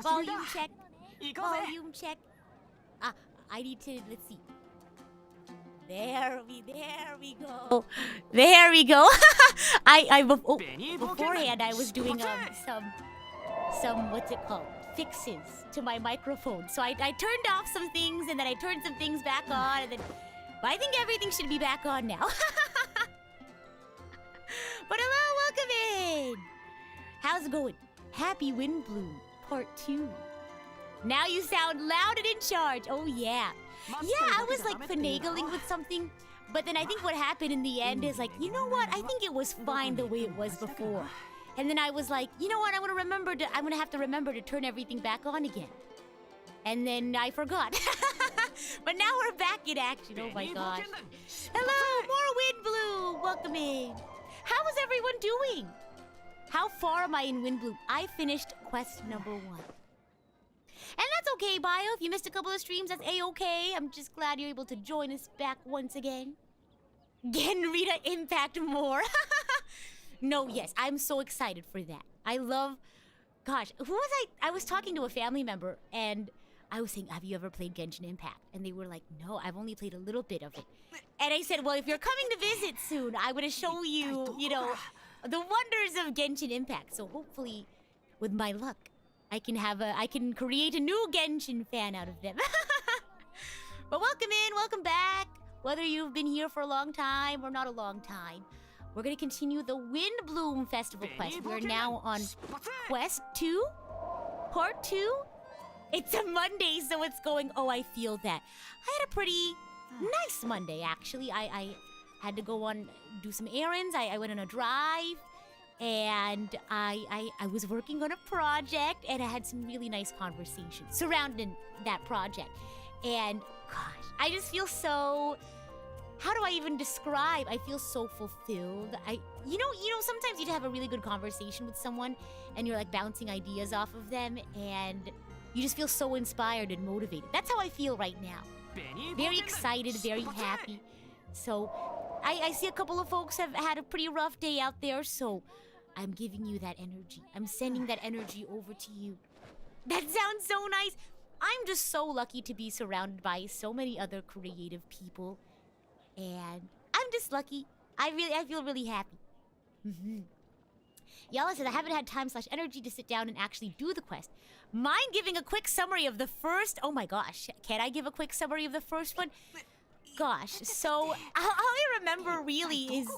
Volume check. Volume check. I need to, let's see. There we go. There we go. Beforehand I was doing some what's it called? Fixes to my microphone. So I turned off some things and then I turned some things back on and then but I think everything should be back on now. But hello, welcome in. How's it going? Happy Windblume, part 2. Now you sound loud and in charge. Oh yeah. Yeah, I was like finagling with something, but then I think what happened in the end is like, you know what? I think it was fine the way it was before. And then I was like, you know what? I'm gonna have to remember to turn everything back on again. And then I forgot. But now we're back in action. Oh my gosh. Hello, more Windblume. Welcome in. How is everyone doing? How far am I in Windblume? I finished quest number 1. And that's okay, Bio. If you missed a couple of streams, that's A-okay. I'm just glad you're able to join us back once again. Rita impact more. No, yes, I'm so excited for that. I love... Gosh, who was I? I was talking to a family member, and I was saying, have you ever played Genshin Impact? And they were like, no, I've only played a little bit of it. And I said, well, if you're coming to visit soon, I'm going to show you, you know, the wonders of Genshin Impact. So hopefully, with my luck, I can create a new Genshin fan out of them. But welcome in, welcome back. Whether you've been here for a long time or not a long time, we're gonna continue the Windblume Festival quest. We're now on quest 2, part 2. It's a Monday, so it's going, oh, I feel that. I had a pretty nice Monday, actually. I had to go do some errands. I went on a drive. And I was working on a project, and I had some really nice conversations surrounding that project. And gosh, I just feel so... How do I even describe? I feel so fulfilled. You know, sometimes you have a really good conversation with someone, and you're like bouncing ideas off of them, and you just feel so inspired and motivated. That's how I feel right now. Very excited, very happy. So I see a couple of folks have had a pretty rough day out there, so I'm giving you that energy. I'm sending that energy over to you. That sounds so nice. I'm just so lucky to be surrounded by so many other creative people. And I'm just lucky. I feel really happy. Yala says, I haven't had time/energy to sit down and actually do the quest. Mind giving a quick summary of the first... Oh my gosh. Can I give a quick summary of the first one? Gosh. So, all I remember really is...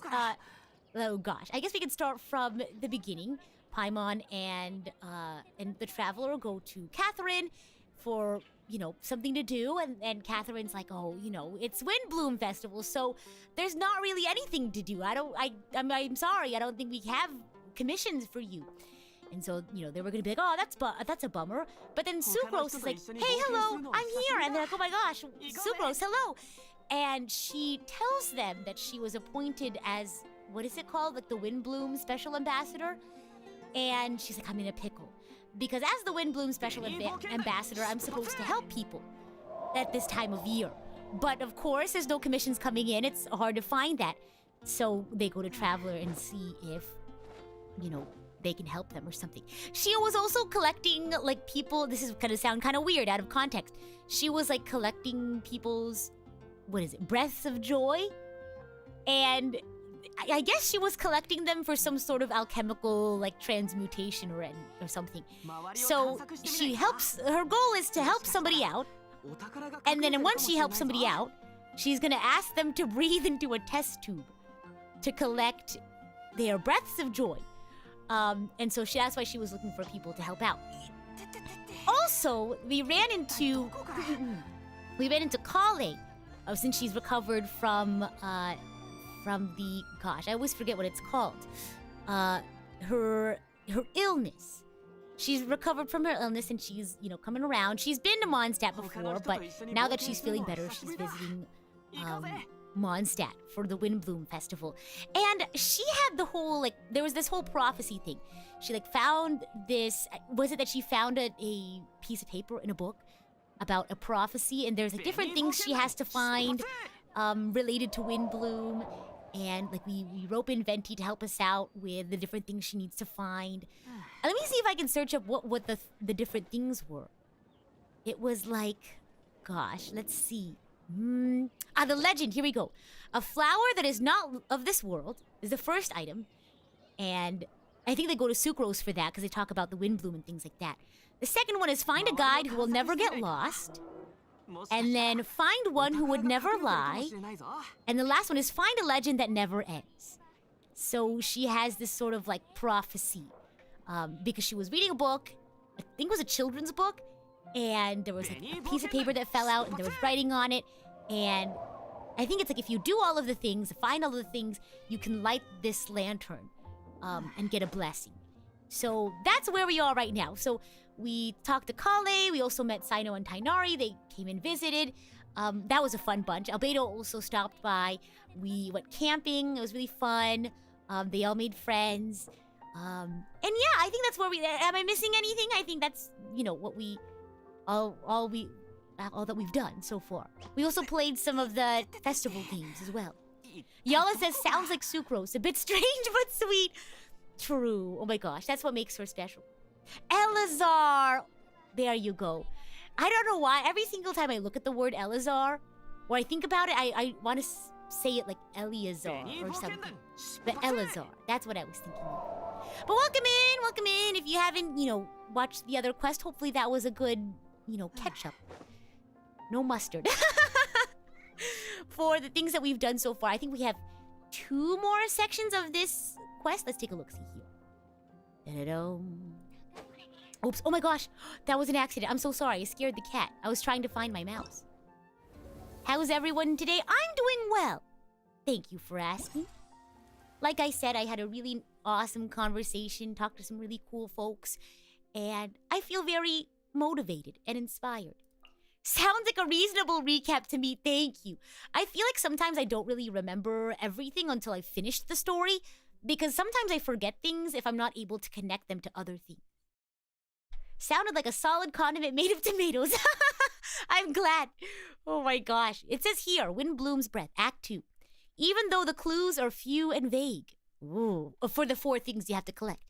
Oh gosh, I guess we can start from the beginning. Paimon and the Traveler go to Catherine for, you know, something to do, and Catherine's like, oh, you know, it's Windblume Festival, so there's not really anything to do. I'm sorry, I don't think we have commissions for you. And so, you know, they were gonna be like, oh, that's a bummer. But then Sucrose is like, hey, hello, I'm here. And they're like, oh my gosh, Sucrose, hello. And she tells them that she was appointed as... What is it called? Like the Windblume Special Ambassador? And she's like, I'm in a pickle. Because as the Windblume Special Ambassador, I'm supposed to help people at this time of year. But of course, there's no commissions coming in. It's hard to find that. So they go to Traveler and see if, you know, they can help them or something. She was also collecting, like, people... This is gonna sound kind of weird out of context. She was, like, collecting people's... What is it? Breaths of joy? And... I guess she was collecting them for some sort of alchemical, like, transmutation or something. So she helps... Her goal is to help somebody out. And then once she helps somebody out, she's gonna ask them to breathe into a test tube to collect their breaths of joy. And so that's why she was looking for people to help out. Also, we ran into Kale, since she's recovered from the... Gosh, I always forget what it's called. Her illness. She's recovered from her illness and she's, you know, coming around. She's been to Mondstadt before, but now that she's feeling better, she's visiting Mondstadt for the Windblume Festival. And she had the whole, like, there was this whole prophecy thing. She, like, found this... Was it that she found a piece of paper in a book about a prophecy? And there's, like, different things she has to find related to Windblume. And like we rope in Venti to help us out with the different things she needs to find. Let me see if I can search up what the different things were. It was like, gosh, let's see. The legend, here we go. A flower that is not of this world is the first item. And I think they go to Sucrose for that because they talk about the Windblume and things like that. The second one is find a guide who will never get lost. And then find one who would never lie. And the last one is find a legend that never ends. So she has this sort of like prophecy. Because she was reading a book, I think it was a children's book, and there was like a piece of paper that fell out and there was writing on it. And I think it's like if you do all of the things, find all of the things, you can light this lantern and get a blessing. So that's where we are right now. So we talked to Kale, we also met Sino and Tainari, they came and visited. That was a fun bunch. Albedo also stopped by. We went camping, it was really fun. They all made friends. And yeah, I think that's where we, am I missing anything? I think that's, you know, what we, all that we've done so far. We also played some of the festival games as well. Yala says, sounds like Sucrose, a bit strange but sweet. True, oh my gosh, that's what makes her special. Elazar! There you go. I don't know why, every single time I look at the word Elazar, or I think about it, I want to say it like Eleazar or something. But Elazar, that's what I was thinking of. But welcome in! If you haven't, you know, watched the other quest, hopefully that was a good, you know, catch-up. No mustard. For the things that we've done so far, I think we have 2 more sections of this quest. Let's take a look-see here. Da-da-da. Oops, oh my gosh, that was an accident. I'm so sorry, I scared the cat. I was trying to find my mouse. How's everyone today? I'm doing well. Thank you for asking. Like I said, I had a really awesome conversation, talked to some really cool folks, and I feel very motivated and inspired. Sounds like a reasonable recap to me, thank you. I feel like sometimes I don't really remember everything until I've finished the story, because sometimes I forget things if I'm not able to connect them to other things. Sounded like a solid condiment made of tomatoes. I'm glad. Oh my gosh. It says here, Windblume's Breath, Act 2. Even though the clues are few and vague. Ooh, for the 4 things you have to collect.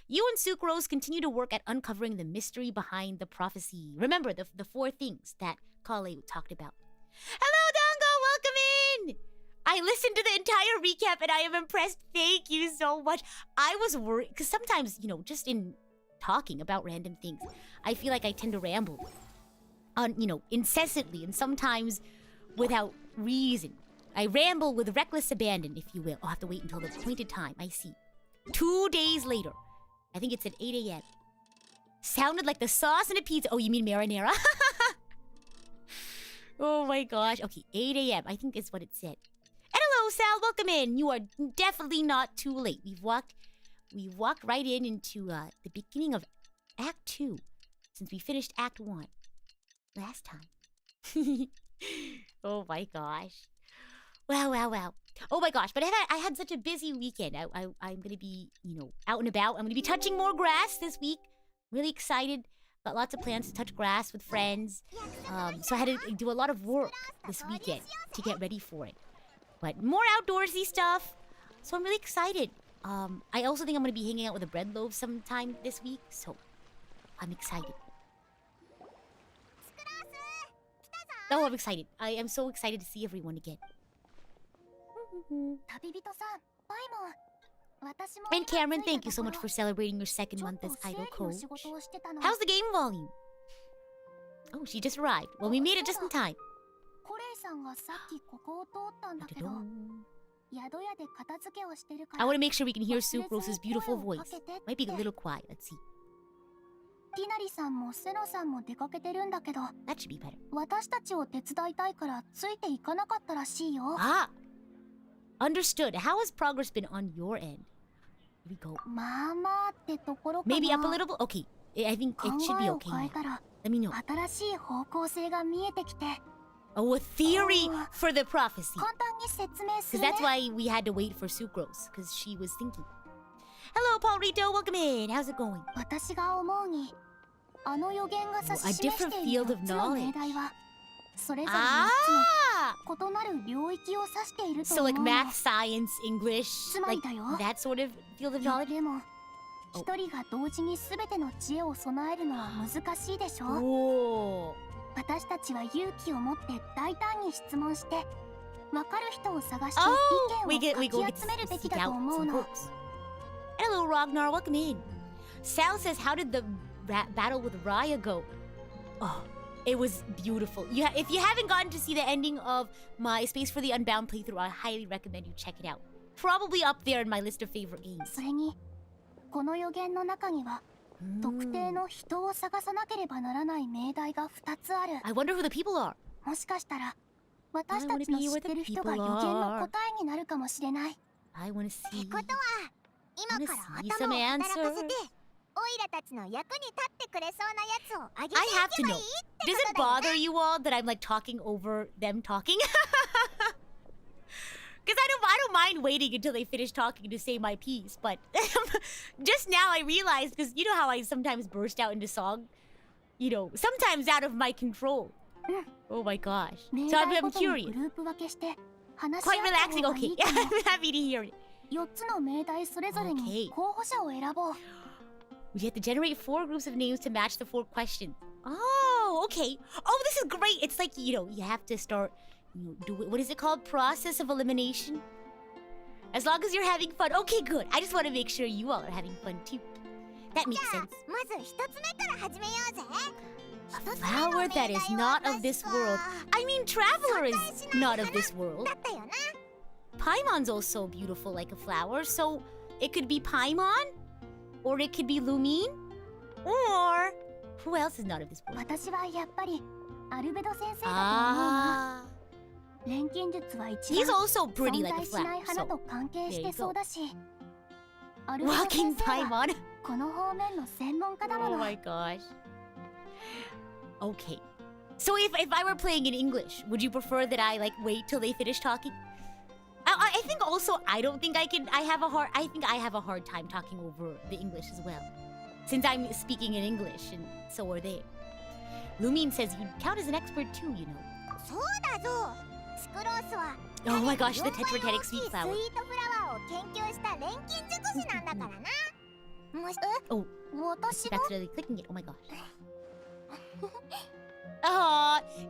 You and Sucrose continue to work at uncovering the mystery behind the prophecy. Remember, the 4 things that Kale talked about. Hello, Dango! Welcome in! I listened to the entire recap and I am impressed. Thank you so much. I was worried, because sometimes, you know, just in talking about random things, I feel like I tend to ramble on, you know, incessantly and sometimes without reason. I ramble with reckless abandon, if you will. I'll have to wait until the appointed time. I see. 2 days later. I think it's at 8 a.m. Sounded like the sauce in a pizza. Oh, you mean marinara? Oh my gosh. Okay, 8 a.m. I think is what it said. And hello, Sal. Welcome in. You are definitely not too late. We walked right into the beginning of Act 2, since we finished Act 1 last time. Oh my gosh. Wow. Oh my gosh, but I had such a busy weekend. I'm going to be, you know, out and about. I'm going to be touching more grass this week. Really excited. Got lots of plans to touch grass with friends. So I had to do a lot of work this weekend to get ready for it. But more outdoorsy stuff. So I'm really excited. I also think I'm going to be hanging out with a bread loaf sometime this week. So I'm excited. Oh, I'm excited. I am so excited to see everyone again. And Cameron, thank you so much for celebrating your 2nd month as Idol Coach. How's the game volume? Oh, she just arrived. Well, we made it just in time. I want to make sure we can hear Sucrose's beautiful voice. Might be a little quiet. Let's see. That should be better. Ah! Understood. How has progress been on your end? Here we go. Maybe up a little bit? Okay. I think it should be okay now. Let me know. Oh, a theory for the prophecy. Because that's why we had to wait for Sucrose. Because she was thinking. Hello, Paul Rito. Welcome in. How's it going? Oh, a different field of knowledge. Ah! So like math, science, English, like that sort of field of knowledge? でも一人が同時に全ての知恵を備えるのは難しいでしょ。 Oh. 私たちは勇気を持って大胆に質問して、分かる人を探して意見をかき集めるべきだと思うの。 Hello, Ragnar. Welcome in. Sal says, how did the battle with Raya go? Oh, it was beautiful. If you haven't gotten to see the ending of my Space for the Unbound playthrough, I highly recommend you check it out. Probably up there in my list of favorite games. それに、この予言の中には、特定の人を探さなければならない命題が2つある。 I wonder who the people are. もしかしたら、私たちの知ってる人が予言の答えになるかもしれない。 I want to see. ってことは、今から頭を働かせて、オイラたちの役に立ってくれそうなやつをあげてい I have け to ばい know. いって Does こ it とだよな。 bother you all that I'm like talking over them talking? Because I don't mind waiting until they finish talking to say my piece, but just now I realized, because you know how I sometimes burst out into song? You know, sometimes out of my control. Oh my gosh. So I'm curious. Quite relaxing. Okay, I'm happy to hear it. 4つの命題それぞれに候補者を選ぼう。 We have to generate 4 groups of names to match the 4 questions. Oh, okay. Oh, this is great. It's like, you know, you have to start, what is it called? Process of elimination? As long as you're having fun. Okay, good. I just want to make sure you all are having fun too. That makes じゃあ sense. まず一つ目から始めようぜ。 A flower that is not of this world. I mean, Traveler is not of this world. だったよな。 Paimon's also beautiful like a flower, so it could be Paimon, or it could be Lumine, or who else is not of this world? 私はやっぱりアルベド先生だと思うな。Ah, 錬金術は一 he's 番 also pretty 存 like a 在しない flower. 花と So 関係してそうだし、アルベド walking 先生は Paimon. この方面の専門家だも Oh の。 my gosh. Okay. So if I were playing in English, would you prefer that I like wait till they finish talking? I think also I think I have a hard time talking over the English as well. Since I'm speaking in English and so are they. Lumine says you count as an expert too, you know. そうだぞ。スクロースは Oh my gosh, the 4倍 tetrapathetic 大きい sweet スイート flower. フラワーを研究した錬金術師なんだからな。もし Oh, 私が that's really clicking it. Oh my gosh.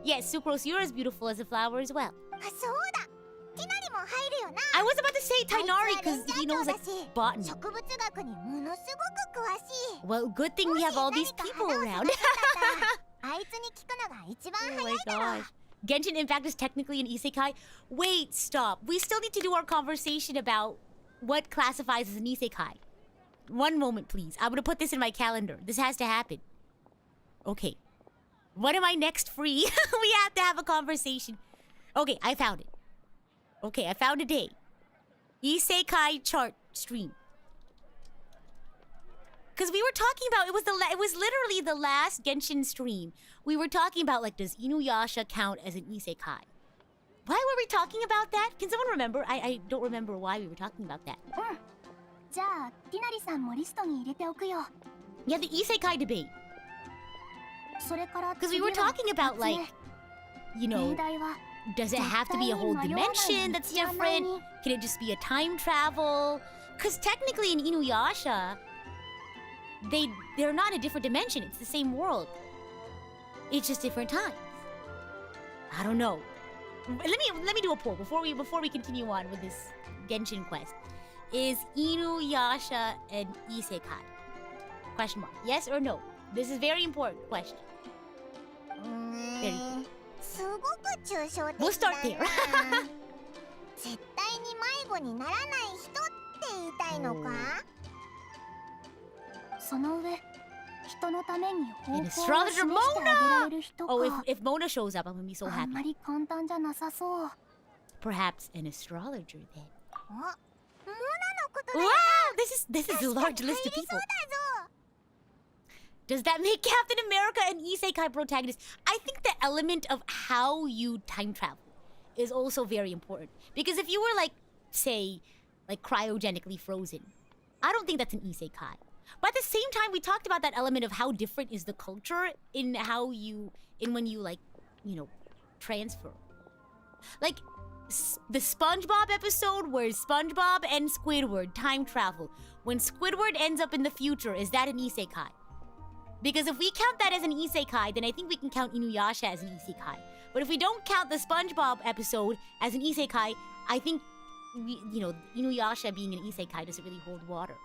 Yes, Sucrose, you're as beautiful as a flower as well. あ、そうだ。ティナリも入るよな。 I was about to say あいつは Tainari because レ he ンジャー knows 長 like だし、 botany. 植物学にものすごく詳しい。 Well, good thing we have all these people around. あいつに聞くのが一番 Oh 早 my いだろ。 gosh. Genshin, in fact, is technically an isekai. Wait, stop. We still need to do our conversation about what classifies as an isekai. One moment, please. I'm gonna put this in my calendar. This has to happen. Okay. When am I next free? We have to have a conversation. Okay, I found it. Okay, I found a day. Isekai chart stream. Because we were talking about, it was literally the last Genshin stream. We were talking about, like, does Inuyasha count as an isekai? Why were we talking about that? Can someone remember? I don't remember why we were talking about that. うん。じゃあティナリさんもリストに入れておくよ。 Yeah, the isekai debate. それから Because we 次 were は talking about, 2つ like, 目 you know, 命題は does it have to be a whole dimension that's different? Can it just be a time travel? Because technically in Inuyasha, they're not a different dimension. It's the same world. It's just different times. I don't know. Let me do a poll before we continue on with this Genshin quest. Is Inuyasha an isekai? Question mark. Yes or no? This is very important question. すごく抽象的 We'll start だ there. な。絶対に迷子にならない人って言いたいのか？その上人のために方向を An 示 astrologer してあげられる人 Oh, か。 if Mona shows up, I'm gonna be so あんま happy. り簡単じゃなさそう。 Perhaps an astrologer then. あ、モナのことだ Wow, よ。 this is a 確か large に list of 入り people. そうだぞ。 Does that make Captain America an isekai protagonist? I think the element of how you time travel is also very important. Because if you were like, say, like cryogenically frozen, I don't think that's an isekai. But at the same time, we talked about that element of how different is the culture in when you like, you know, transfer. Like the SpongeBob episode where SpongeBob and Squidward time travel. When Squidward ends up in the future, is that an isekai? Because if we count that as an isekai, then I think we can count Inuyasha as an isekai. But if we don't count the SpongeBob episode as an isekai, I think, Inuyasha being an isekai doesn't really hold water.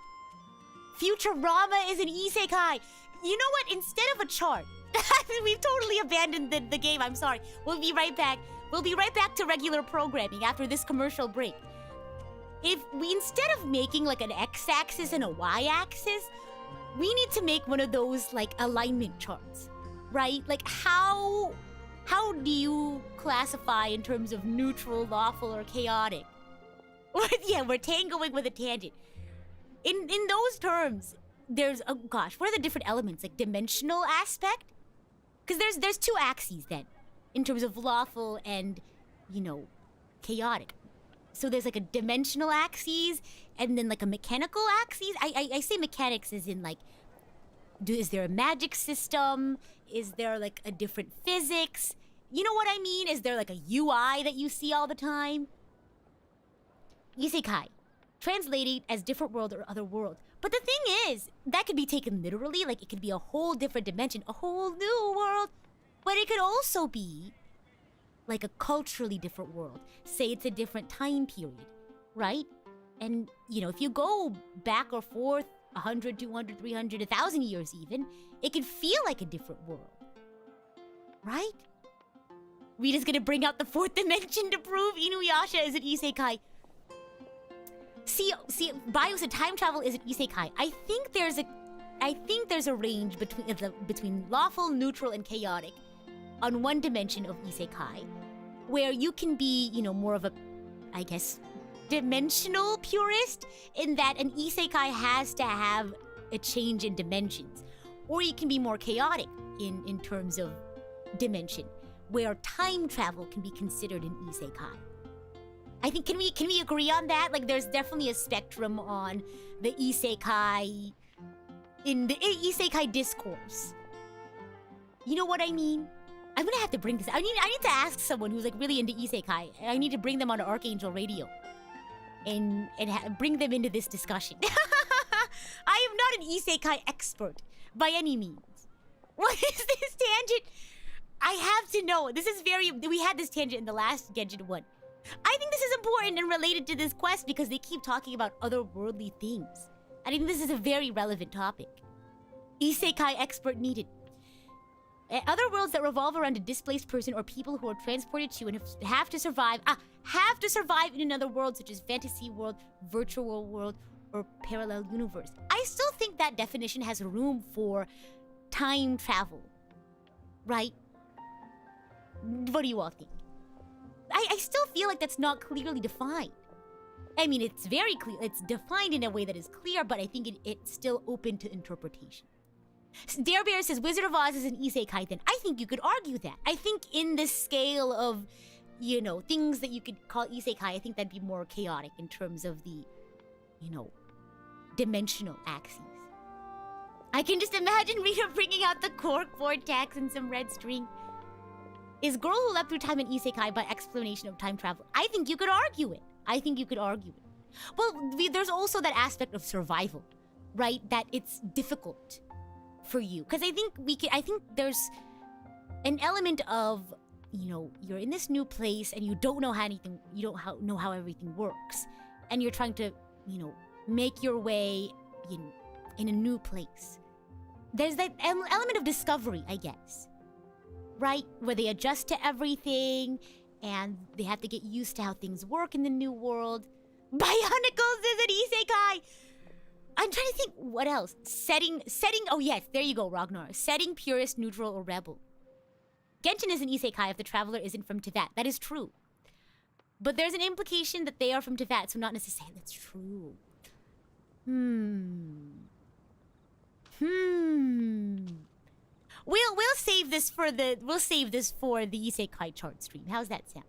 Futurama is an isekai! You know what? Instead of a chart, we've totally abandoned the game, I'm sorry. We'll be right back. We'll be right back to regular programming after this commercial break. If we, instead of making like an x-axis and a y-axis, we need to make one of those like alignment charts, right? Like how do you classify in terms of neutral, lawful, or chaotic? Yeah, we're tangoing with a tangent. In those terms, there's, oh gosh, what are the different elements? Like dimensional aspect? Because there's two axes then, in terms of lawful and, chaotic. So there's like a dimensional axis and then like a mechanical axis. I say mechanics as in like, is there a magic system? Is there like a different physics? You know what I mean? Is there like a UI that you see all the time? Isekai, translated as different world or other world. But the thing is, that could be taken literally, like it could be a whole different dimension, a whole new world. But it could also be like a culturally different world. Say it's a different time period, right? And, if you go back or forth 100, 200, 300, 1,000 years even, it could feel like a different world, right? Rita's gonna bring out the fourth dimension to prove Inuyasha is an isekai. See, Bio said time travel is an isekai. I think there's a range between lawful, neutral, and chaotic on one dimension of isekai, where you can be, more of a, I guess, dimensional purist in that an isekai has to have a change in dimensions, or you can be more chaotic in terms of dimension, where time travel can be considered an isekai. I think, can we agree on that? Like, there's definitely a spectrum on the isekai, in the isekai discourse. You know what I mean? I'm gonna have to bring this. I need to ask someone who's like really into isekai. I need to bring them on Archangel Radio, and bring them into this discussion. I am not an isekai expert by any means. What is this tangent? I have to know. We had this tangent in the last Genshin one. I think this is important and related to this quest because they keep talking about otherworldly things. I think this is a very relevant topic. Isekai expert needed. Other worlds that revolve around a displaced person or people who are transported to and have to survive in another world, such as fantasy world, virtual world, or parallel universe. I still think that definition has room for time travel, right? What do you all think? I still feel like that's not clearly defined. I mean, it's very clear. It's defined in a way that is clear, but I think it's still open to interpretation. Dare Bear says, Wizard of Oz is an isekai then. I think you could argue that. I think in this scale of, things that you could call isekai, I think that'd be more chaotic in terms of the, dimensional axes. I can just imagine Rita bringing out the cork vortex and some red string. Is Girl Who Leapt Through Time an isekai by explanation of time travel? I think you could argue it. Well, there's also that aspect of survival, right? That it's difficult for you. Because I think there's an element of, you're in this new place and you don't know how everything works. And you're trying to, make your way in a new place. There's that element of discovery, I guess. Right? Where they adjust to everything and they have to get used to how things work in the new world. Bionicles is an isekai! I'm trying to think what else. Setting, oh yes, there you go, Ragnar. Setting, purist, neutral, or rebel. Genshin is an isekai if the traveler isn't from Teyvat. That is true. But there's an implication that they are from Teyvat, so not necessarily that's true. We'll save this for the isekai chart stream. How's that sound?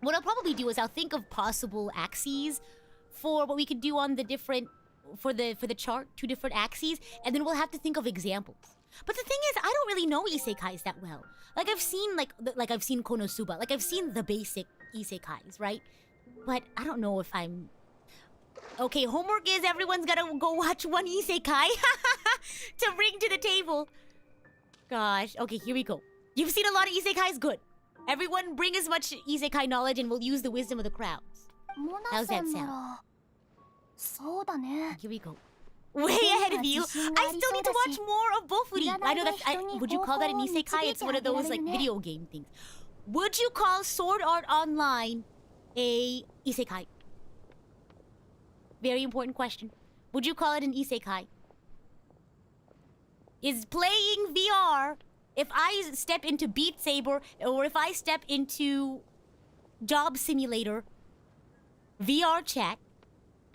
What I'll probably do is I'll think of possible axes for what we could do on the different for the chart, 2 different axes, and then we'll have to think of examples. But the thing is, I don't really know isekais that well. Like I've seen I've seen Konosuba, like I've seen the basic isekais, right? But I don't know if I'm... Okay, homework is everyone's gotta go watch one isekai to bring to the table. Gosh, okay, here we go. You've seen a lot of isekais, good. Everyone bring as much isekai knowledge and we'll use the wisdom of the crowds. How's that sound? Here we go. Way ahead of you. I still need to watch more of Bofuri. I know that. Would you call that an isekai? It's one of those like video game things. Would you call Sword Art Online a isekai? Very important question. Would you call it an isekai? Is playing VR, if I step into Beat Saber or if I step into Job Simulator, VR chat,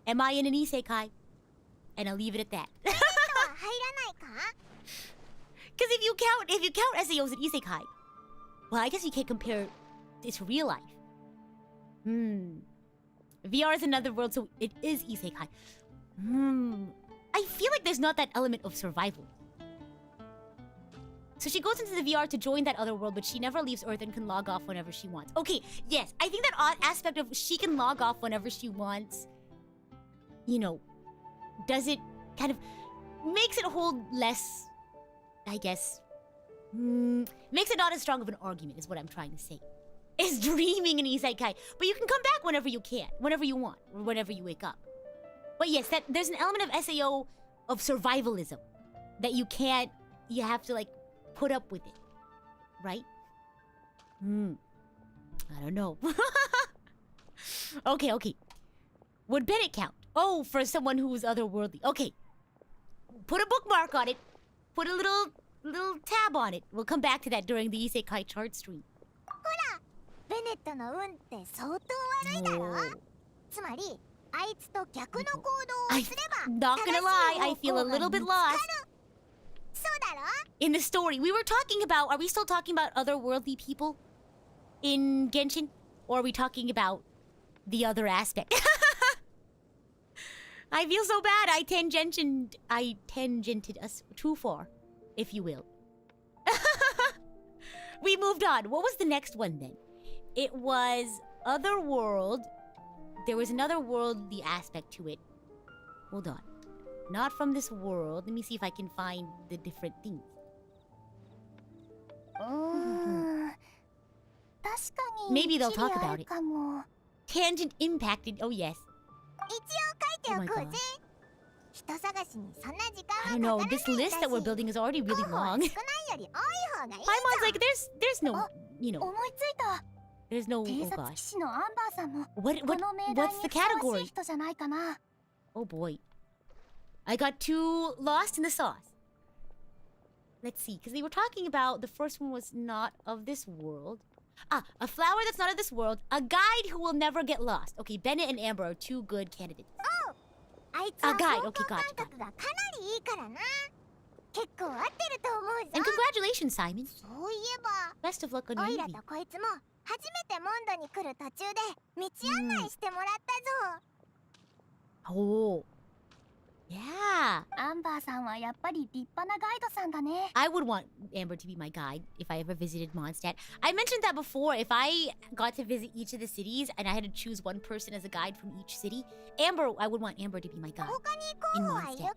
am I in an isekai? And I'll leave it at that. Because if you count SAO as an isekai, well, I guess you can't compare it to real life. VR is another world, so it is isekai. I feel like there's not that element of survival. So she goes into the VR to join that other world, but she never leaves Earth and can log off whenever she wants. Okay, yes, I think that odd aspect of she can log off whenever she wants, you know, does it kind of makes it hold less, I guess, makes it not as strong of an argument is what I'm trying to say. Is dreaming an isekai, but you can come back whenever you can, whenever you want, or whenever you wake up. But yes, that there's an element of SAO of survivalism that you have to like put up with it, right? I don't know. Okay. Would Bennett count? Oh, for someone who's otherworldly. Okay. Put a bookmark on it. Put a little tab on it. We'll come back to that during the isekai chart stream. ベネットの運って相当悪いだろ。つまりあいつと逆の行動をすれば Not gonna lie, I feel a little bit lost. そうだろ In the story, we were talking about, are we still talking about otherworldly people in Genshin? Or are we talking about the other aspect? I feel so bad. I tangented us too far, if you will. We moved on. What was the next one then? It was Otherworld. There was another worldly aspect to it. Hold on. Not from this world. Let me see if I can find the different things. Maybe they'll talk about it. Tangent impacted. Oh, yes. 一応書いておこうぜ。人探しにそんな時間 I は don't か know. からない This list that we're building is already really 候補は long. 少ないより多い方がいいぞ。 Paimon's like, there's no, you know, 思いついた。 there's no, 偵 oh 察騎 gosh. 士のアンバーさんも What, この命題 what's に the ふさわし category? い人じゃないかな。 Oh boy. I got too lost in the sauce. Let's see, because they were talking about the first one was not of this world. Ah, a flower that's not of this world. A guide who will never get lost. Okay, Bennett and Amber are two good candidates. あいつは guide. 方 Okay, 向 gotcha, 感覚がかなりいいからな。結構合ってると思うぞ。 And congratulations, Simon. そういえば Best of luck on オ your イラ movie. とこいつも初めてモンドに来る途中で道案内してもらったぞ。 Oh. Yeah. アンバーさんはやっぱり立派なガイドさんだね。 I would want Amber to be my guide if I ever visited Mondstadt. I mentioned that before. If I got to visit each of the cities and I had to choose one person as a guide from each city, I would want Amber to be my guide. 他に候補はいるか？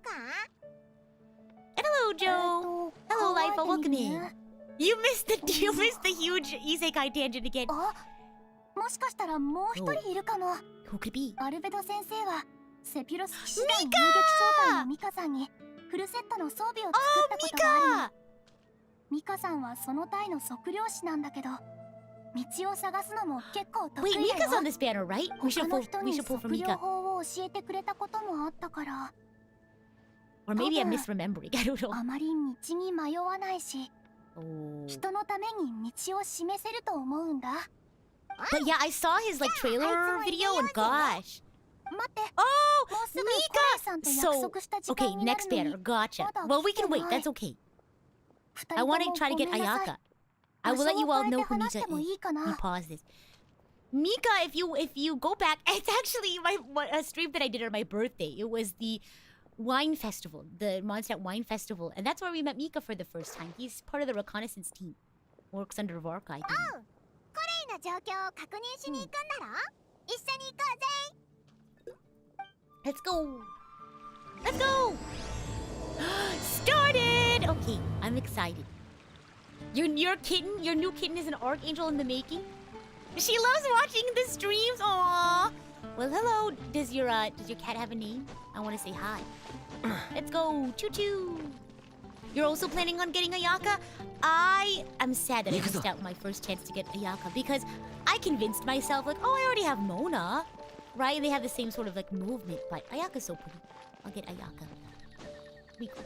And hello, Joe. Hello, Lifa. Welcome in. You missed the huge isekai tangent again. あ、もしかしたらもう一人いるかも。 Who could it be? アルベド先生はセピロス騎士団遊撃招待のミカさんにフルセットの装備を作ったことがあるの。ミカさんはその隊の測量士なんだけど、道を探すのも結構得 Wait, 意だ Mika's よ。 on this banner, right? We 他 should の pull 人 from に測 Mika. 量法を教えてくれたこともあったから、 Or maybe I'm misremembering. I don't know. あまり道に迷わないし、 Oh. 人のために道を示せると思うんだ。 But yeah, I saw his like trailer video and gosh. 待って、 Oh, もうすぐコレイさんと約 So, 束した時 okay, 間にな next るの banner. に、 Gotcha. まだ Well, we 来て can wait. ない。 That's okay. 二 I 人と want も to try to ご get めんなさい。 Ayaka. I will let you all know who 場所 Mika を変えて話しても is. いいか Let me な。 pause this. Mika, if you go back, it's actually a stream that I did on my birthday. It was the wine festival, the Mondstadt Wine Festival, and that's where we met Mika for the first time. He's part of the reconnaissance team. Works under Varka, I think. コレイの状況を確認しに行くんだろ一緒に行こうぜ Let's go! Let's go! Started! Okay, I'm excited. Your kitten, your new kitten is an archangel in the making? She loves watching the streams. Aww. Well, hello. Does your cat have a name? I want to say hi. Let's go. Choo choo. You're also planning on getting a Yaka? I am sad that I missed out my first chance to get a Yaka because I convinced myself like, oh, I already have Mona, right? They have the same sort of like movement, but Ayaka's so pretty. I'll get Ayaka. Rico.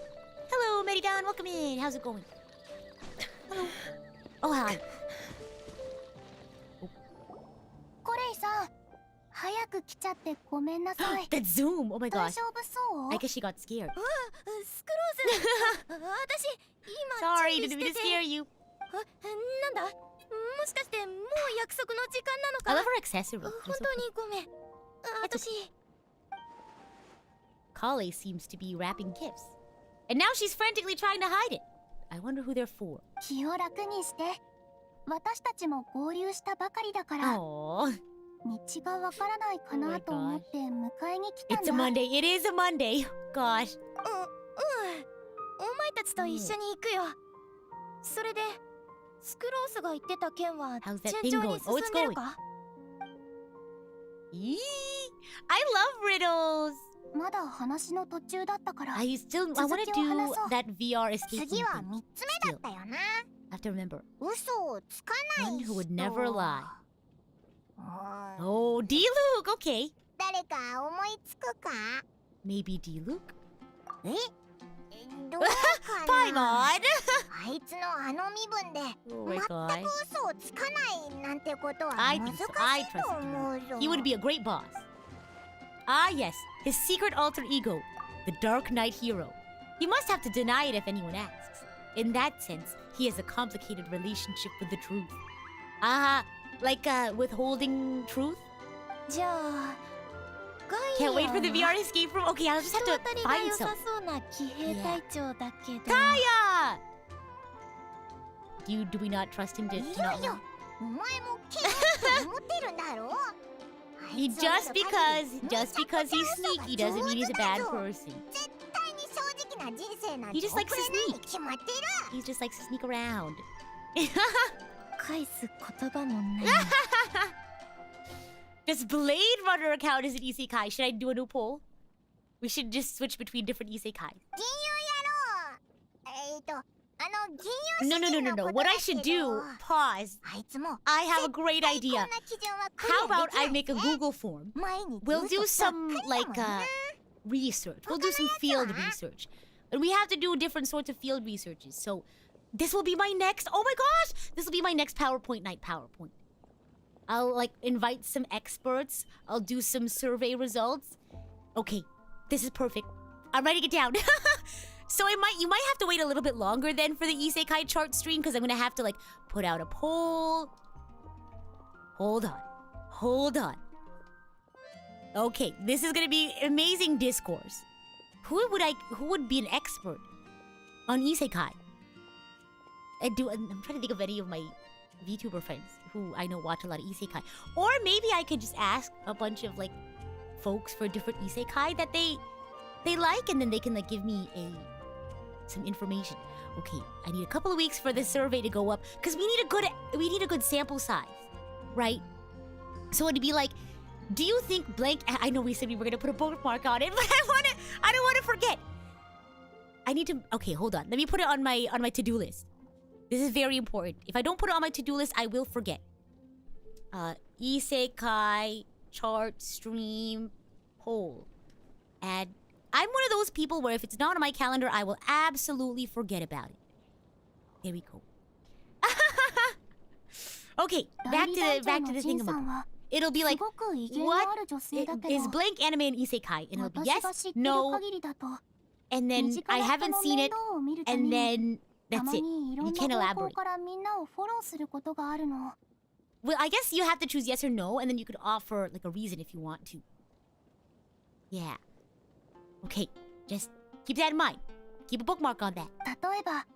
Hello, Meridan. Welcome in. How's it going? Hello. Oh, hi. コレイさん早く来ちゃってごめんなさい That zoom! Oh my 大 gosh. 丈夫そう I guess she got scared. スクローズ私今 Sorry, 準備 didn't mean して to て scare you. なんだもしかしてもう約束の時間なの I か love her accessory. 本 They're so 当にごめん私 Kale seems to be wrapping gifts. And now she's frantically trying to hide it. I wonder who they're for. 気を楽にして私たちも合流したばかりだから Aww. 道がわからないかなと思って迎えに来たん It's a だ Monday. It is a Monday. Gosh. お前たちと一緒に行くよそれでスクロースが言ってた件は How's that 順 thing 調 going? に Oh, 進 it's んで going. るか Eee. I love riddles. まだ話の途中だったから I want to do that VR escape 次 room は thing. 3つ目だったよな I have to remember. 嘘をつかない One 人 who would never lie. うん Oh, D-Luke. Okay. 誰か思いつくか Maybe D-Luke? えどうかな Paimon. あいつのあの身分で Oh my 全 gosh. く嘘をつかないなんてことは I 難 think し so. I い trust と思う him. ぞ He would be a great boss. Ah, yes. His secret alter ego. The Dark Knight hero. He must have to deny it if anyone asks. In that sense, he has a complicated relationship with the truth. Like withholding truth? じゃあ Can't wait for the VR escape room. Okay, I'll just have 人 to 当たりが find 良さ some. そうな騎兵隊長だけど Kaya! Do we not trust him to い not よ lie? いよお前も剣と思ってるんだろあ He いつを見る just 限り just because he's sneaky doesn't mean he's a bad person. 絶対に正直な人生なん He て just 送れ likes to ないに sneak. 決まってる He just likes to sneak around. 返す言葉もない Does Blade Runner count as an isekai? Should I do a new poll? We should just switch between different isekais. 銀融野郎銀 No, 融 no, 資 no, 金 no, の no. こと What だ I け should ど do, pause. あいつも I have a great こ idea. んな基準はクリ How ア about でき I ない make a ね Google form? 毎日 We'll 嘘 do ばっ some かりだ like もんな research. We'll do some field research. And we have to do different sorts of field researches. So this will be my next, oh my gosh, this will be my next PowerPoint night PowerPoint. I'll like invite some experts. I'll do some survey results. Okay, this is perfect. I'm writing it down. So you might have to wait a little bit longer then for the isekai chart stream because I'm gonna have to like put out a poll. Hold on. Okay, this is gonna be amazing discourse. Who would be an expert on isekai? I'm trying to think of any of my VTuber friends who I know watch a lot of isekai. Or maybe I could just ask a bunch of like folks for different isekai that they like, and then they can like give me some information. Okay, I need a couple of weeks for the survey to go up because we need a good sample size, right? So it'd be like, do you think blank? I know we said we were gonna put a bookmark on it, but I don't want to forget. I need to. Okay, hold on. Let me put it on my to-do list. This is very important. If I don't put it on my to-do list, I will forget. Isekai chart stream poll. Add. I'm one of those people where if it's not on my calendar, I will absolutely forget about it. There we go. Okay, back to the thing. It'll be like, what is blank anime and isekai? And it'll be yes, no, and then I haven't seen it, and then that's it. You can't elaborate. Well, I guess you have to choose yes or no, and then you could offer like a reason if you want to. Yeah. Okay, Just keep that in mind. Keep a bookmark on that. 例えば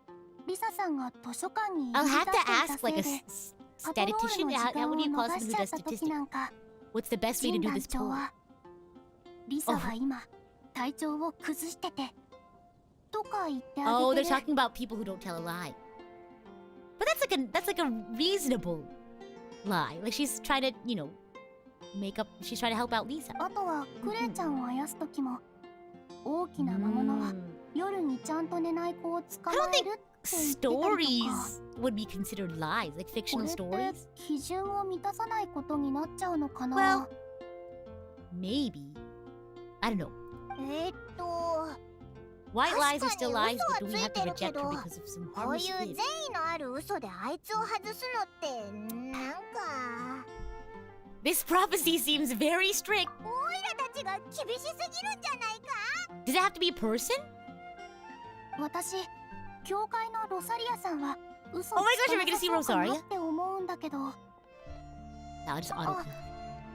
リサさんが図書館に I'll 行き have た to っていた ask せ like い a で statistician. パトロールの時 How 間を would you call 逃 someone し who ちゃ does った時 statistics? なんか What's the best way to ジン do 団 this 長 poll? はリサは今体調を崩しててとか言ってあ Oh, げ they're てる talking about people who don't tell a lie. But that's like a reasonable lie. Like she's trying to, you know, she's trying to help out Lisa. あとはクレイちゃんをあやす時も大きな魔物は夜にちゃんと寝ない子を捕まえるって言ってたりとか Stories would be considered lies, like こ fictional れって stories. 基準を満たさないことになっちゃうのか Well, な maybe. I don't know. と White lies are 確か still に lies, 嘘は but do つ we い have て to るけ reject ど her because of some こう harm いう she 善 did? 意のある嘘であいつを外すのってなんか This prophecy seems very strict. オイラたちが厳しすぎるんじゃないか Does it have to be a person? 私教会のロサリアさんは嘘 Oh を my つ gosh, か are we な gonna see さそうかな Rosaria? って思うんだけど No, just auto.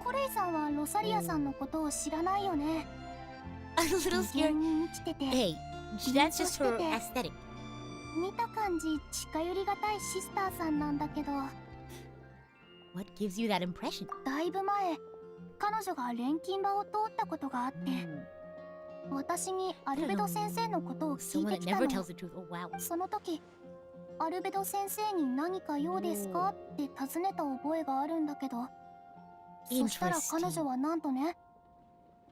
コレイさんはロサリアさんのことを知らないよね I'm a little 自然 scared. に満ちてて Hey, that's just her aesthetic. 見た感じ近寄りがたいシスターさんなんだけど What gives you that impression? だいぶ前彼女が錬金場を通ったことがあって 私にアルベド先生のことを聞い Someone て that きた never の tells the truth. Oh wow. その時アルベド先生に何か用ですかって尋ねた覚えがあるんだけどそしたら彼女はなんとね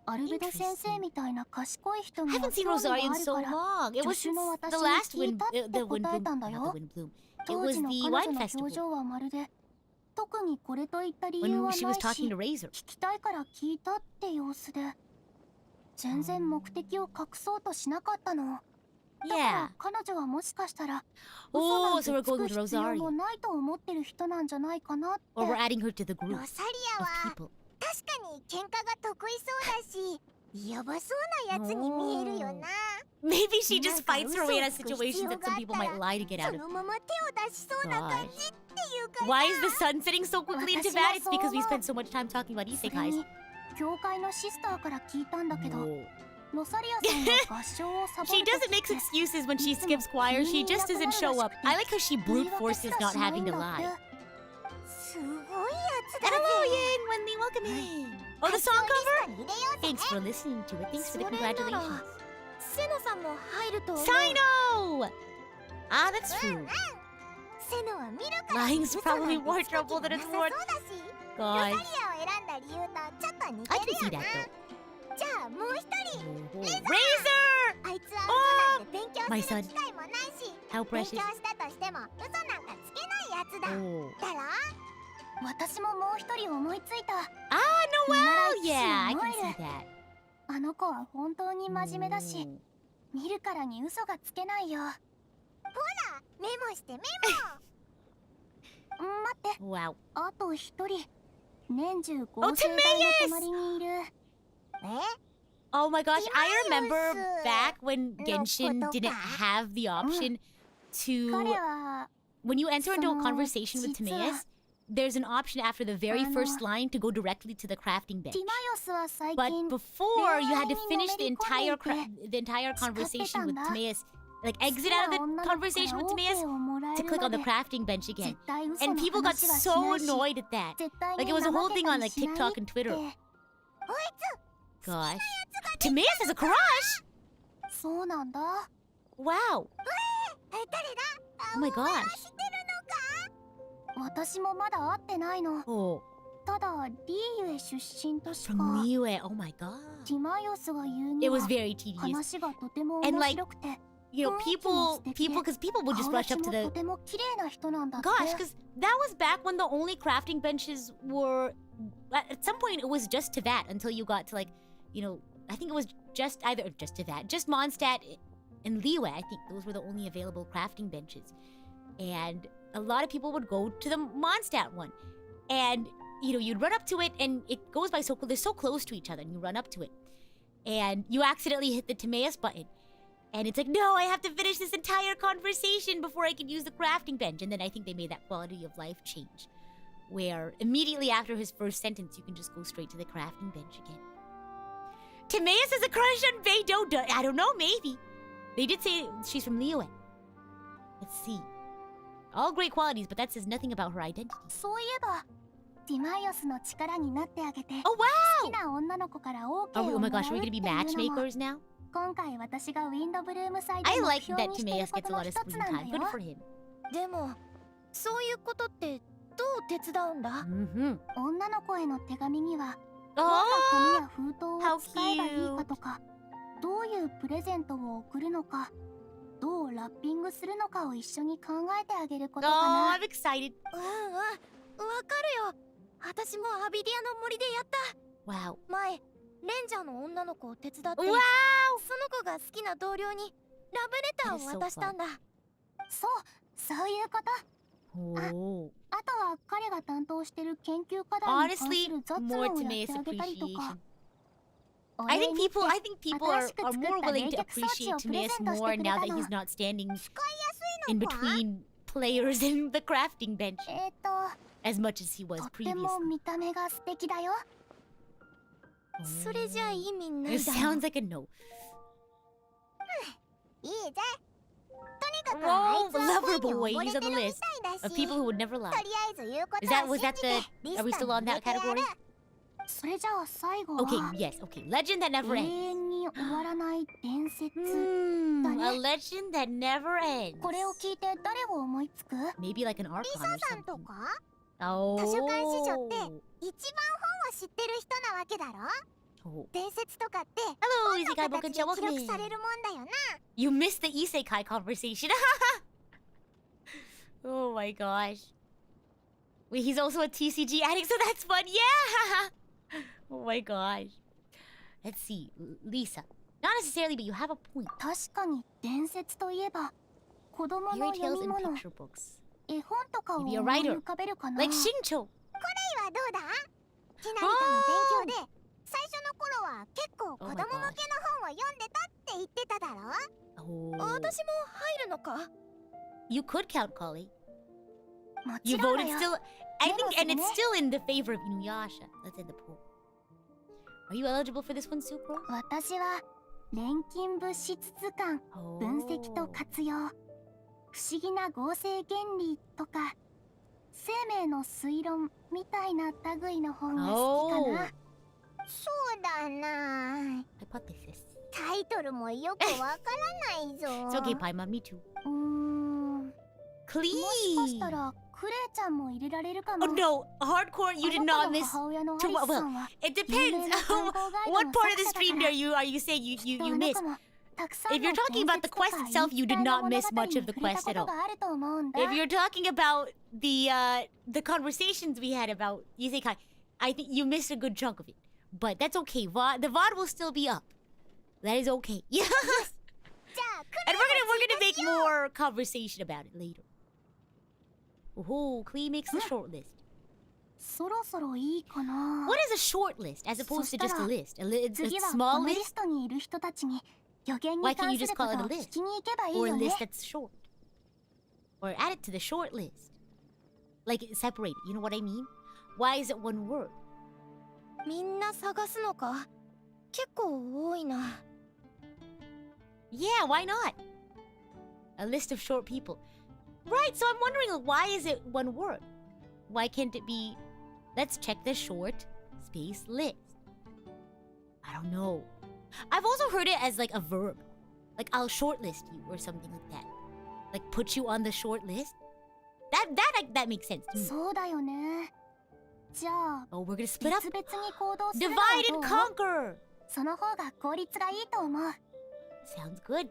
アルベド先生みたいな賢い人 I には haven't seen 興味が Rosaria あ in る so から long. It was助手の since the 私に last 聞いたって the 答えたんだ Windblume, よ not the Windblume. It 当 was 時の the 彼 wine 女の festival 表情はまるで特にこれといった理由 when は she な was い talking し to Razor. 聞きたいから聞いたって様子で全然目的を隠そうとしなかったのだか Yeah. ら彼女はもしかしたら Oh, 嘘 so な we're んて going つ with く必要 Rosaria. もないと思ってる人なんじゃないかなって Or we're adding her to the ロ group サリア of は people. 確かに喧嘩が得意そうだしやばそうなやつに見えるよな Maybe she just なんか fights her way out of 嘘をつく situations that some people might lie to get そ out of. のまま手を出しそうな感じっていうか Why is the sun setting so quickly into that? It's because we spend so much time talking about それ isekais. に教会のシスターから聞いたんだけど Whoa. ロサリアさんが合唱をサボ She る doesn't 時 make って excuses when she skips choir. She just doesn't show up. I like how she 言い brute 訳す forces ら not しない having ん to だっ lie. てすごいやつだ Hello, ぜ Yin! Wenli, welcome in. Oh, the song cover? Thanks for listening to it. Thanks for the それなら congratulations. セノさんも入ると思う Sino! Ah, that's true. セノは見るから Lying's 嘘 probably なんて more trouble than な it's さ worth. そうだしロサ God. リアを選んだ理由とちょっと似 I て can る see よ that な though. じゃあもう一人 Oh, Razor! あいつは嘘なんて勉強 My する son. 機会もないし How 勉 precious. 強したとしても嘘なんかつけないやつだ Oh. だろ私ももう一人思いついた Ah, Noelle! Yeah, I can see that. あの子は本当に真面目だし見るからに嘘がつけないよメモしてメ待って Wow. あと一人年中合成台の隣にいるモ Oh my gosh, I remember Timaeus. back when No Genshin koto didn't ka. have the option 彼 to... は When you enter into a その、 conversation with 実は、 Timaeus, there's an option after the very あの、 first line to go directly to the crafting テ bench. ィマヨスは最 But 近 before, you had to 恋愛に finish the のめり込んでいて、 entire conversation with 誓ってたんだ。 Timaeus. Like 好 exit き out of な the 女の子から conversation with OK Timaeus をもらえ to る click ま on で the crafting bench again. 絶対嘘 And の people got 話はし so ないし annoyed at that. 絶対 Like に it was a 怠 whole け thing た on り like しない TikTok っ and て Twitter. おい Gosh. Timaeus has a crush? そうなんだ Wow. 誰だ Oh my gosh. 知ってるのか私もまだ会ってないの Oh. ただリーユエ出身としか From Liyue. Oh my god. ティマヨスが言うに It は was very tedious. 話がとても And 面 like, 白くて You know, 雰囲気も people, 素敵で because people would just 顔 rush 立ち up to も the... とても綺麗な人なんだって Gosh, because that was back when the only crafting benches were... At some point, it was just Tevat until you got to like, you know, I think it was just either just Tevat, just Mondstadt and Liyue. I think those were the only available crafting benches. And a lot of people would go to the Mondstadt one. And, you know, you'd run up to it and it goes by so... They're so close to each other and you run up to it. And you accidentally hit the Timaeus button. And it's like, no, I have to finish this entire conversation before I can use the crafting bench. And then I think they made that quality of life change. Where immediately after his first sentence, you can just go straight to the crafting bench again. Timaeus has a crush on Beidou. I don't know, maybe. They did say she's from Liyue. Let's see. All great qualities, but that says nothing about her identity. そういえばティマイオスの力になってあげて Oh, 好き wow! な女の子から OK Oh を my もらう gosh, are we って gonna い be うのも matchmakers now? 今回私がウィンドブルームサイド I の目 like 標 that にしている Timaeus こ gets と a の lot of 一つ screen なんだ time. よ Good for him. でもそういうことってどう手伝うんだ？ Mm-hmm. 女の子への手紙には Oh! どんな紙や封筒を How 使えばいいかとかどういうプレゼントを送るのかどうラッピングするのかを一緒に考えてあげること Oh, かな I'm excited. わかるよ。私もアビディアの森でやった。 Wow. 前レンジャーの女の子を手伝って、 Wow! その子が好きな同僚にラブレターを渡したんだ。そういうこと Oh. あとは彼が担当してる研究課題に関す Honestly, る雑 more 務をやっ Timaeus てあげたりと appreciation. か I think people, お礼 I に think people are more willing to appreciate Timaeus more now that he's not standing in between players in the crafting bench て as much as he was とって previously. も見た目が素敵だよそれじゃ意味ない It だろ。 sounds like a no. いいぜ。とにかく Oh, あいつは lover 恋に boy. 溺れ He's て on the るみ list たいだ of し、 people who would never と lie. りあえず言うこと Is は that, was 信 that じて the, リ are we スト still に on 入れ that てやる。 category? それじゃあ最後は Okay, yes, okay. Legend that 永 never ends. 遠に終わらない伝説 A legend that never ends. これを聞いて誰を思いつく Maybe like an archon or さんと something. か Oh. 図書館司書って一番本を知ってる人なわけだろ。 Oh. 伝説とかって Hello, の Isekai 形で Bokuchan. 記 Welcome 録さ in. れるもんだよな。 You missed the isekai conversation. Oh my gosh. Wait, he's also a TCG addict, so that's fun. Yeah. Oh my gosh. Let's see. Lisa. Not necessarily, but you have a point. 確かに伝説といえば子供 Fairy の tales 読み and 物 picture books. 絵本とかを Maybe a 思い writer. 浮かべるかな Like Shincho. はどうだ？ティナリタの勉強で最初の頃は結構子供向けの本を読んでたって言ってただろ。 Oh. 私も入るのか？ You could count Kali. も You ちろんだ voted よ still. I think, and it's Demos, still in the favor of Inuyasha. Let's end the poll. Are you eligible for this one, Supro? 私は錬金物質図鑑 Oh. 分析と活用不思議な合成原理とか生命の推論みたいな類の本が好きかな、そうだな。 Hypothesis. タイトルもよくわからないぞ。 It's okay, Paimon. Me too. もしか Clee. したらクレイちゃんも入れられるかも Oh no, hardcore. You あ did の子 not の miss. 母親のア too リ well, スさんは It 有 depends. 名な観光ガイド What の part 作 of the 者だ stream から are you saying you きっと you あの missed? 子もたくさん If の you're talking about the 伝説とか quest itself, you 言い did 伝えの not 物 miss 語 much に of the 触れた quest こ at と all. があると思うんだ If you're talking about the conversations we had about Isekai, I think you missed a good chunk of it. But that's okay. The VOD will still be up. That is okay. Yeah. じゃあク And we're gonna make more conversation about it later. Oh, Klee makes the short list. そろそろいいかな What is a short list as opposed to just a list? A 次は small このリ list ストにいる人たちに予言 Why に can't you 関す just るこ call と it a を list? 聞きに行けばいい or a よね list that's short? Or add it to the short list? Like separate it, you know what I mean? Why is it one word? みんな探すのか？結構多いな。Yeah, why not? A list of short people. Right, so I'm wondering why is it one word? Why can't it be, let's check the short space list? I don't know. I've also heard it as like a verb. Like I'll shortlist you or something like that. Like put you on the short list. That makes sense to me. そうだよねじゃあ Oh, we're gonna split up. 別々に行動するのは Divide ど and う conquer. その方が効率がいいと思う Sounds good.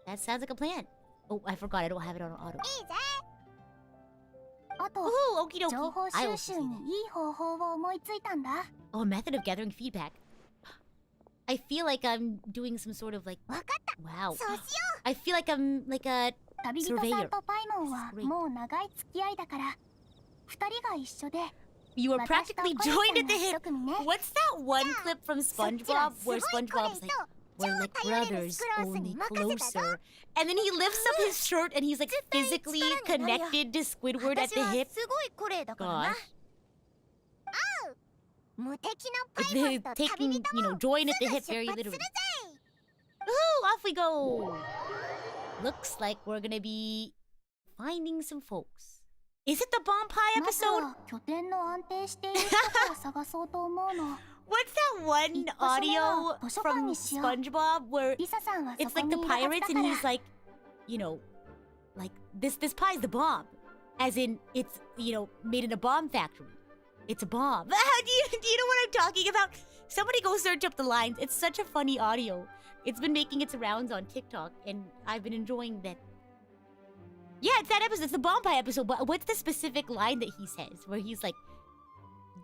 That sounds like a plan. Oh, I forgot. I don't have it on auto. いいぜ。あと Ooh, okie 情 dokie. 報 I 収 also 集 see に that. いい方法を思いついたんだ Oh, a method of gathering feedback. I feel like I'm doing some sort of like. わかった。 Wow. そうしよ I feel like I'm like a. 旅人さ Surveyor. んとパイモンは Great. もう長い付き合いだから二人が一緒で You were 私と practically パイ joined ちゃ at ん the が hip. 一組ね What's that one clip from う。そっちは SpongeBob すご where いクレイ SpongeBob's と like, 超 we're like 頼れる brothers, スクロース only に任せたぞ。 closer. And then he lifts up his shirt and he's like physically 力になるよ。 connected to Squidward at 私 the は hip. すごいコレだからな。 Gosh. 無敵のパイロ They're ット旅 taking, 人 you know, も join at the す hip ぐ very 出発する literally. ぜ Woohoo! Off we go! Looks like we're gonna be finding some folks. Is it the bomb pie まず episode? は拠点の安定している人から探そうと思うの。 What's that one audio 図書館 from にしよう。 SpongeBob where リサさんはそ it's こ like に the いるはず pirates だ and から he's like, you know, like this pie's the bomb. As in, it's, you know, made in a bomb factory. It's a bomb. do you know what I'm talking about? Somebody go search up the lines. It's such a funny audio. It's been making its rounds on TikTok, and I've been enjoying that. Yeah, it's that episode. It's the bomb pie episode. But what's the specific line that he says where he's like,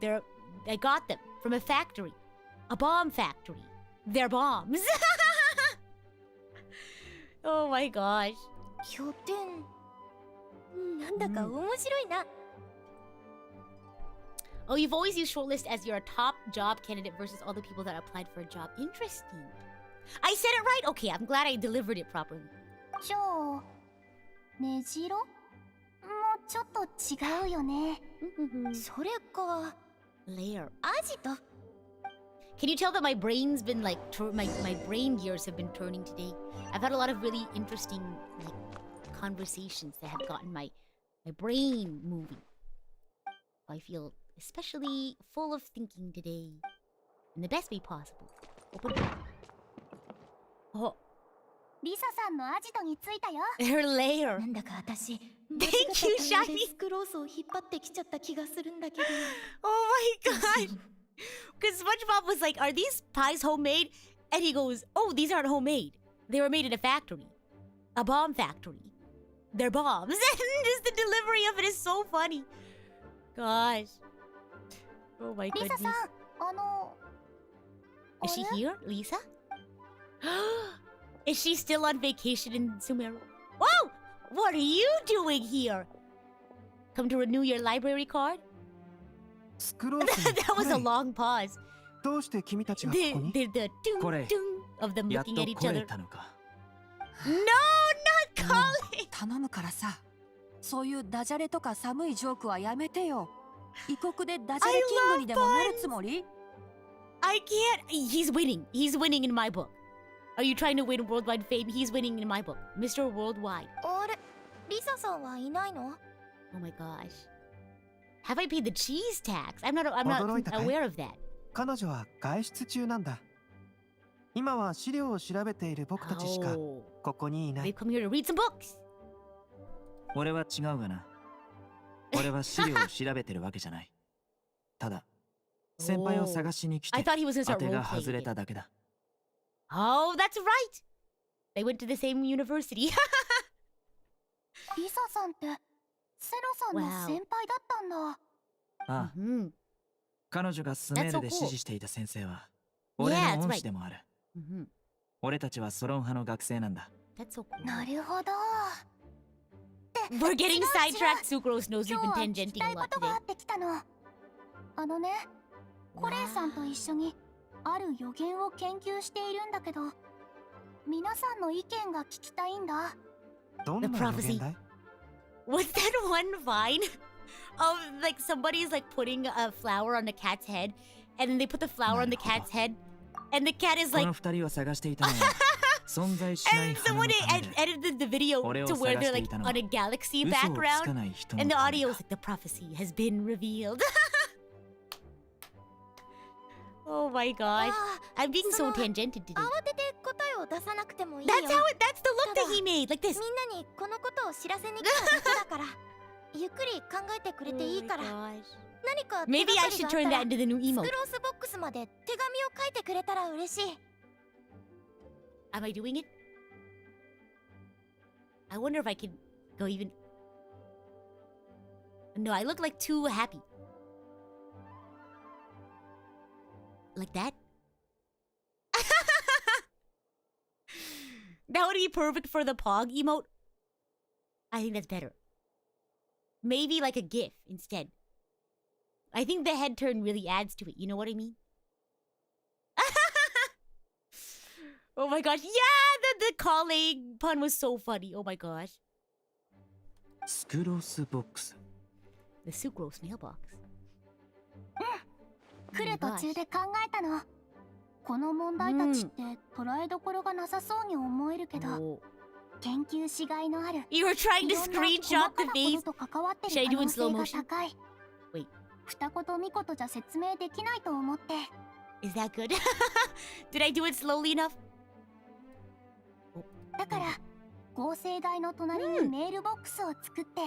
I got them from a factory. A bomb factory. They're bombs. Oh my gosh. 拠点なんだか面白いな。Oh, you've always used shortlist as your top job candidate versus all the people that applied for a job. Interesting. I said it right? Okay, I'm glad I delivered it properly. じゃあねじろもちょっと違うよね。それか Layer. アジト。 Can you tell that my brain's been like, my brain gears have been turning today? I've had a lot of really interesting like conversations that have gotten my brain moving. I feel especially full of thinking today. In the best way possible. Open it. Oh, リサさんのアジトに着いたよ。 her layer. なんだか私 Thank you, Shiny. スクロースを引っ張ってきちゃった気がするんだけど。 Oh my god. Because SpongeBob was like, are these pies homemade? And he goes, oh, these aren't homemade. They were made in a factory. A bomb factory. They're bombs. And just the delivery of it is so funny. Gosh. Oh my リサ goodness. さん、Is she あれ here, Lisa? Is she still on vacation in Sumeru? Whoa! What are you doing here? Come to renew your library card? スクロースに That was a 来い long pause. どうして君たちがこ The こに the the doom これ doom of them やっと looking at each 来 other. れたのか。 No, not もう Colin. 頼むからさ、そういうダジャレとか寒いジョークはやめてよ。異国でダジャレキングにでもなるつもり？ I can't. He's winning. He's winning in my book. Are you trying to win worldwide fame? He's winning in my book. Mr. Worldwide. あれリサさんはいないの？ Oh my gosh. Have I paid the cheese tax? I'm not 驚いたかい？ aware of that. 彼女は外出中なんだ。今は資料を調べている僕たちしか Oh. ここにいな They've い。 come here to read some books. 俺は違うがな。俺は資料を調べてるわけじゃない。ただ、先輩を探しに来 I て、 thought he was gonna 当 start てが role 外れ playing. ただけだ。 Oh, that's right. They went to the same university. リサさんってセロさんの Wow. 先輩だったんだ。ああ、 Mhm. 彼女がスメー That's ル so で cool. 指示していた先生は、 Yeah, 俺 that's の恩 right. 師でもある。 Mhm. 俺たちはソロン派の学生なんだ。 That's so cool. なるほど。 We're getting sidetracked. Sucrose knows 今 we've 日 been は聞き tangenting た a いこ lot とが today. あってきたの。あのね、コレイさんと一緒にある予言を研究しているんだけど、皆さんの意見が聞きたいんだ。どんな The 予 prophecy. 言だい？ Was that one vine of like somebody's like putting a flower on the cat's head, and then they put the flower on the cat's head, and the cat is こ like, の二人を探していたのは、存在しない and 花の someone パネル。 edited the video 俺を to where they're 探して like いたのは on a galaxy 嘘をつか background, ない人の and the ため audio だ is like the prophecy has been revealed. Oh my gosh, あ I'm being so その tangentied today. あ慌てて答えを出さなくてもいいよ。 That's how it. That's the look that he made, like this. みんなにこのことを知らせに来ただけだからゆっくり考えてくれていいから、 Oh my gosh. 何か手 Maybe がか I り should があ turn ったら that into the new ス emote. クロースボックスまで手紙を書いてくれたら嬉しい。 Am I doing it? I wonder if I can go even. No, I look like too happy. Like that? That would be perfect for the Pog emote. I think that's better. Maybe like a GIF instead. I think the head turn really adds to it. You know what I mean? Oh my gosh. Yeah, the calling pun was so funny. Oh my gosh. スクロースボックス。 The sucrose mailbox. 来る途中で考えたの。この問題たちって捉えどころがなさそうに思えるけど、 Oh. 研究しがいのある You were trying い to ろんな細 screenshot か the なこ face. とと関わって Should I る do 可 in 能 slow 性が motion? 高い。 Wait. 二言三言じゃ説明できないと思って。 Is that good? Did I do it slowly enough? だから合成台の隣にメールボックスを作って、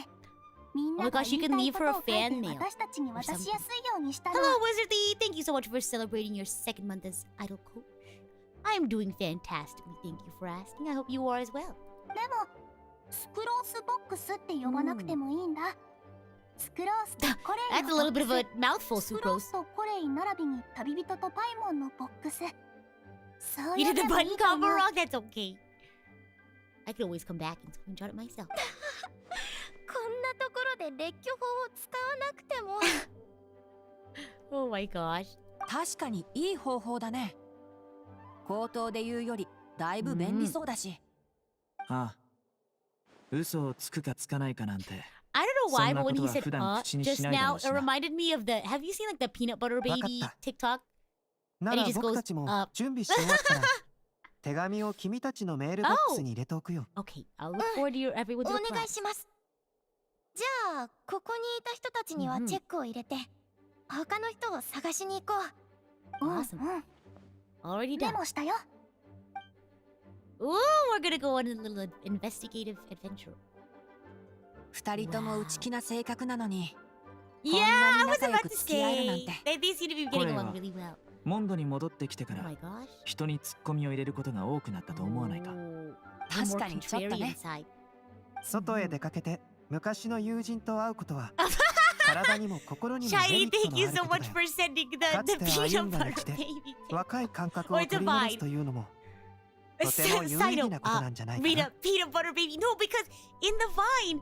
みんな Oh my が gosh, you 言い can たい leave こと her を a 書いて fan mail 私たちに渡しやすいようにしたの。 Hello, Wizardly. Thank you so much for celebrating your second month as idol coach. I am doing fantastically. Thank you for asking. I hope you are as well. でもスクロースボックスって呼ばなくてもいいんだ。スクロースとコレイ That's の a ボ little ッ bit ク of a ス。 mouthful, スクロー Sucrose. スとコレイ並びに旅人とパイモンのボックス。そう You や did って the もい button いと思 combo う。 wrong? That's okay. I could always come back and screenshot it myself. こんなところで列挙法を使わなくても。 Oh my gosh. 確かにいい方法だね。口頭で言うよりだいぶ便利そうだし。ああ、嘘をつくかつかないかなんて。 I don't know why, but when he said そんなことは普段口にし just ないだろ now, う it しな。 reminded me of the. Have you seen like the peanut butter baby わかっ TikTok? な And ら he just 僕 goes たちも up. 準備して終わったら手紙を君たちのメールボックスに入れておくよ。 Okay, I'll look forward to your everyone's お reply. 願いします。じゃあここにいた人たちにはチェックを入れて、他の人を探しに行こう。Awesome. うん Already メ done. モしたよ。 Ooh, we're gonna go on a little investigative adventure. 二人とも内気な性格なのに、 Yeah, こんな I に was 仲良 about く to 付き合えるなん say て。 they seem to be getting これ along は really well. モンドに戻ってきてか Oh ら my gosh. 人にツッコミを入れることが多くなったと思わないか。 Oh, 確 the か more にちょっと contrarian ね。 side. 外へ出かけて昔の友人と会うことは体にも心にもメ Shiny, リット thank の you ある so こと much だよ。 for sending the かつて peanut 歩んだ butter 道で baby thing. 若い感覚を取り戻すというのもとても有意義なことなんじゃないか Rita, な。 peanut butter baby. No, because in the vine,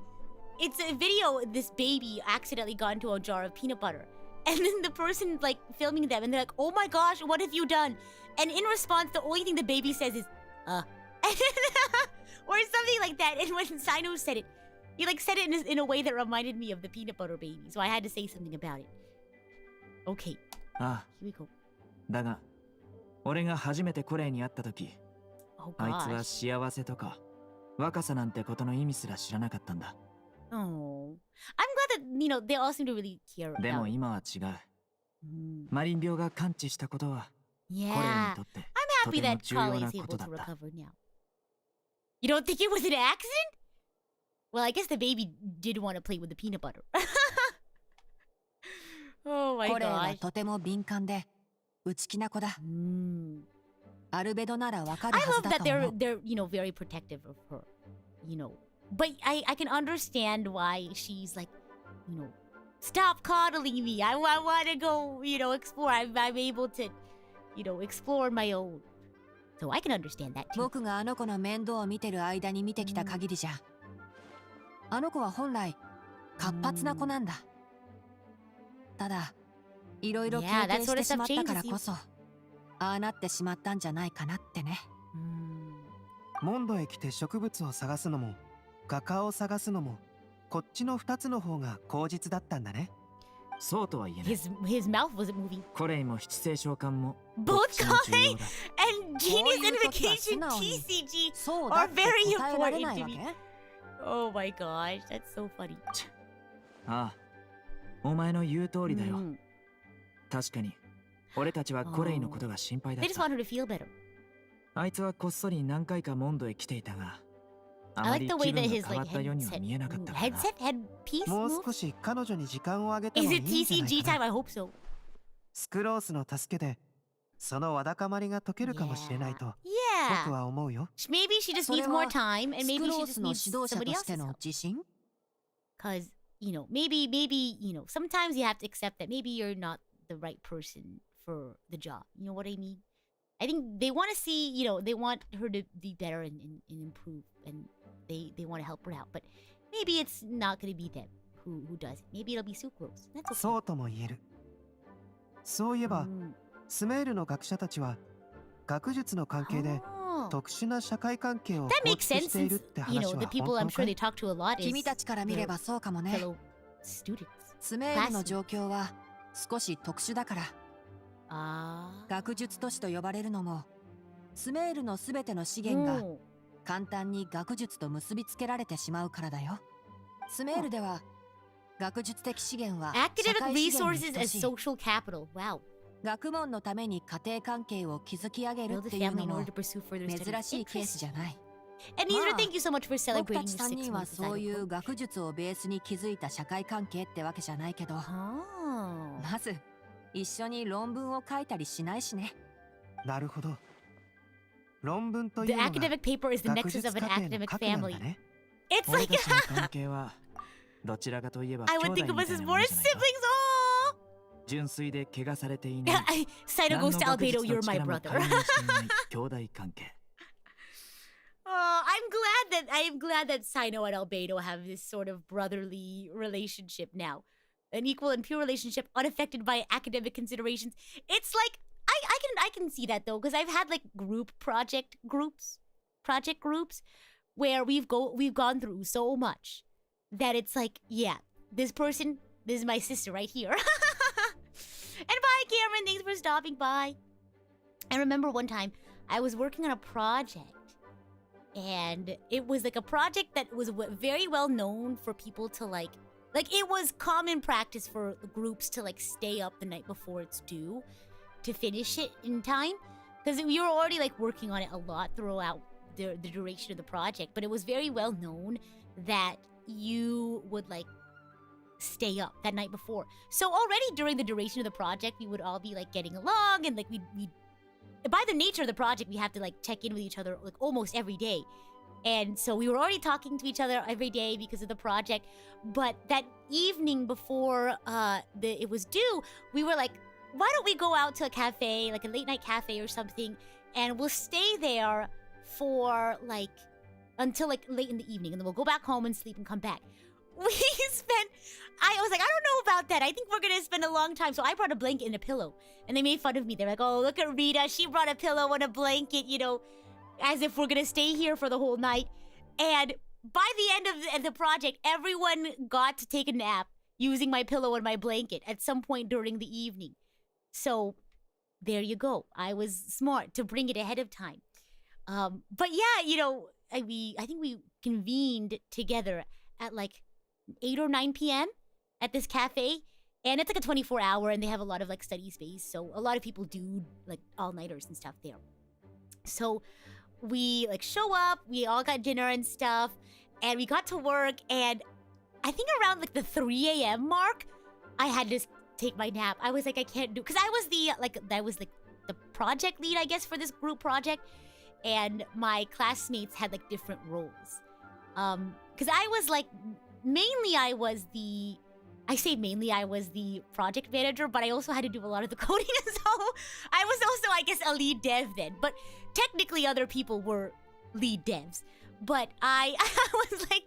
it's a video. This baby accidentally got into a jar of peanut butter, and then the person like filming them, and they're like, "Oh my gosh, what have you done?" And in response, the only thing the baby says is, or something like that. And when Sino said it, he like said it in a way that reminded me of the peanut butter baby. So I had to say something about it. Okay, ああ、 here we go. だが、俺が初めてコレイに会った時、 Oh あいつは gosh. 幸せとか若さなんてことの意味すら知らなかったんだ。 Oh, I'm glad that they all seem to really care でも about it. 今は違う。 Mm. マリン病が完治したことは、コレイに Yeah. とって I'm と happy ても that 重要 Kali な is こ able とだ to った。 recover now. You don't think it was an accident? Well, I guess the baby did want to play with the peanut butter. Oh my コレイは gosh. とても敏感で内気な子だ。 Mm. アルベドならわかる I はず love だ that と they're 思う。 very protective of her. But I can understand why she's like, stop coddling me. I want to go, explore. I'm able to, explore on my own. So I can understand that too. 僕があの子の面倒を見てる間に見てきた限りじゃ、あの子は本来活発な子なんだ。ただいろいろ経 Yeah, 験 that し sort て of しま stuff ったから changes こそ、ああなってしまったんじゃないかなってね。 Mm. モンドへ来て植物を探すのも画家を探すのもこっちの2つの方が口実だったんだね。そうとは言えない。 His mouth wasn't moving. コレイも七星召喚も Both どっちも重要だ。 And Genius こういう時は Invocation 素直に TCG そうだ are って very 答えられ important ない to わ me. け？ Oh my gosh, that's so funny. ああ、お前の言う通りだよ。 Mm. 確かに、俺たちはコレイのことが心配だ They っ just た。 want her to feel better. あいつはこっそり何回かモンドへ来ていたが、あ I ま like り the 気 way 分 that が his 変わったようには見えなかったからな。 headpiece もう moves? 少し彼女に時間をあげて Is もいい it んじゃない TCG か time? な。 I hope so. スクロースの助けでそのわだかまりが解けるかもしれないと Yeah. 僕は思うよ。 Maybe she just それ needs は more time, and ス maybe クロ she ー just スの needs 指導者 somebody として else's の help. 自信？ Because, maybe, sometimes you have to accept that maybe you're not the right person for the job. You know what I mean? I think they want to see, they want her to be better and improve, and they want to help her out. But maybe it's not going to be them who does it. Maybe it'll be Sucrose. That's okay. そうとも言える。そういえば Mm. スメールの学者たちは学術の関係で Oh. 特殊な社会関係を That 構 makes 築 sense しているっ since, て話 the は people 本 I'm 当か sure they い？ talk to a lot is 君たちから見ればそうかもね。 fellow students. スメールの状況は少し特殊だから、学術都市と呼ばれるのも、スメールのすべての資源が簡単に学術と結びつけられてしまうからだよ。スメールでは学術的資源は社 Academic 会資源 resources に等 as しい。 social capital. Wow. 学問のために家庭関係を築き上げる Build っ a ていう family の in も order to pursue further 珍し studies. いケースじゃない。 And Isra, まあ thank you so much for 僕 celebrating た your ち3 6 人は month そうい design う approach. 学術をベースに築いた社会関係ってわけじゃないけど、 Oh. まず一緒に論文を書いたりしないしね。なるほど。論文とい The うのが academic paper is the 学 nexus 術 of 過 an 程の academic 核なんだ family. ね。 It's 俺 like たちの関係はどちらかといえば I 兄 would 弟 think み of た us い as なも more のじゃないか。 siblings. Oh. 純粋で怪我されていない Saito 何の goes to 学 Albedo. 術 You're の my 力も brother. 介入していない兄弟関係。 I'm glad that Sino and Albedo have this sort of brotherly relationship now. An equal and pure relationship unaffected by academic considerations. It's like I can see that though, because I've had like project groups where we've gone through so much that it's like, yeah, this is my sister right here. And bye, Cameron, thanks for stopping by. I remember one time I was working on a project. And it was like a project that was very well known for people to like it was common practice for groups to like stay up the night before it's due to finish it in time, because we were already like working on it a lot throughout the duration of the project, but it was very well known that you would like stay up that night before. So already during the duration of the project, we would all be like getting along, and like we by the nature of the project, we have to like check in with each other like almost every day. And so we were already talking to each other every day because of the project. But that evening before it was due, we were like, why don't we go out to a cafe, like a late night cafe or something, and we'll stay there for like until like late in the evening, and then we'll go back home and sleep and come back. I was like, I don't know about that. I think we're gonna spend a long time. So I brought a blanket and a pillow, and they made fun of me. They're like, oh, look at Rita. She brought a pillow and a blanket, you know, as if we're gonna stay here for the whole night. And by the end of the project, everyone got to take a nap using my pillow and my blanket at some point during the evening. So there you go. I was smart to bring it ahead of time. But yeah, you know, I think we convened together at like 8 or 9 p.m. at this cafe, and it's like a 24-hour, and they have a lot of like study space, so a lot of people do like all-nighters and stuff there. So we like show up, we all got dinner and stuff, and we got to work, and I think around like the 3 a.m. mark, I had to take my nap. I was like, I can't do, because I was the project lead, I guess, for this group project, and my classmates had like different roles. Because I was like, I was the project manager, but I also had to do a lot of the coding, so I was also, I guess, a lead dev then. But technically, other people were lead devs. But I was like,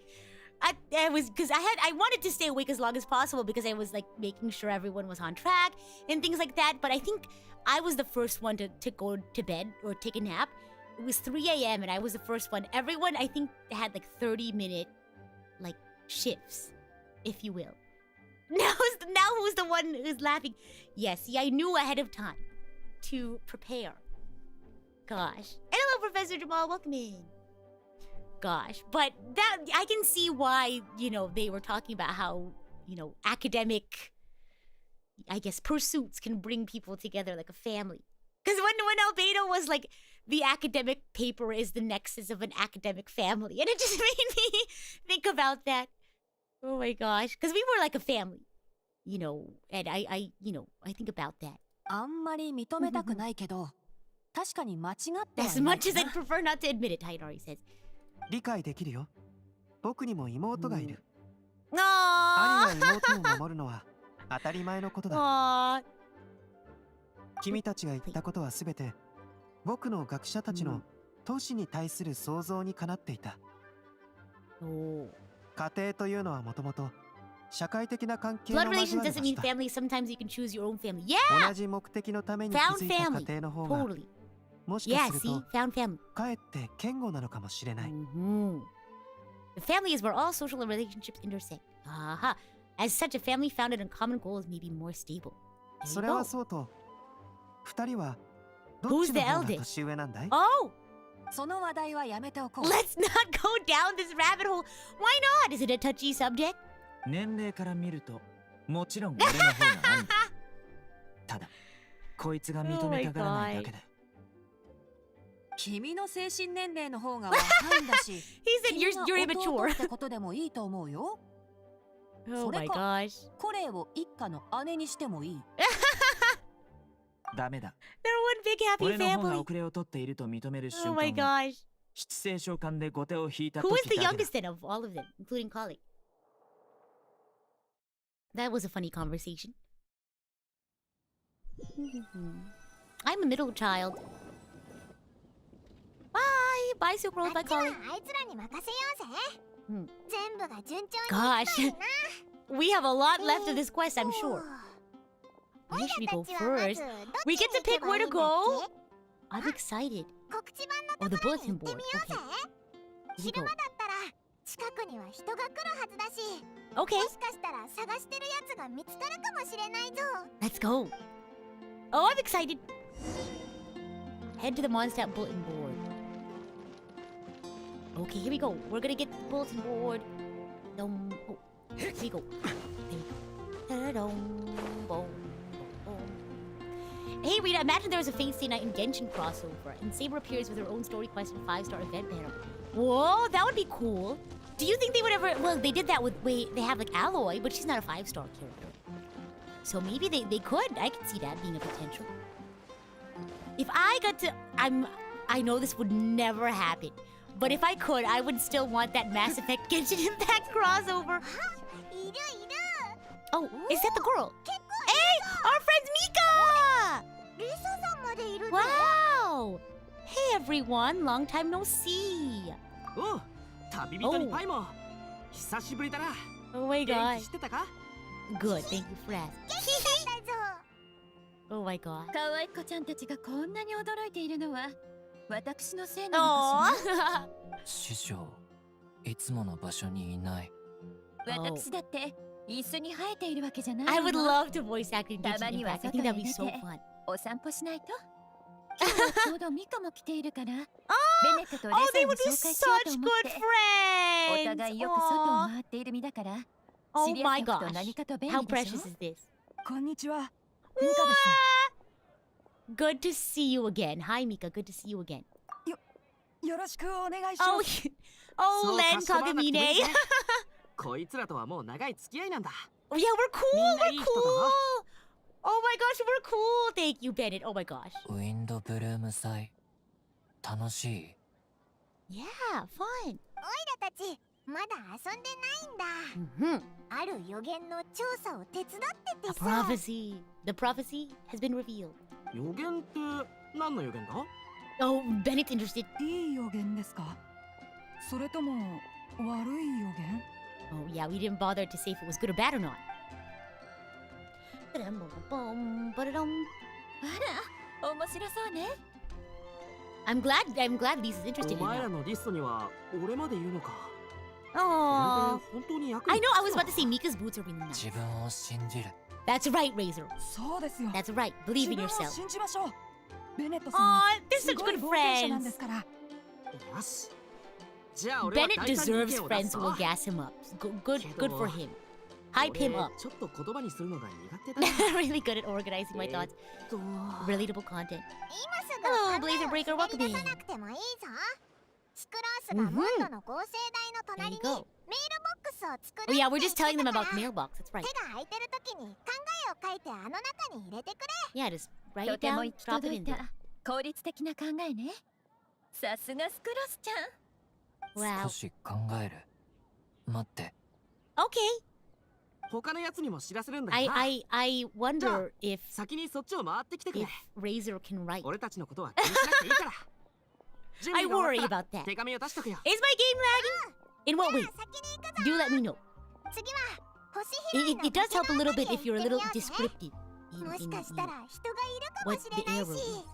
I was, because I wanted to stay awake as long as possible because I was like making sure everyone was on track and things like that. But I think I was the first one to go to bed or take a nap. It was 3 a.m. and I was the first one. Everyone, I think, had like 30-minute like shifts, if you will. Now who's the one who's laughing? Yes, see, I knew ahead of time to prepare. Gosh. And hello, Professor Jamal, welcome in. Gosh, but that, I can see why, you know, they were talking about how, you know, academic, I guess, pursuits can bring people together like a family. Because when Albedo was like, the academic paper is the nexus of an academic family. And it just made me think about that. Oh my gosh. Because we were like a family, you know, and I think about that. あんまり認めたくないけど、確かに間違っては As ない much as か I'd な。 prefer not to admit it, Tainari says. 理解できるよ。僕にも妹がいる。 Aww. 兄が妹を守るのは当たり前のことだ。 Aww. 君たちが言ったことはすべて僕の学者たちの都市に対する想像にかなっていた。 Oh. 家庭というのはもともと社会的な関係 Blood の交 relations わる doesn't 場 mean 所だ。 family. Sometimes you can choose your own family. Yeah! 同じ目的のために Found 築いた family. 家庭の方が Totally. もしか Yeah, する see? と Found family. かえって堅固なのかもしれない。 Mm-hmm. The family is where all social relationships intersect. Aha. As such, a family founded on common goals may be more stable. There そ you れは go. そうと二人はどっ Who's ち the の方が eldest? 年上なんだい？ Oh, その話題はやめておこう。 let's not go down this rabbit hole. Why not? Is it a touchy subject? 年齢から見るともちろん俺の方が兄貴。ただこいつが認めたがらないだけで。君の精神年齢の方が若いんだし。 He said you're 君が弟 immature. ってことでもいいと思うよ。 Oh my gosh. コレイを一家の姉にしてもいい。ダメだ。 They're one big happy 俺の方が family. 遅れを取っていると認める Oh 瞬 my 間は gosh. 七星召喚で後手を引いた Who is 時 the だけだ。 youngest then of all of them, including Kali? That was a funny conversation. I'm a middle child. Bye! Bye, Silk Road. あ Bye, っちは Kali. あいつらに任せようぜ。うん全部が順調にい Gosh. くといいな。 We have a lot left of this quest, I'm sure. おい Where should we ら go たちはまず first? どっ We ちに get to 行け pick ば where いい to んだっ go? I'm excited. け？告知板 Oh, の the ところに bulletin 行って board. みようぜ。 Okay. Here we 昼 go. 間だったら近くには人が来るはずだし、 Okay, もしかしたら探してるやつが見つかるかもしれないぞ。 let's go. Oh, I'm excited. Head to the Mondstadt bulletin board. Okay, here we go. We're gonna get the bulletin board. Oh, here we go. There we go. Ta-dum, boom, boom. Hey Rita, imagine there was a Fate Stay Night and Genshin crossover, and Saber appears with her own story quest and 5-star event panel. Whoa, that would be cool. Do you think they would ever? Well, they did that with they have like Alloy, but she's not a 5-star character. So maybe they could. I could see that being a potential. If I got to, I know this would never happen, but if I could, I would still want that Mass Effect Genshin Impact crossover. いるいる。 Oh, is that the girl? 結構 Hey, our friend Mika! リサさんまでいるね。 Wow! Hey everyone, long time no see. おう、旅人にパイも久しぶりだな。 Oh my 元 god. 気してたか？ Good, thank you for asking. だぞ。 Oh my god. 可愛い子ちゃんたちがこんなに驚いているのは私のせいなのかしら。 Oh. 師匠、いつもの場所にいない。私だって椅子に生えているわけじゃない I の。 would love to voice act in た Genshin まには Impact. I think that'd be so 外へ出て fun. お散歩しないと。今日はちょうどミカも来ているから、ベネットとレ Oh, サ they を would 紹 be 介しようと such 思っ good て。お friends. 互いよく外を Aw. 回っている身だから Oh 知り合 my っておくと何 gosh. かと便 How 利でし precious ょ。 is this? こんにちは。 What? Good to see you again. Hi Mika, good to see you again. よろしくお願いし Oh, ます。 oh, そう Len かしこまらなくてもいい Kagamine. ぜ。こいつらとはもう長い付き合いなんだ。 Oh, yeah, we're cool. We're みんないい人だな。 cool. Oh my gosh, we're cool. Thank you, Bennett. Oh my gosh. ウィンドブルーム祭、楽しい。Yeah, fun. おいらたちまだ遊んでないんだ。 Mm-hmm. ある予言の調査を手伝って A てさ。 prophecy. The prophecy has been revealed. 予言って何の予言だ？ Oh, Bennett's interested. いい予言ですか？それとも悪い予言？ Oh yeah, we didn't bother to say if it was good or bad or not. Ba-dum-bum-bum, ba-da-dum. あら、面白そうね。I'm glad Lisa's interested お in 前ら that. のリストには俺まで言うのか。こ Aww. れで本当に役 I に know, 立つ I was の about to say Mika's boots are really nice. 自分を信じる。 That's right, Razor. そうですよ。 That's right. Believe in 自分を yourself. 信じましょう。ベネットさんは Aw, they're す such ごい good 冒険者なん friends. ですから。よし。じゃあ俺は Bennett 大胆に deserves 意見を出 friends す who ぞ will gas him up. Good for him. Hype 俺 him up. ちょっと言葉にするのが苦手だな。 Really good at organizing my thoughts. と Relatable content. 今すぐ Hello, 考え Blazer を Breaker. 絞 Welcome り出 in. さなくてもいいぞ。シクロースがモンドの合成台の There 隣 you にメールボ go. ックスを作 Oh る yeah, って we're 言 just って telling them たか about ら mailbox. That's right. 手が空いてる時に考えを書いてあの中に入れてくれ。 Yeah, just write と it ても down, 行き drop it 届い in た there. 効率的な考えね。さすがスクロスちゃん。 Wow. 少し考える。待って。 Okay. 他のやつにも知らせるんだよな。 I wonder if 先にそっちを回ってきてくれ if。Razor can write. 俺たちのことは気にしなくていいから。準 I 備が終 worry わったら about that. 手紙を出しとくよ。 Is my game lagging? In what way? じゃあ先に行くぞ。 Do let me know. 次は星拾い It, の it does help a little bit 星 if you're a の little 中に行ってみようぜ。 descriptive. もしかしたら人がいるかも what しれ the ない arrow し、 is.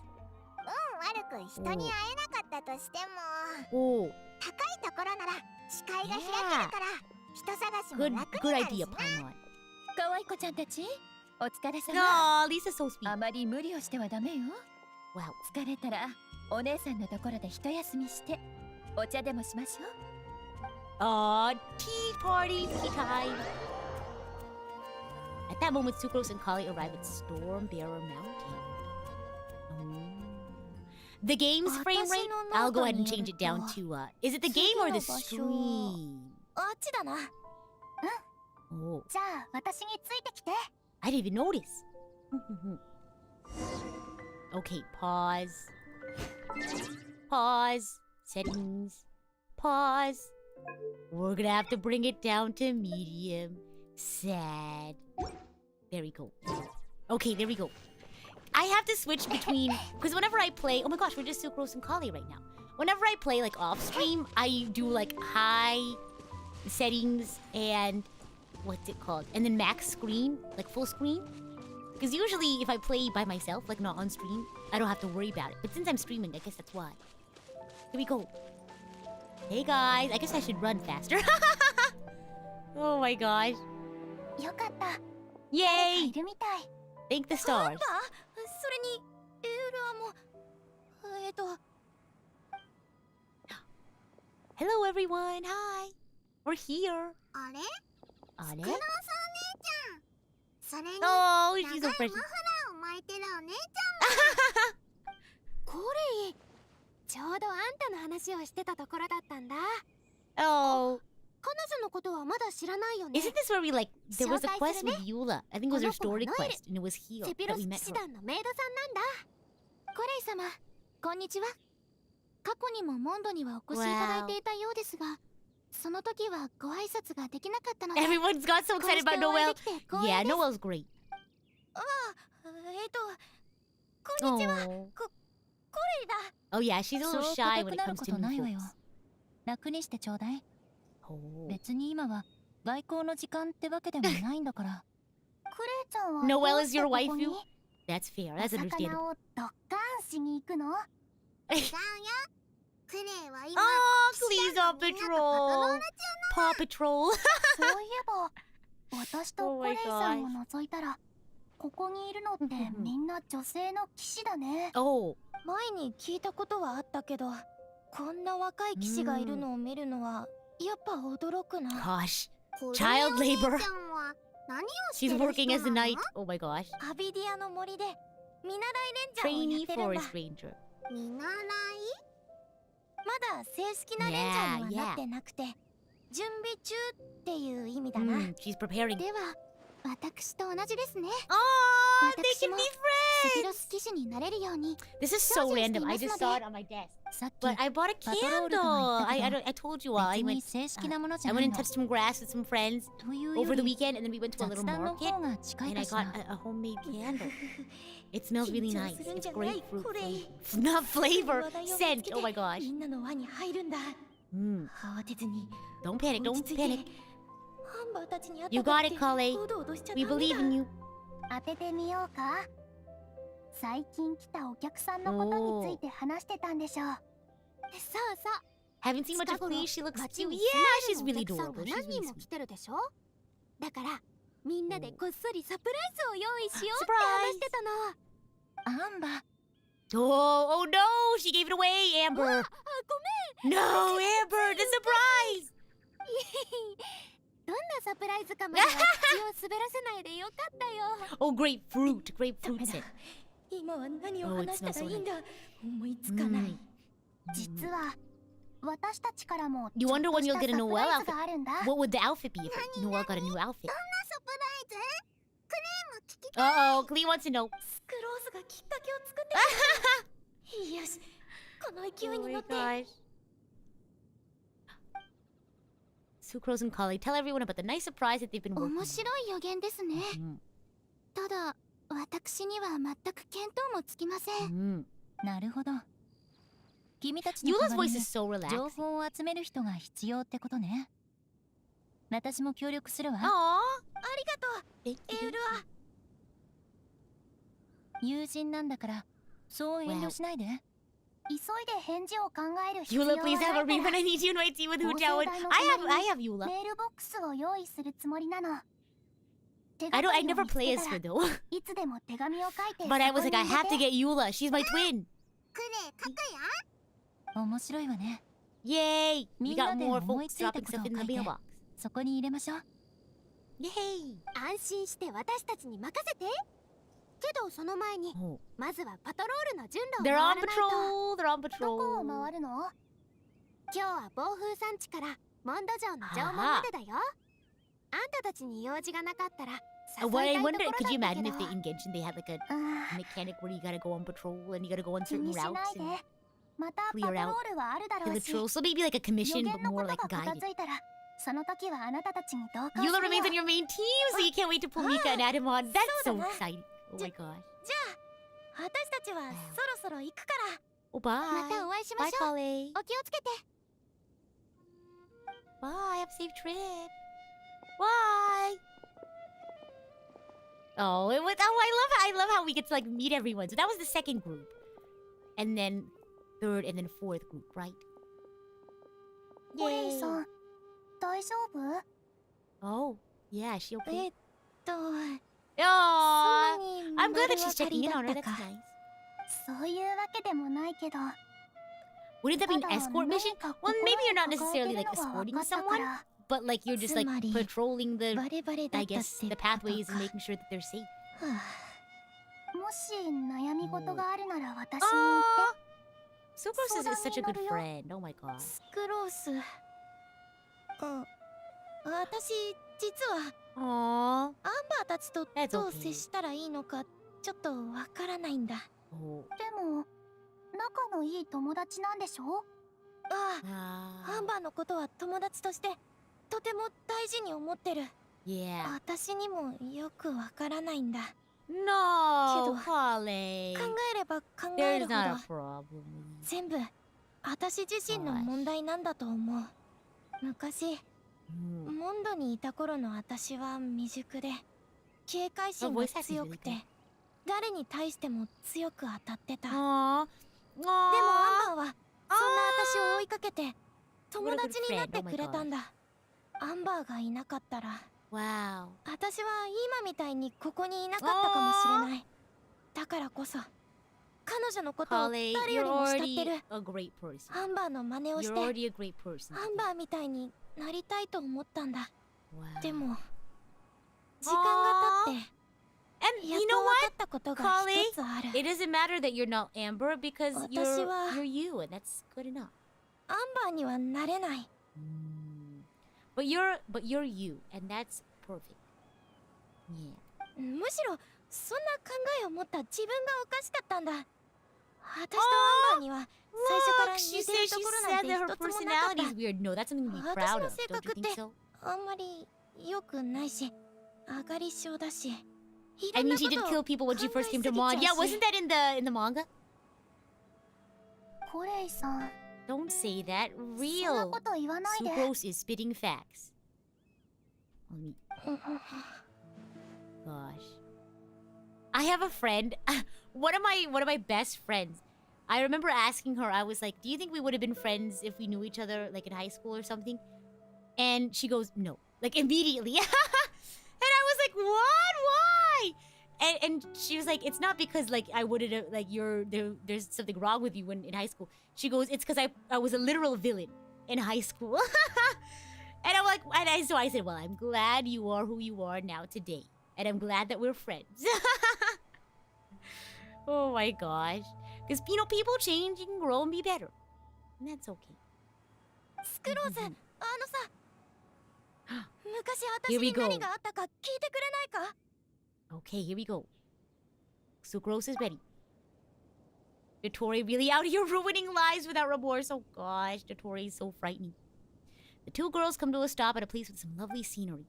悪く人に会えなかったとしても、 Oh, 高いところなら視界が開けるから人探しも good 楽 good になるし idea, な。 Paimon. 可愛い子ちゃんたち、お疲れ様。 Oh, Lisa's so sweet. あまり無理をしてはダメよ。 Wow. 疲れたらお姉さんのところで一休みしてお茶でもしましょう。 Aw, tea party, tea time. At that moment, Sucrose and Kali arrive at Stormbearer Mountain. The game's frame rate? I'll go ahead and change it down to, is it the game or the stream? あっちだな。 Oh, じゃあ私についてきて。 I didn't even notice. Okay, pause. Pause. Settings. Pause. We're gonna have to bring it down to medium. Sad. There we go. Okay, there we go. I have to switch between... Because whenever I play... Oh my gosh, we're just Sucrose and Kali right now. Whenever I play, like, off-stream, I do, like, high settings and... What's it called? And then max screen, like full screen. Because usually if I play by myself, like not on stream, I don't have to worry about it. But since I'm streaming, I guess that's why. Here we go. Hey guys, I guess I should run faster. Oh my gosh. よかった。 Yay! いるみたい。 Thank the アン stars. バー、それにエールアもHello everyone, hi. We're here. あれ On ク it. ロースお姉ちゃん。それに Oh, 長 she's い so マフラ precious. ーを巻いてるお姉ちコリー、ちょうどあんたの話をしてたところだったんだ。 Oh. 彼女のことはまだ知らないよね。 Isn't this where we like, there was a quest 紹介するね。 with Eula. I think it was her story Noel. quest and it was here セピ that ロ we ス met 騎士 her. 団のメイドさんなんだ。コレイ様、こんにちは。過去にもモンドにはお越しいただいていたようですが、その時はご挨拶ができなかったので、 Everyone's got so こう excited して about お会い Noel. できて光 Yeah, 栄です。 Noel's great. こんにちは、 Oh. コレイだ。 Oh yeah, she's a そう little 硬 shy く when it なる comes こ to と new ないわよ。 folks. 楽にしてちょうだい。 Oh. 別に今は外交の時間ってわけでもないんだから。クレイちゃんは Noel どう is して your ここ waifu? に That's fair. お That's understandable. 魚をドッカンしに行くの？ゃん。違うよ。クレイは今、 Oh, 騎 please, 士団 Paw のみんなとパトロー Patrol. ル Paw Patrol. そういえば、私と Oh コ my レイさんを除いたら、ここにいるのってみんな女性の騎士だね。 Oh. 前に聞いたことはあったけど、こんな若い騎士がいるのを見るのはやっぱ驚くな。 Gosh. クレイ Child お姉 labor. ちゃんは何をして She's る working 人 as a な knight. の？ Oh my gosh. アビディアの森で見習いレンジャーをや Trainee ってるんだ。 Forest Ranger. 見習い？まだ正式なレンジャーにはなってなくて、準備中っていう意味だな。 She's preparing. では、私と同じですね。 Oh, they 私 can も be セピ friends. ロス騎士になれるように。 This is so 精進して random. い I ます just の saw で。 it on my desk. さっき But I bought a パトロールとは candle. 言ったけど、 I told you all. I 別 went に正式なものじゃ I な went い and の。 touched some grass with some friends というよ over the り weekend, and then we went to a 雑 little 談の market, 方が近い and I かしら。 got a homemade candle. It smells really 緊張 nice. するん It's じゃない grapefruit これ。 flavor. Not flavor, 話題を見つ scent. けて Oh my gosh. みんなの輪に入るんだ。 Mm. 慌てずに Don't panic. 落 Don't ち着いて panic. ハンバーたちに会っ You たか got って it, Kale. おどおどしちゃ We ダメ believe だ。 in you. 当ててみようか。最近来たお客さんのことについて話してたんでしょう。そうそう。 Haven't seen much 近 of 頃 Clee. She looks 街 cute. に Yeah, ス she's マイル really のお客さん adorable. が She's 何人 really も sweet. 来てるでしょ。だからみんなでこっそりサプライズを用意しようって Surprise! 話してたの。アンバー、 Oh, oh no! She gave it away, Amber. あ、ごめん。 No, Amber, the surprise. どんなサプライズかまでは口を滑らせないでよかったよ。 Oh, grapefruit. ダ Grapefruit メだ scent. 今は何を Oh, 話 it した smells ら so いいんだ。思いつかない Mm.。実は私たちからも You ちょっ wonder と when し you'll た get a サプ Noel ライズ outfit. があるんだ。 What would the outfit be if Noel got a new outfit? どんなサプライズ？クレイも聞きたい。 Uh oh, Clee wants to know. スクロースがきっかけを作ってくれた。よし、この勢いに乗って。 gosh. Sucrose and Kali tell everyone about the nice surprise that they've been working 面 on. 白い予言ですね。 Mm. ただ私には全く見当もつきません。 Mm. なるほど。君たちの Eula's 代わり voice に is so 情 relaxing. 報を集める人が必要ってことね。私も協力するわ。 Aww. ありがとう、 Thank エ you. ールは。友人なんだからそう遠慮しないで。急いで返事を考える必要は Eula, な please い have か a read when ら I need you to see with who Well, Joe. then I I'm have Eula. メールボックスを用意するつもりなの。I never play as her though. いつでも手紙を書いて But I was like, I そこ have に to get Eula. She's my twin. くね書くよ。面白いわね。 Yay! We got みんな more で思い folks ついた dropping ことを stuff in the 書いて mailbox. そこに入れましょう。 Yay! 安心して私たちに任せて。けどその前に Oh. まずはパトロールの順路を They're 回ら on ないと。 patrol. They're on どこを patrol. 回るの？今日は暴風山地からモンド城の城門までだよ。あんたたちに用事がなかったら誘い What たい I ところ wonder, だった could you け imagine ど if they in Genshin they had like a あ mechanic where you gotta go on patrol and you gotta go on 気 certain にしない routes で and。 またパトロールはあるだろ kill う the し。 trolls? So maybe like a 予 commission, 言 but のこ more と like が片 guided. 付いたら、その時はあなたたちに同行す Eula る remains よ on your main team, so you can't wait to pull Mika and add him on. That's so exciting. Oh my gosh. じゃあ私たちはそろそろ行くから。 Oh, bye. またお会いしま Bye, しょう。 Polly. お気をつけて。 Bye. Have a safe trip. Bye. Oh, it was. Oh, I love how we get to like meet everyone. So that was the second group, and then third, and then fourth group, right? ホレイ Yay. さん、大丈夫？ Oh, yeah. Is she okay? えっと、そん Oh, なに I'm glad that 丸 she's 分か checking り in だ on っ her. た That's か。 nice. そういうわけでもないけど。 Wouldn't that be an ただ escort mission? 何か Well, maybe you're not 心に necessarily 抱 like えてるのは escorting 分かったか someone, ら。 but like you're just like つまり patrolling the, バレバレだ I ったっ guess, て the こと pathways か。 and making sure that they're safe. はもし悩み事があるなら私に言っ Oh, て。 Sucrose is such a good 相談に乗るよ。 friend. Oh my god. あ、スクロース。私実は Aww. アンバーたちと That's どう okay. 接したらいいのかちょっとわからないんだ。 Oh. でも、仲のいい友達なんでしょ？ああ、アン Ah. バーのことは友達としてとても大事に思ってる。 Yeah. 私にもよくわからないんだ。 No, Kiddo. Holly. 考えれば考え There's るほ not ど a problem. 全部私自身の問題なんだと思う。昔 Mm. モンドにいた頃の私は未熟で警戒心 Oh, が voice acting's 強 really く good. て誰に対しても強く当たってた。で Aww. も Aww. アンバーはそんな私を追いかけて友達になってくれたんだ。アンバーがいなかったら Wow. 私は今みたいにここにいなかったかもしれない。だからこそ彼女のことを Holly, 誰よ you're りも慕ってる。 already a great person. アンバーの真似をし You're て already a great person. アンバーみたいになりたいと思ったんだ。 Wow. でも時間が経って And やっ you と know 分 what? かったことが Holly, 一つある。 It doesn't matter that you're not Amber because 私は you're you, and that's good enough. アンバーにはなれない。 But you're you, and that's perfect. Yeah. むしろそんな考えを持った自分がおかしかったんだ。私とアンバーには最初から Look, 似 she てる said と she ころなん said て that her 一つもなかっ personality is weird. No, that's something to be proud of. Don't you think so? た。あんまり良くないし、上がり症だし。い I ろん mean, な she こ did と kill を people when she 考え first す came ぎ to ちゃ Mod. う Yeah, し wasn't that in the manga? ホレイさん、 Don't say that. そんな Real. こと言わないで。 Sucrose is spitting facts. Let me. Gosh. I have a friend. One of my best friends. I remember asking her. I was like, "Do you think we would have been friends if we knew each other, like in high school or something?" And she goes, "No," like immediately. And I was like, "What? Why?" And she was like, "It's not because like I wouldn't have, like there's something wrong with you when in high school." She goes, "It's because I was a literal villain in high school." And I'm like, so I said, "Well, I'm glad you are who you are now today, and I'm glad that we're friends." Oh my gosh, because people change, you can grow and be better, and that's okay. スクローズ、あのさ、昔 Here 私 we に go. 何があったか聞いてくれないか？ Okay, here we go. Sucrose is ready. Dottore really out here ruining lives without remorse. Oh gosh, Dottore is so frightening. The two girls come to a stop at a place with some lovely scenery.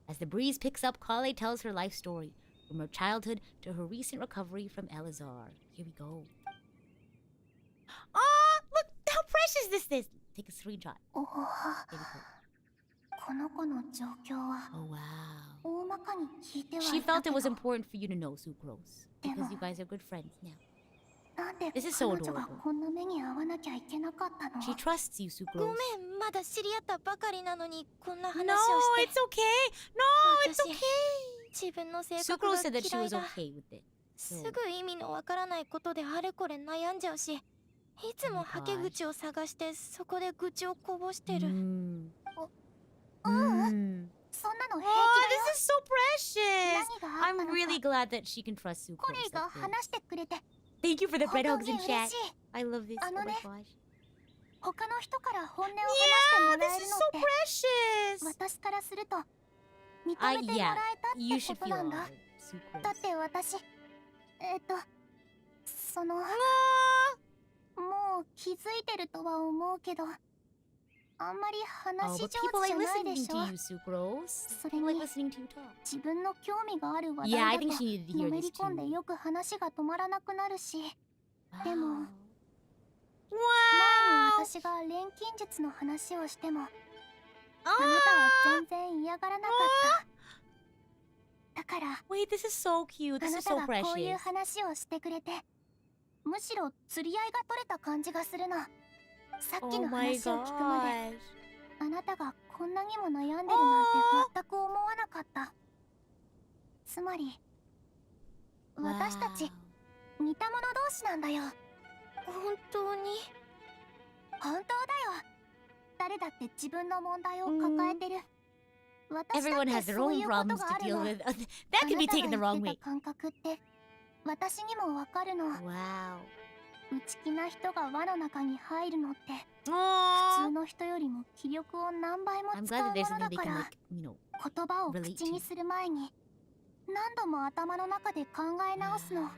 As the breeze picks up, Kale tells her life story, from her childhood to her recent recovery from Elazar. Here we go. Ah, look how precious this is. Take a screenshot. おお、 Here we go. この子の状況は Oh wow. 大まかに聞いてはい She た felt け it ど、 was important for you to know, Sucrose, because you guys are good friends now. なんで This is 彼 so 女が adorable. こんな目に遭わなきゃいけなかったの？ She trusts you, ご Sucrose. めん、まだ知り合ったばかりなのにこんな話 No, をして。 it's okay. No, it's 私 okay. 自分の性格 Sucrose が said that she 嫌い was だ。 okay with it. すぐ意味のわからないことであれこれ悩んじゃうし、いつもはけ口を探してそこで愚痴をこぼしてる。そんなの平気 Oh, だよ。 this is so precious. 何があった I'm の really か glad that she can trust コレ Sucrose イが like this. 話してくれて Thank you for the 本 bread 当 hugs に in 嬉 chat. しい。 I love this. Oh あの my ね、 gosh. 他の人から本音を話しても Yeah, ら this える is の so って precious. 私からすると認めてもら Yeah, えた you って should こと feel なんだ。 honored, だっ Sucrose. て私そのも Aww. う気づいてるとは思うけどあんまり Oh, 話 but 上 people 手 like じゃないで listening し to ょ。 you, Sucrose. それ People に like listening to you talk. 自分の興味がある話 Yeah, I 題 think だと she needed to の hear め this り込んで too. よく話が止まらなくなるし、でも Wow. 前に Wow. 私が錬金術の話をしてもあ Ah. なたは全然嫌がらなかった。だから Wait, this is so cute. あ This な is た so がこういう precious. 話をしてくれてむしろ釣り合いが取れた感じがするの。さっき Oh の my 話を聞くまで gosh. あなたがこんなにも悩んでるなんて全く思わなかった。つまり私たち Wow. 似た者同士なんだよ。本当に本当だよ。誰だって自分の問題を抱えてる。私だ Everyone って has their そうい own うこと problems が to ある deal の。 with. That could be あなた taken the が wrong 言っ way. てた感覚って私にもわかるの。 Wow. 内気な人が輪の中に入るのって普 Aww. 通の人よりも気力を何倍も I'm 使う glad も that there's の something だ they か can ら like, 言葉を relate 口に to. する前に何度も頭の中で考え直すの。 Wow.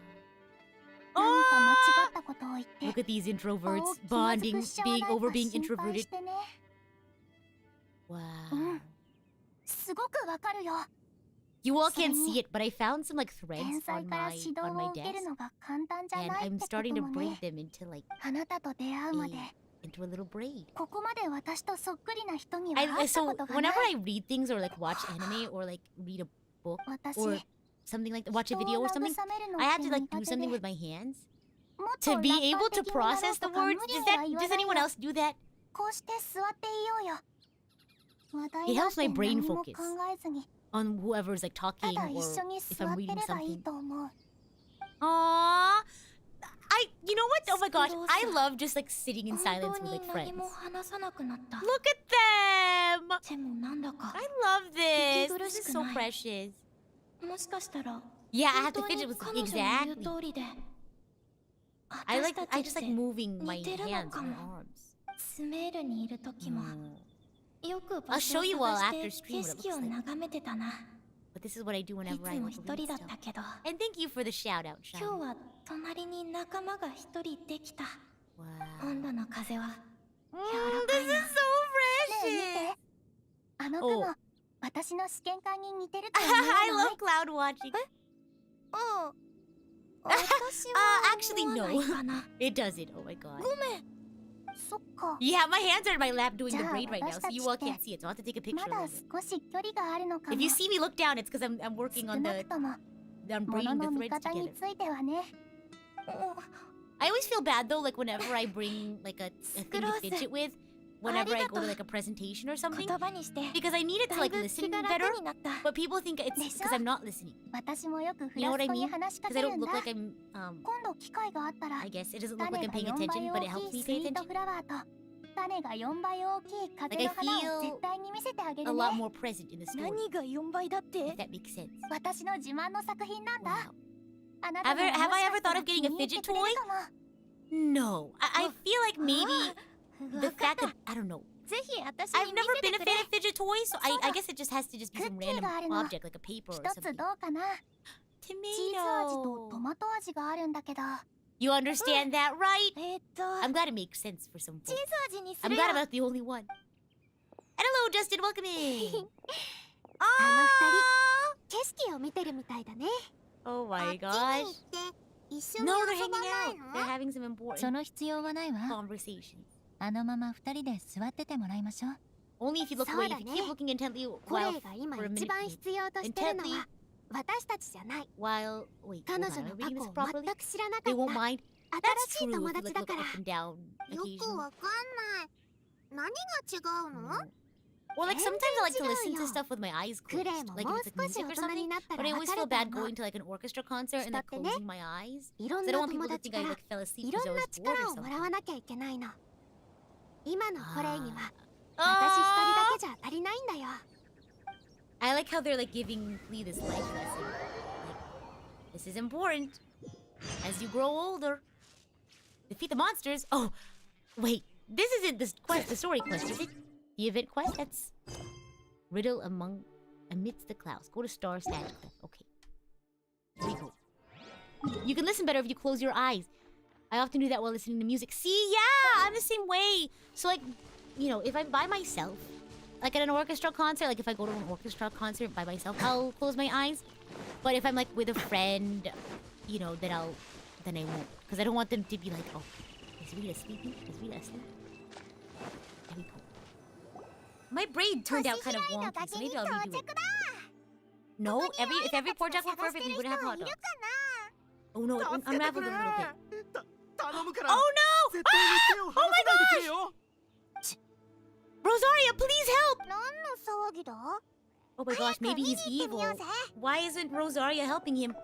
何か間違ったことを言って Look at these 場 introverts を気まず bonding, くしちゃわ being ない over か being 心配 introverted. してね。 Wow. すごくわかるよ。 You all それ can't に see it, but I found some like 天 threads 才 on から my 指導 on を my 受ける desk, のが簡単じゃ and ないっ I'm てこ starting と to も braid ね。 them into like あなたと出会うまで into a little braid. ここまで私とそっくりな人には会った So ことが whenever ない。 I read things or like watch anime or like read a book 私 or something like that, watch a 人 video を or something, 慰めるの I っ have て to like 苦 do 手 something で with my hands もっと to be 楽 able 観 to 的になろ process う the とか words. 無理 Does に that は言わ does ない anyone よ。 else do that? こうして座っていようよ。話 It 題なん helps て my brain 何も考 focus えずに on whoever's like た talking だ or 一緒に if 座 I'm って reading ればいい something. と思う。 Aww. You know what? Oh my gosh, Scurosa. I love just like sitting in 本 silence 当 with に like 何 friends. も話さなくなった。 Look at them! でもなんだか I love this. This is so 息苦しくない。 precious. もしかしたら Yeah, I 本 have to 当に fidget with 彼女の言 exactly. う通りで I 私 like た I ち just っ like て moving my 似てるの hands か and も。 my arms. スメールにいる時も Oh. よく場 I'll 所 show を you all 探 after して stream 景 what it 色を looks like. 眺めてたな。 But this is what I do い whenever つ I も like 一 read 人だっ stuff. たけど And thank you for the shout out, 今 Sean. 日は隣に仲間が一人できた。 Wow. 温度の風は Mm, 柔らか this いな。 is so ねえ見 precious. て。あのお雲私の試験管に似てると思 I わない love cloud watching. ああ、私 Actually, は no. 思わないかな。 It doesn't. Oh my god. そっか。 Yeah, my hands are in my lap doing the Ja, braid right now, so you all 私たちって can't see it. So I'll have to take a ま picture だ of it. 少し距離があるのかも。 If you see me look down, it's because I'm working 少 on な the くとも on 物 braiding の the 見 threads 方に together. ついてはね。 I always feel bad though, like whenever I bring like a thing to Scurosa. fidget with, whenever I go to like a presentation or something, 言葉にして because I need it to だい like ぶ listen 気が better. 楽になった。 But people think it's でしょ？ because I'm not listening. 私もよくフ You know ラ what ス I コに mean? 話しか Because け I る don't ん look だ。 like I'm 今度機会があったら I guess it doesn't look 種 like が I'm paying 4 attention, 倍 but it 大 helps きい me ス pay イート attention フラワーと種が4倍大きい風 Like I の花を feel 絶対に見せてあげ a る lot ね。 more present in the story. 何が4倍だって If that makes sense. 私の自慢の作品なんだ。 Wow. あなたな Have ら I もし ever かした thought ら of 気 getting に a 入って fidget くれ toy? るかも。 No. I feel like maybe わ the かっ fact た。 that I don't know. ぜひ私 I've に見 never せ been て a くれ。 fan of fidget toys, so I guess it just has to just be some Cookie random があるの。 object like a paper or 一つ something. どうかな。チーズ味とト Tomato. マト味があるんだけど。 You understand that, right? あ I'm glad it makes sense for some チー folks. ズ味にす I'm るよ glad I'm not the only one. And hello, Justin. Welcome in. あの Ah! 二人景色を見てるみたいだね。 Oh あ my っちに gosh. 行って一緒に No, they're 遊ば hanging ない out. の？ They're having some そ important の必要はないわ。 conversations. あのまま二人で座っててもらいましょう。 Only if you look そう away. だ If you ね。 keep looking intently コレ while イが今 for a 一 minute, 番必要としてるのは私たちじゃない。 while wait, 彼 hold 女 on, の am 過 I 去 reading を this properly? 全く知らなか They っ won't た。 mind. 新 That's しい true. 友 If you 達 like だ look から。 up and down よく occasionally. わかんない。何が違うの？ Mm. Or like sometimes I like to listen to stuff with my eyes closed, like if it's like music or something. But I always feel bad going to like an orchestra concert and like closing my eyes. いろ So ん I な don't want 友 people to 達 think か I ら like fell asleep いろ because I んな was bored or 力をもら something. わなきゃいけないの。今のプレイには Ah. 私一人だけじゃ足りないんだよ。 I like how they're like giving Lee this life lesson. Like, this is important. As you grow older, defeat the monsters. Oh, wait. This isn't the quest, the story quest, is it? The event quest? That's riddle amidst the clouds. Go to Star Statue. Okay. Here we go. You can listen better if you close your eyes. I often do that while listening to music. See, yeah, I'm the same way. So like, you know, if I'm by myself, like at an orchestra concert, like if I go to an orchestra concert by myself, I'll close my eyes. But if I'm like with a friend, you know, then I won't. Because I don't want them to be like, oh, is Rita sleeping? Is Rita asleep? There we go. My braid turned out kind of wonky, so maybe I'll redo it. No, if every project were perfect, we wouldn't have hot dogs. Oh no, it unraveled a little bit. 頼むから Oh no! 絶対に手を離さないでくれよ Rosaria, please help! 何の騒ぎだ？ Oh my gosh, maybe he's evil. Why isn't Rosaria helping him?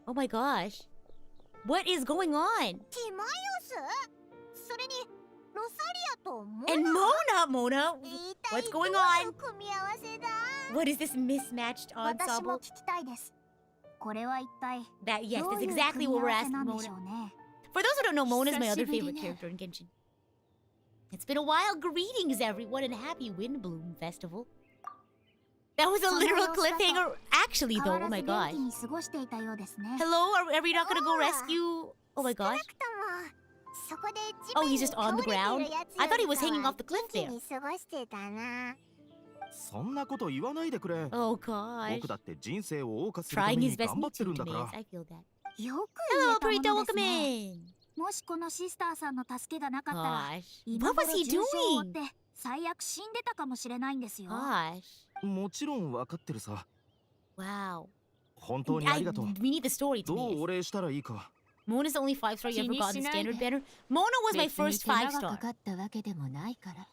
Oh my gosh. What is going on? ティマヨス？それにロサリアとモナ？ And Mona! 一体 What's ど going う on? いう組み合わせだ？ What is this mismatched 私も ensemble? 聞きたいです。これは一体 That, yes, どう that's いう exactly 組み what 合 we're わせ asking なんで Mona. しょうね。 For those who don't know, Mona's my other 久しぶりね。 favorite character in Genshin. It's been a while. Greetings, everyone, and happy Windblume Festival. That was a その literal 様子だと cliffhanger. Actually, 変 though, わ oh ら my ず gosh. 元気に過ごしていたようですね。 Hello? Are we not gonna go Oh. rescue? Oh my 少な gosh. くともそこで地 Oh, 面 he's に just 倒 on れ the てい ground? るやつ I よ thought he り was か hanging は off the cliff 元気 there. に過ごしてたな。そんなこと言わないでくれ Oh gosh. 僕だって人生を謳歌するた Trying め his に best 頑張 me ってる too, んだから Timaeus. I feel that. よく Hello, 言え Prita. たものです Welcome ね。 in. もしこのシスターさんの助けがなかったら、 Gosh. 今 What 頃 was he 重傷を負っ doing? て最悪死んでたかもしれないんですよ。 Gosh. もちろん分かってるさ Wow. 本当にありがとう We need the story, どう Timaeus. お礼したらいいか Mona's the only 5-star you ever got in standard banner. Mona was my first 5-star. かったわけでもないから。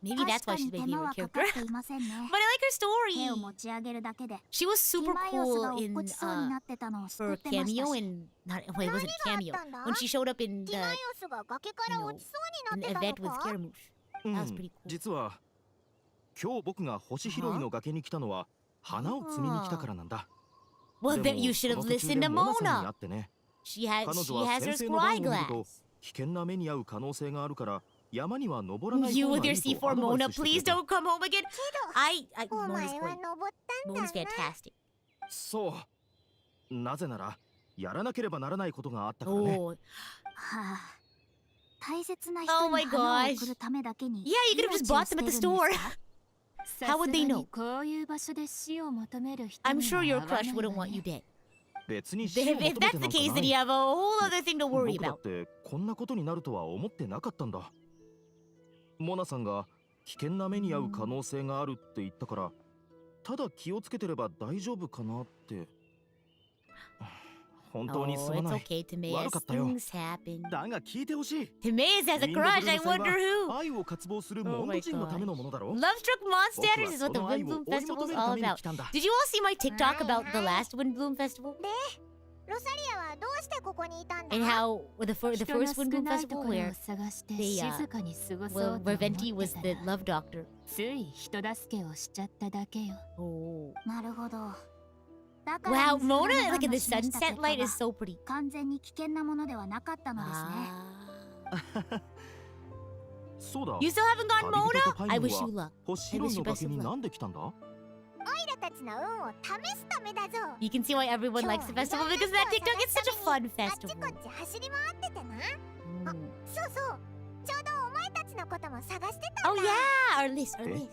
Maybe that's why she's my 手間 favorite はか character. かっていませんね。 But I like her 手を story. 持ち上げるだけで、 She was ティ super マイオスが cool 落っ in こちそうになってたのを知っ her てました cameo し。 and not wait, it wasn't a cameo. 何があったんだ？ When she showed up in テ the ィマイオスが崖から落ちそう an になって event た with のか？ Scaramouche. う That was ん pretty cool. 実は今日僕が星拾いの崖に来たのは花を摘みに来たからなんだ Well, で then も you should そ have の途中 listened で to モナさんに会 Mona. ってね She 彼 has 女は her 先生の番を見る scry と glass. 危険な目に遭う可能性があるから山には登らない You 方 with がい your いと C4 アドバ Mona, イスしてくれ please た don't come home again. I お Mona's 前は great. 登ったんだ Mona's な。 fantastic. そうなぜならやらなければならないことがあったからね Oh, はあ、大切な Oh 人 my に花を gosh. 送るためだけに yeah, you could have just bought them at the store. How would they know? こういう場所で死を求める人 I'm に sure は your 合わない crush わ wouldn't want ね you dead. 別に If, 死を求 if めて that's な the んか case, な then い you have a whole other thing to worry 僕だっ about. てこんなことになるとは思ってなかったんだモナさんが危険な目に遭う可能性があるって言ったからただ気をつけてれば大丈夫かなって本当にす Oh, ま it's ない okay, Timaeus. 悪かったよ Things happen. だが聞いてほしい Timaeus has a ウィンドブル crush. ー I ム祭 wonder は who. 愛を渇望するモンド人のためのものだろ Love Struck Monsters is what the 僕はその愛を Windblume 追い Festival 求 is めるた all めに about. 来たんだ Did you all see my TikTok about the last Windblume Festival? ロサリアはどうしてここにいたんだ？ And how the first 人が少 Windblume ないと Festival ころを where 探して they, 静かに過ごそう well, と思 where って Venti was た the ら love doctor. つい人助けをしちゃっただけよ。 Oh. なるほど。だから Wow, 水から Mona, の look at 番 the を示した sunset 結果 light が is so pretty. 完全に危険なものではなかったのですね。 Ah. そうだ You still haven't gotten 旅人と Mona? パ I イモン wish は you luck. 星拾いの崖になんで来たんだオイラたちの運を試すためだぞ。 You can see why everyone likes the festival because that TikTok is such a fun あっち festival. こっち走り回っててな。 Mm. そうそう。ちょうどお前たちのことも探してた Oh んだ。 yeah, our list, our Eh? list.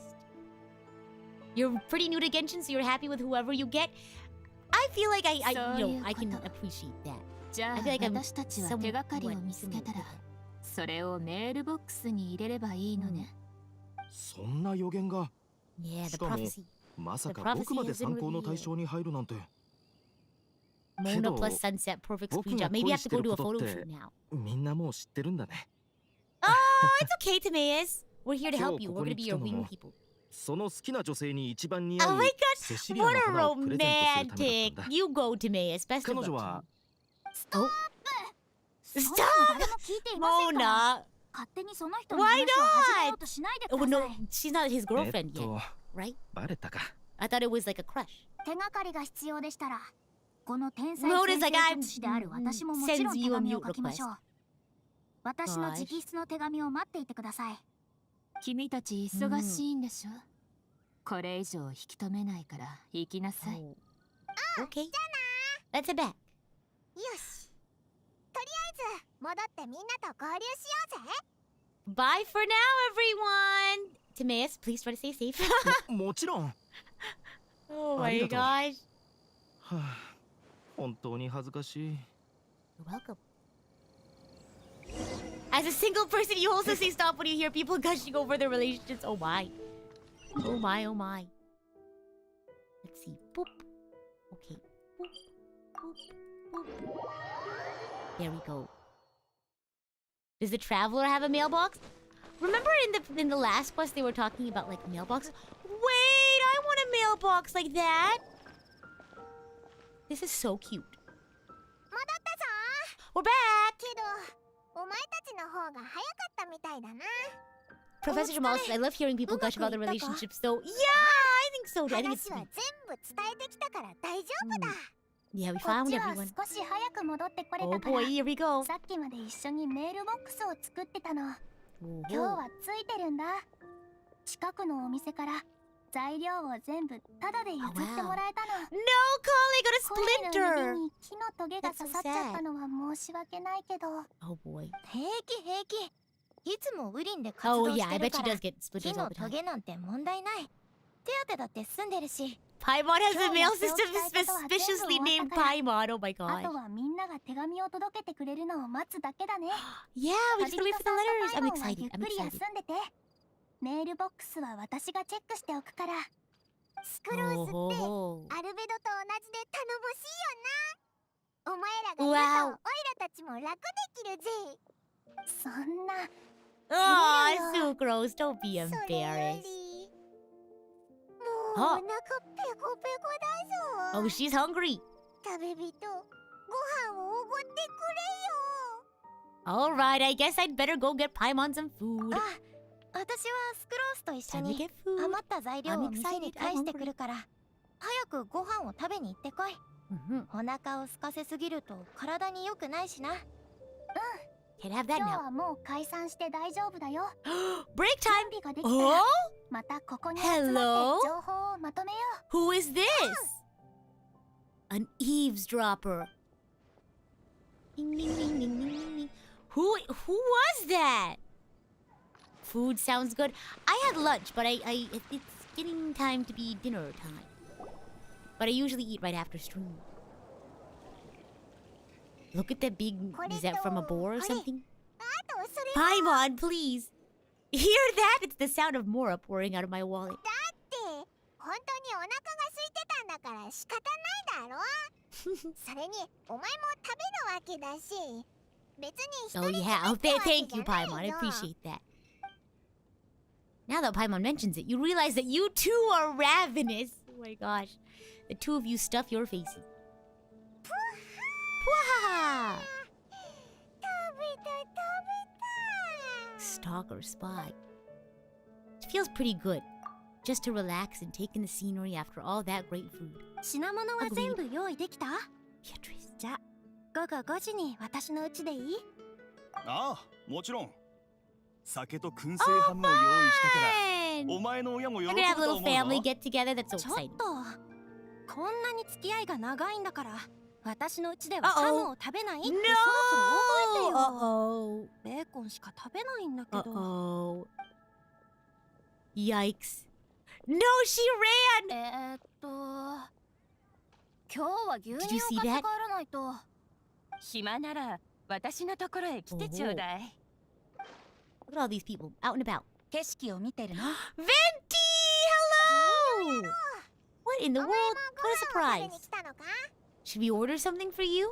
You're pretty new to Genshin, so you're happy with whoever you get. I feel like I can appreciate that. じゃあ I feel like I'm 私たちは手がかりを見つけたら、それをメールボックスに入れればいいのね。そんな予言が Yeah, the しかも prophecy. まさ The か prophecy 僕まで has been 参考の revealed. 対象に入るなんて Mona けど plus sunset, perfect 僕 screen が job. Maybe I have to go 恋してる do a こと photo って shoot now. みんなもう知ってるんだね Oh, it's okay, Timaeus. We're here to help you. 今日ここ We're gonna に be 来た your の wing も people. その好きな女性に一番似合 Oh う my セ god, シリア what の a 花をプレゼントするためだったん romantic. だ。 You go, Timaeus. Best 彼 of 女 luck. はそんなの誰も聞いていませんから Mona. 勝手にその人の Why 話を始めようとしないでく Oh だ no, さい she's not his girlfriend yet, と right? バレたか。 I thought it was like a crush. 手がかりが必要でしたらこの天才 Mona's 先 like, 生 I'm 術師である私ももちろん sends 手 you a 紙 mute を書きましょう私の直筆の手紙を待っていてください君たち忙しいんでしょ、これ以上引き止めないから行きなさい。 Okay. Let's head back. よしとりあえず戻ってみんなと合流しようぜ Bye for now, everyone. Timaeus, please try to stay safe. もちろん。 Oh あ my りがとう。 gosh. はあ、本当に恥ずかしい。 You're welcome. As a single person, you also say stop when you hear people gushing over their relationships. Oh my. Oh my, oh my. Let's see. Boop. Okay. Boop. Boop. Boop. There we go. Does the traveler have a mailbox? Remember in the last quest they were talking about like mailboxes? Wait, I want a mailbox like that. This is so cute. 戻ったぞ We're back. けどお前たちの方が早かったみたいだな Professor Jamal says, I love hearing people gush about their relationships, though. Yeah, I think so. I think it's 話は sweet. 全部伝えてきたから大丈夫だ Yeah, we こっ found ちは everyone. 少し早く戻ってこれ Oh たから boy, here we go. さっきまで一緒にメールボックスを作ってたの Oh, 今日はついてるんだ近くのお店から材料を全部タダで譲ってもらえたの No, Collie コレ got の a 指 splinter. に木のトゲが刺さっちゃったのは申し訳ないけど Oh boy. 平気平気。いつもウリンで活 Oh 動 yeah, し I てる bet か she ら does get 木 splinters の all the ト time. ゲなんて問題ない。手当てだって済んでるし。 Paimon has a mail system Yo, suspiciously yo, named yo. Paimon. Oh my あと god. はみんなが手紙を届けてくれるのを待つだけだね Yeah, we just gotta wait for the letters. I'm 旅人さんと excited. パイモンはゆっ I'm くり excited. 休んでてメールボックスは私がチェックしておくからスクロースって Oh, アルベドと同じで頼もしいよなお前らがいるとオイラたちも楽できるぜそんな oh, Sucrose, don't be それよ embarrassed. りもうお腹ペコペコだぞ Oh, she's hungry. 食べ人ご飯をおごってくれよ All right, I guess I'd better go get Paimon some food. あ、私はスクロースと一緒 Time to に get food. 余った材料 I'm を店に excited. 返 I'm してく hungry. るから早くご飯を食べに行ってこい。 Mhm. お腹を空かせすぎると体に良くないしな。 Can't have that 今日 now. はもう解散して大丈夫だよ Break 準 time. 備ができた Oh? らまたここに集まって Hello? 情報をまとめよ Who is this? An eavesdropper. Ding, ding, ding, ding, ding, ding, ding. Who was that? Food sounds good. I had lunch, but it's getting time to be dinner time. But I usually eat right after stream. Look at that big. Is that from a boar or something? あとそれ Paimon, please. Hear that? It's the sound of Mora pouring out of my wallet. って本当にお腹が空いてたんだから仕方ないだろそれにお前も食べるわけだし別に一 Oh 人 yeah, 食べたわけ thank じ you, ゃない Paimon. I ぞ appreciate that. Now that Paimon mentions it, you realize that you too are ravenous. Oh my gosh. The two of you stuff your faces. Pwaha! 食べた Stalker spy. It feels pretty good. Just to relax and take in the scenery after all that great food. う品物は全部用意できた Beatrice. じゃあ午後5時に私の家でいいああ、もちろん。酒と燻製ハムを用意したから、 Fun! お前の親も喜 We're ぶ gonna have a と little 思う family ぞ。 get together. That's so ちょっ exciting. とこんなに付き合いが長いんだから私の家では Uh-oh. ハムを食べないって No! そろそろ覚えてよ Uh-oh. ベーコンしか食べないんだけど Uh-oh. Yikes. No, she ran! 今日は牛 Did 乳 you を see 買って that? 帰らないと暇なら私のところへ来てちょうだい。 Look at all these people out and about. 景色を見てるの Venti! Hello! What in the world? お前 What a もご飯を食べに surprise. 来たのか Should we order something for you?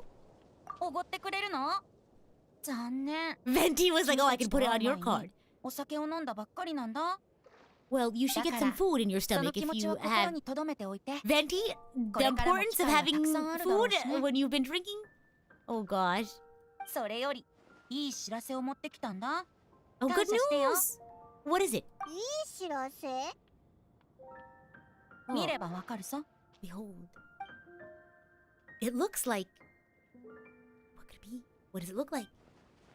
おごってくれるの残念 Venti was like, oh, I can put it on your card. お酒を飲んだばっかりなんだ Well, you should get some food in your その stomach 気 if 持ち you を心 have に留めておいて。 venti. The importance of having food when you've been drinking. Oh gosh. それよりいい知らせを持ってきたんだ。 Oh, good 感謝してよ。 news. What is it? いい知らせ？ 見ればわかるさ。 Behold. It looks like. What could it be? What does it look like?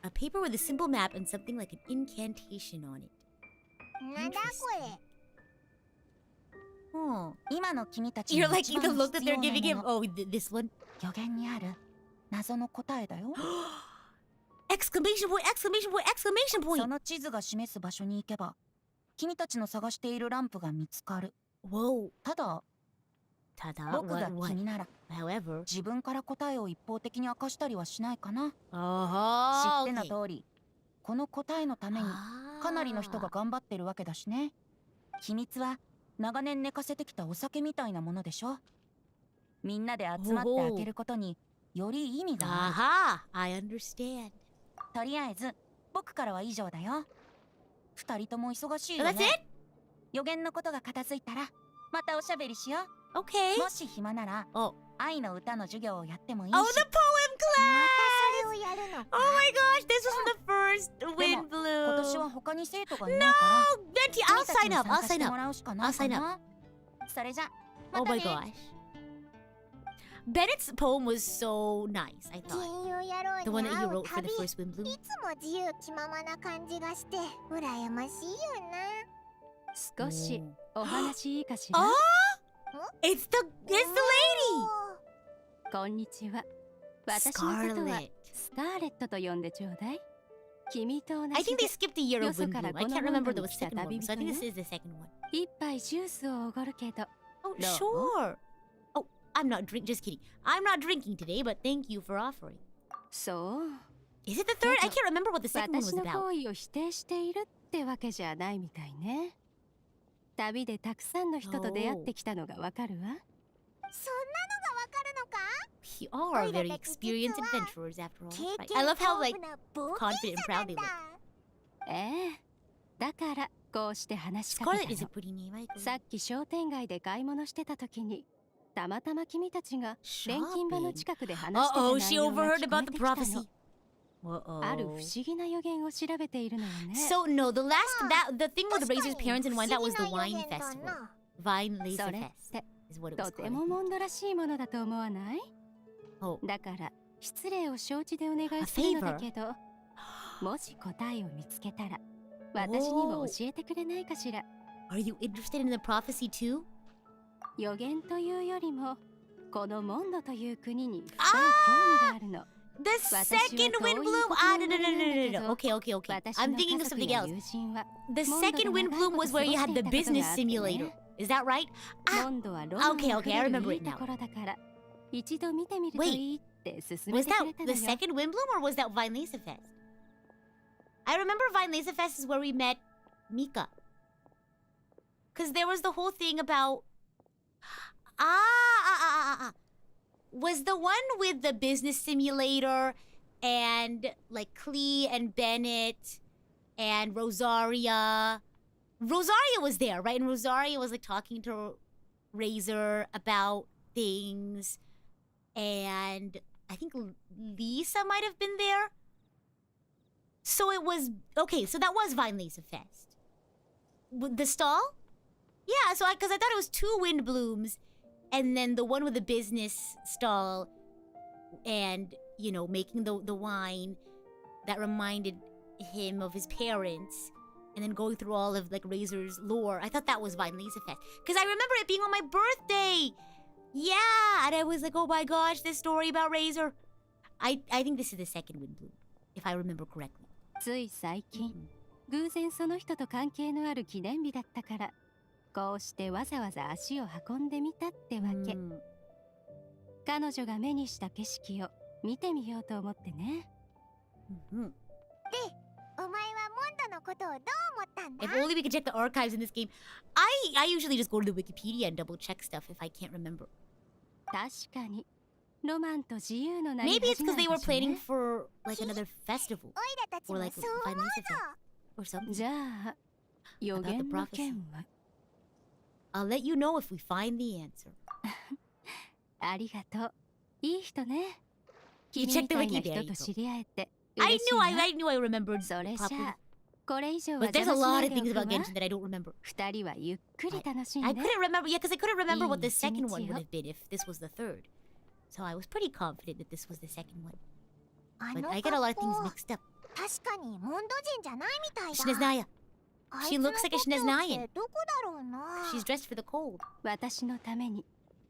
A paper with a simple map and something like an incantation on it. なんだこれ？ Oh. 今の君たち You're に like 一 the 番 look that 必 they're 要 giving な him. もの。 Oh, this one. 予言にある謎の答えだよ。 Exclamation point! Exclamation point! Exclamation そ point! の地図が示す場所に行けば、君たちの探しているランプが見つかる。 Whoa. ただ、 Tada. 僕が What? 君なら However. 自分から答えを一方的に明かしたりはしないかな。 Oh. 知っての通り、この答えのためにかなりの人が頑張ってるわけだしね。秘密は長年寝かせてきたお酒みたいなものでしょ。みんなで集まって開けることにより意味がある。 Aha. I understand. とりあえず僕からは以上だよ。二人とも忙しい Oh, よ that's ね。 it? 予言のことが片付いたらまたおしゃべりしよう。 Okay. もし暇なら Oh. 愛の歌の授業をやってもいいし。 Oh, the poem また class! それをやるの Oh my gosh, this was from the first でも今年は Windblume. 他に生徒がいないから Oh, Venti, I'll 君たち sign に up. 参 I'll 加し sign て up. もらうしかない I'll か sign な。それじゃま Oh た my ね。 gosh. Bennett's poem was so nice, I 金 thought. 曜野郎 The one に that 会 you う wrote for 旅 the い first Windblume. つも自由気ままな感じがして羨ましいよな。少し Oh. お話いいかしら。 Oh! It's the lady! こんにちは。私のことは Scarlet. スカーレットと呼んでちょうだい。君と同 I じ think で they skipped a year of よそから Windblume. I この can't モン remember ド the に来た second one, 旅 so I 人 think よ。 this is the second one. 一杯ジュースをおごるけど。 Oh, No. sure. Oh, I'm not just kidding. I'm not drinking today, but thank you for offering. そう。 Is it the third? I can't remember what the second one 私 was の about. 行為を否定しているってわけじゃないみたいね。旅でたくさんの人と出会ってきたのがわかるわ。そんなのがわかるのか？ You all are very experienced adventurers after all. Right? I love how like confident and proud they look. ええ。だからこうして話しかけ Scarlet た is a の。 pretty name. I agree. さっき商店街で買い物してた時にたまたま君たちが錬金場の近くで話してた Uh-oh, 内 she 容が overheard 聞こ about え the てきた prophecy. の。ある不 Uh-oh. 思議な予言を調べているのよね。 So no, the thing with the Razor's parents and wine, that was the 不思 wine 議な予言だ festival. な。 Vine Laser それっ Fest て is what it was と called. てもモンドらしいものだと思わない？ Oh. だから失礼を承知でお願いするのだけど、もし答えを見つけたら私にも教えてくれないかしら。 Are you interested in the prophecy too? 予言というよりもこのモンドという国に深い興味があるの。 The second Windblume? Ah, no. Okay. I'm thinking of something else. The second Windblume was where you had the business simulator. Is that right? Ah, okay, I remember it now. 一度見てみるといいって勧め Was てく that れたの the よ。 second Windblume or was that Vine Laser Fest? I remember Vine Laser Fest is where we met Mika. Because there was the whole thing about... Was the one with the business simulator and like Klee and Bennett and Rosaria. Rosaria was there, right? And Rosaria was like talking to Razor about things. And I think Lisa might have been there. So it was... Okay, so that was Vine Laser Fest. The stall? Yeah, so because I thought it was two Windblooms. And then the one with the business stall and, you know, making the wine that reminded him of his parents. And then going through all of, like, Razor's lore. I thought that was Vine Laser Fest. Because I remember it being on my birthday. Yeah, and I was like, oh my gosh, this story about Razor. I think this is the second Windblume, if I remember correctly. つい最近、偶然その人と関係のある記念日だったから、こうしてわざわざ足を運んでみたってわけ。彼女が目にした景色を見てみようと思ってね。で、お前はモンドのことをどう思ったんだ？ If only we could check the archives in this game. I usually just go to the Wikipedia and double check stuff if I can't remember. 確かに、ロマンと自由のなり Maybe it's 始 because め they た were しね planning for like another festival オイラたち or も like そう思 Vine う Laser ぞ。 Fest or something. じゃあ、予 about the 言の prophecy. 件は I'll let you know if we find the answer. ありがとう。いい人ね。 You 君 checked み the たいな wiki there, 人 you と go. 知り合えて I 嬉しい knew な。 I knew I remembered それじ properly. ゃあこれ以上は But there's 邪 a 魔 lot しない of でお things く about わ。 Genshin that I don't remember. 二人はゆっくり楽しん I で。 couldn't remember, yeah, because I couldn't remember what the Easy second one would to have been if this was the third. So I was pretty confident that this was the second one. あ But の I got a lot of 格 things 好 mixed up. 確かにモンド人じゃないみたいだ。 Shneznaya. あ She いつの looks like a 故郷 Shneznayan. ってどこだろうな。 She's dressed for the cold. 私のために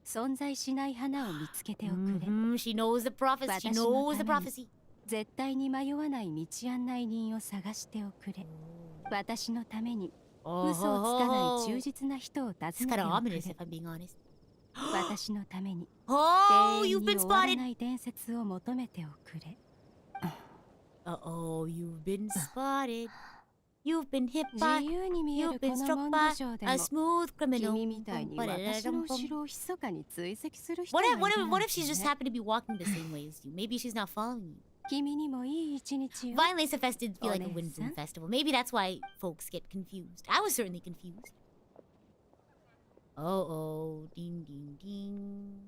存在しない花を見つけておくれ。 She knows the prophecy. She knows the prophecy. 絶対に迷わない道案内人を探しておくれ。私のために嘘をつかない忠実な人を訪ね It's て kind of おく ominous れ if。I'm being honest. 私のために Oh, 永遠 you've に been 終わら spotted. ない伝説を求めておくれ。 Uh-oh, you've been spotted. You've been hit 自 by. 由に見え You've るこ been の struck モン by ド上で a も smooth criminal. 君みたいに私の後ろを密かに追跡する人 What が if, い what る if, what if she's just なん happened て to be walking the same way as you? Maybe she's not following you. 君にもいい一日よ。 Violence Fest did feel like a Honest, Windblume huh? festival. Maybe that's why folks get confused. I was certainly confused. Oh, ding, ding, ding.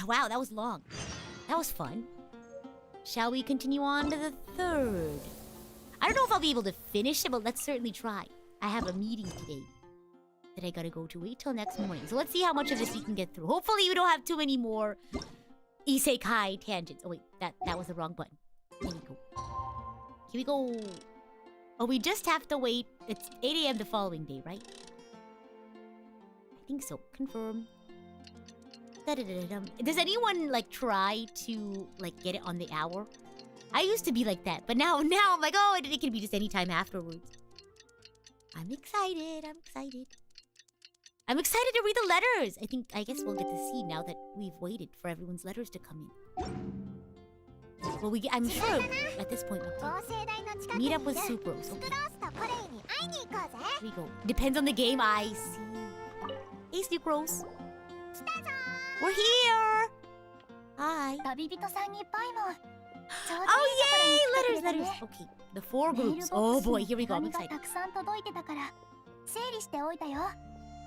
Wow, that was long. That was fun. Shall we continue on to the third? I don't know if I'll be able to finish it, but let's certainly try. I have a meeting today that I gotta go to. Wait till next morning. So let's see how much of this we can get through. Hopefully we don't have too many more isekai tangents. Oh wait, that was the wrong button. Here we go. Here we go. Oh, we just have to wait. It's 8 a.m. the following day, right? I think so. Confirm. Da-da-da-da-dum. Does anyone like try to like get it on the hour? I used to be like that, but now I'm like, oh, it can be just any time afterwards. I'm excited. I'm excited to read the letters. I guess we'll get to see now that we've waited for everyone's letters to come in. Well, I'm sure at this point we 同 can 性大の近くに meet いる up with ス Sucrose. クロースとコレイに会いに行こうぜ。 Here we go. Depends on the game. I see. Hey, Sucrose. We're here. Hi. 旅人さんにパイモン。ちょうど Oh いいところ yay! に来てくれた Letters. ね。 Okay, the four メール groups. ボ Oh ックス boy, に here we 手 go. I'm 紙が excited. たくさん届いてたから整理しておいたよ。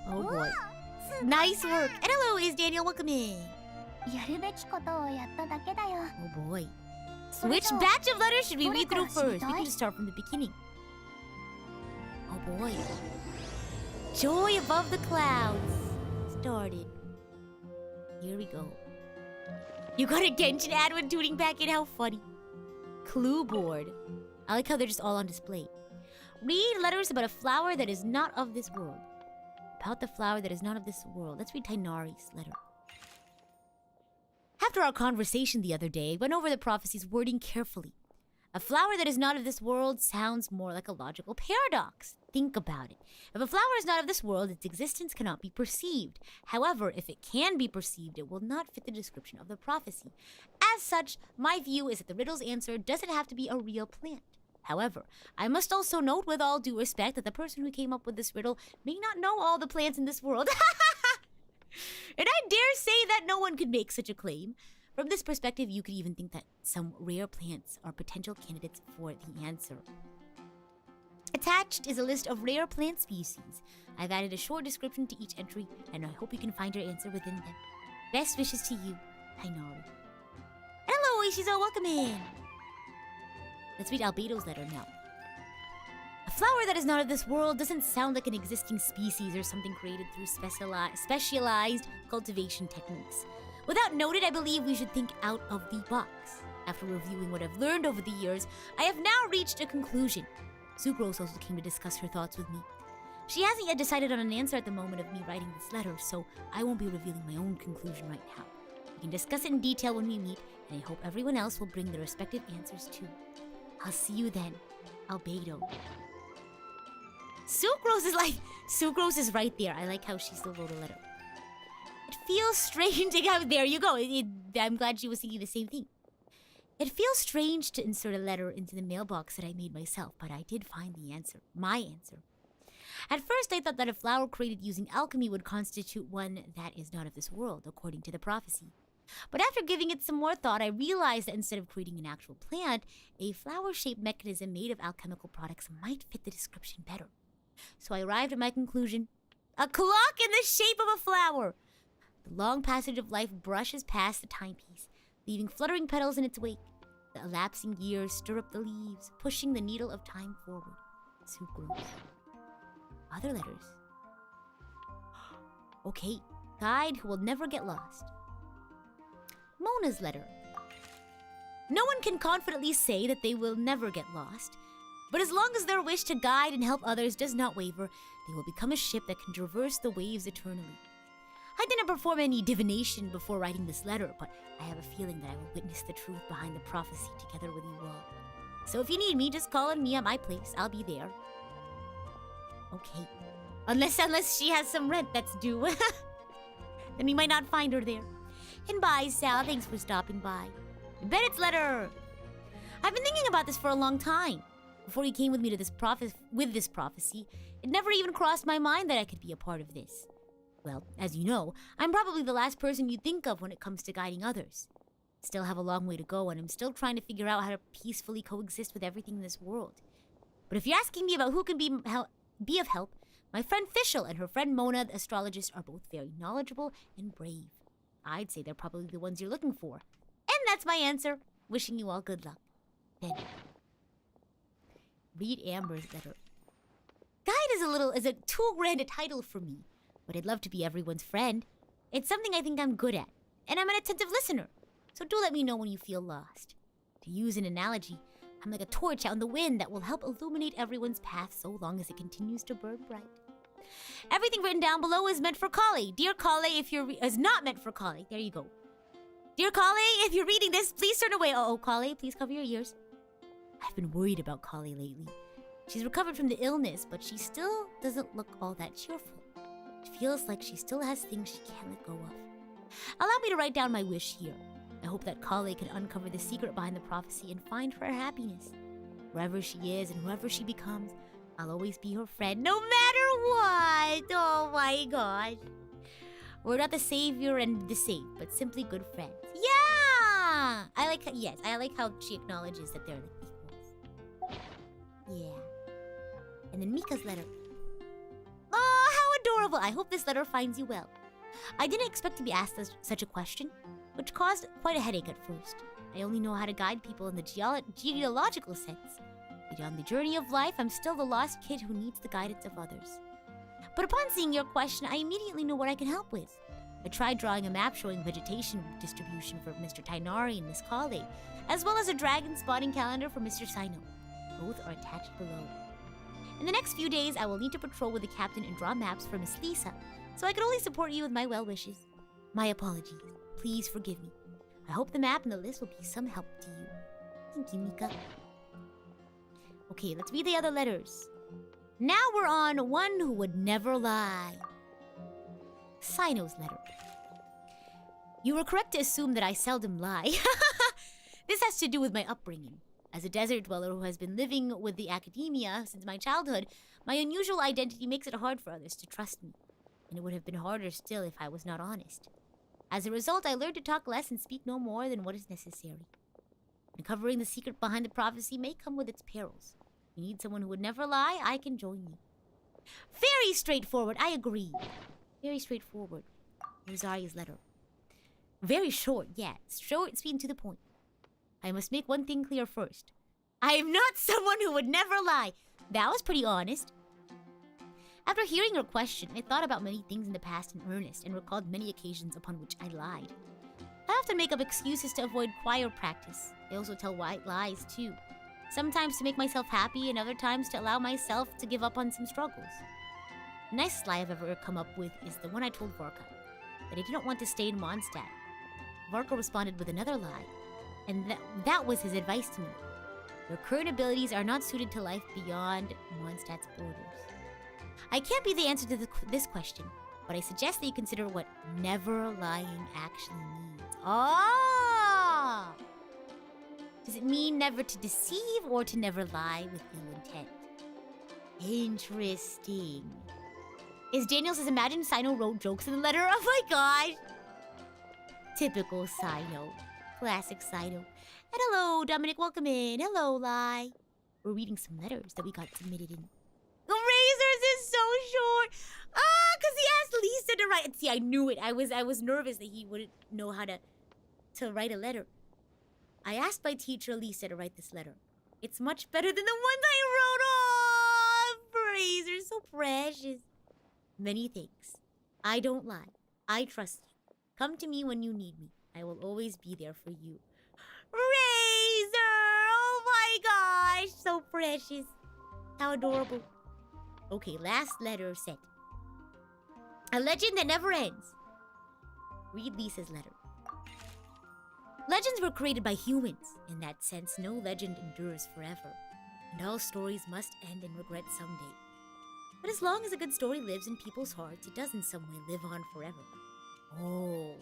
Oh boy. Nice work. And hello, is Daniel. Welcome in. やるべきことをやっただけだよ。 Oh boy. それ Which じゃあ batch of letters should we read through どれから知り first? た We い？ can just start from the beginning. Oh boy. Joy above the clouds. Started. Here we go. You got a Genshin ad when tuning back in. How funny. Clue board. I like how they're just all on display. Read letters about a flower that is not of this world. About the flower that is not of this world. Let's read Tainari's letter. After our conversation the other day, I went over the prophecy's wording carefully. A flower that is not of this world sounds more like a logical paradox. Think about it. If a flower is not of this world, its existence cannot be perceived. However, if it can be perceived, it will not fit the description of the prophecy. As such, my view is that the riddle's answer doesn't have to be a real plant. However, I must also note with all due respect that the person who came up with this riddle may not know all the plants in this world. And I dare say that no one could make such a claim. From this perspective, you could even think that some rare plants are potential candidates for the answer. Attached is a list of rare plant species. I've added a short description to each entry, and I hope you can find your answer within them. Best wishes to you, Tainari. Hello, Ishizo, welcome in. Let's read Albedo's letter now. A flower that is not of this world doesn't sound like an existing species or something created through specialized cultivation techniques. Without noted, I believe we should think out of the box. After reviewing what I've learned over the years, I have now reached a conclusion. Sucrose also came to discuss her thoughts with me. She hasn't yet decided on an answer at the moment of me writing this letter, so I won't be revealing my own conclusion right now. We can discuss it in detail when we meet, and I hope everyone else will bring their respective answers too. I'll see you then, Albedo. Sucrose is right there. I like how she still wrote a letter. It feels strange. There you go. I'm glad she was thinking the same thing. It feels strange to insert a letter into the mailbox that I made myself, but I did find the answer. My answer. At first, I thought that a flower created using alchemy would constitute one that is not of this world, according to the prophecy. But after giving it some more thought, I realized that instead of creating an actual plant, a flower-shaped mechanism made of alchemical products might fit the description better. So I arrived at my conclusion. A clock in the shape of a flower! The long passage of life brushes past the timepiece, leaving fluttering petals in its wake. The elapsing years stir up the leaves, pushing the needle of time forward. Sucrose. Other letters. Okay, guide who will never get lost. Mona's letter. No one can confidently say that they will never get lost, but as long as their wish to guide and help others does not waver, they will become a ship that can traverse the waves eternally. I didn't perform any divination before writing this letter, but I have a feeling that I will witness the truth behind the prophecy together with you all. So if you need me, just call on me at my place. I'll be there. Okay. Unless she has some rent that's due. Then we might not find her there. And bye, Sal. Thanks for stopping by. Bennett's letter. I've been thinking about this for a long time. Before you came with me to this prophecy, it never even crossed my mind that I could be a part of this. Well, as you know, I'm probably the last person you'd think of when it comes to guiding others. Still have a long way to go, and I'm still trying to figure out how to peacefully coexist with everything in this world. But if you're asking me about who can be of help, my friend Fischl and her friend Mona, the astrologist, are both very knowledgeable and brave. I'd say they're probably the ones you're looking for. And that's my answer. Wishing you all good luck. Ben. Read Amber's letter. Guide is a too grand a title for me, but I'd love to be everyone's friend. It's something I think I'm good at, and I'm an attentive listener. So do let me know when you feel lost. To use an analogy, I'm like a torch out in the wind that will help illuminate everyone's path so long as it continues to burn bright. Everything written down below is meant for Kali. Dear Kali, if you're is not meant for Kali. There you go. Dear Kali, if you're reading this, please turn away. Uh-oh, Kali, please cover your ears. I've been worried about Kali lately. She's recovered from the illness, but she still doesn't look all that cheerful. It feels like she still has things she can't let go of. Allow me to write down my wish here. I hope that Kali can uncover the secret behind the prophecy and find her happiness. Wherever she is and whoever she becomes, I'll always be her friend, no matter what. Oh my gosh. We're not the savior and the saved, but simply good friends. Yeah! I like how she acknowledges that they're like equals. Yeah. And then Mika's letter. Oh, how adorable. I hope this letter finds you well. I didn't expect to be asked such a question, which caused quite a headache at first. I only know how to guide people in the genealogical sense. Beyond the journey of life, I'm still the lost kid who needs the guidance of others. But upon seeing your question, I immediately know what I can help with. I tried drawing a map showing vegetation distribution for Mr. Tainari and Miss Kali, as well as a dragon spotting calendar for Mr. Sino. Both are attached below. In the next few days, I will need to patrol with the captain and draw maps for Miss Lisa, so I can only support you with my well wishes. My apologies. Please forgive me. I hope the map and the list will be some help to you. Thank you, Mika. Okay, let's read the other letters. Now we're on one who would never lie. Sino's letter. You were correct to assume that I seldom lie. This has to do with my upbringing. As a desert dweller who has been living with the academia since my childhood, my unusual identity makes it hard for others to trust me. And it would have been harder still if I was not honest. As a result, I learned to talk less and speak no more than what is necessary. Uncovering the secret behind the prophecy may come with its perils. You need someone who would never lie, I can join you. Very straightforward, I agree. Very straightforward. Rosaria's letter. Very short, yeah. Short, sweet, and to the point. I must make one thing clear first. I am not someone who would never lie. That was pretty honest. After hearing your question, I thought about many things in the past in earnest and recalled many occasions upon which I lied. I often make up excuses to avoid choir practice. I also tell white lies, too. Sometimes to make myself happy and other times to allow myself to give up on some struggles. The nicest lie I've ever come up with is the one I told Varka, that I didn't want to stay in Mondstadt. Varka responded with another lie, and that was his advice to me. Your current abilities are not suited to life beyond Mondstadt's borders. I can't be the answer to this question, but I suggest that you consider what never lying actually means. Oh! Does it mean never to deceive or to never lie with ill intent? Interesting. Is Daniel says, imagine Sino wrote jokes in the letter? Oh my god! Typical Sino. Classic Sino. And hello, Dominic, welcome in. Hello, Lai. We're reading some letters that we got submitted in. The Razors is so short. Cause he asked Lisa to write. See, I knew it. I was nervous that he wouldn't know how to write a letter. I asked my teacher Lisa to write this letter. It's much better than the ones I wrote. Oh, Razor's so precious. Many thanks. I don't lie. I trust you. Come to me when you need me. I will always be there for you. Razor! Oh my gosh, so precious. How adorable. Okay, last letter sent. A legend that never ends. Read Lisa's letter. Legends were created by humans. In that sense, no legend endures forever. And all stories must end in regret someday. But as long as a good story lives in people's hearts, it does in some way live on forever. Oh.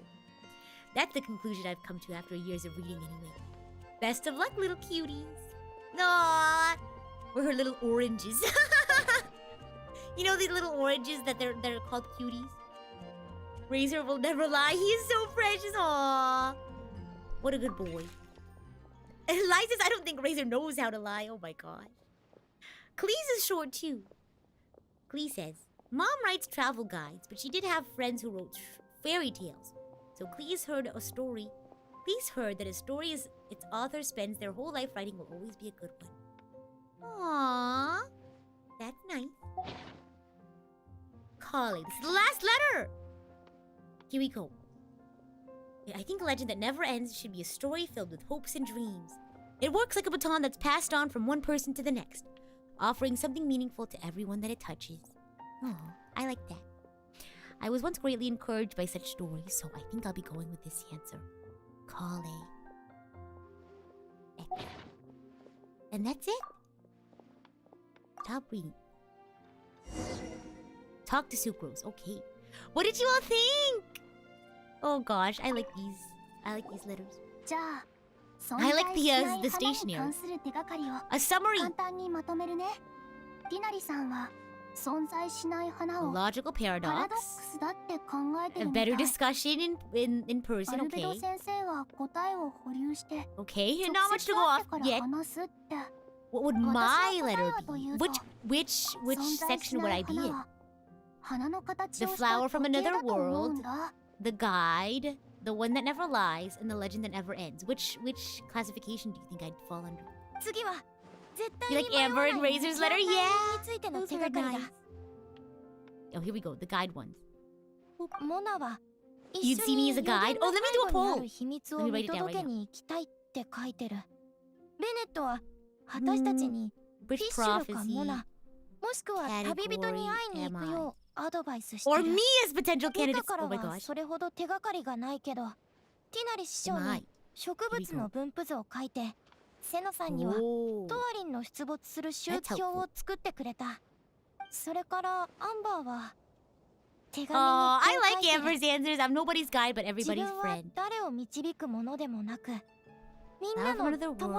That's the conclusion I've come to after years of reading anyway. Best of luck, little cuties. Aww. We're her little oranges. You know these little oranges that they're called cuties? Razor will never lie. He is so precious. Aww. What a good boy. And Lai says, I don't think Razor knows how to lie. Oh my god. Cleese is short too. Clee says, Mom writes travel guides, but she did have friends who wrote fairy tales. So Cleese heard a story. Cleese heard that a story its author spends their whole life writing will always be a good one. Aww. That's nice. Collie, this is the last letter! Here we go. I think a legend that never ends should be a story filled with hopes and dreams. It works like a baton that's passed on from one person to the next, offering something meaningful to everyone that it touches. Oh, I like that. I was once greatly encouraged by such stories, so I think I'll be going with this answer. Collie. And that's it. Stop reading. Talk to Sucrose. Okay. What did you all think? Oh gosh, I like these. I like these letters. I like the stationery. A summary. A logical paradox. A better discussion in person. Okay. Okay, not much to go off yet. What would my letter be? Which section would I be in? The flower from another world, the guide, the one that never lies, and the legend that never ends. Which classification do you think I'd fall under? You like Amber and Razor's letter? Yeah! Those are nice. Oh, here we go, the guide ones. You'd see me as a guide? Oh, let me do a poll! Let me write it down right now. Which prophecy category am I? Or me as potential candidates. Oh my gosh. Am I? Here we go. Oh. That's helpful. Oh, I like Amber's answers. I'm nobody's guide, but everybody's friend. Flower from another world.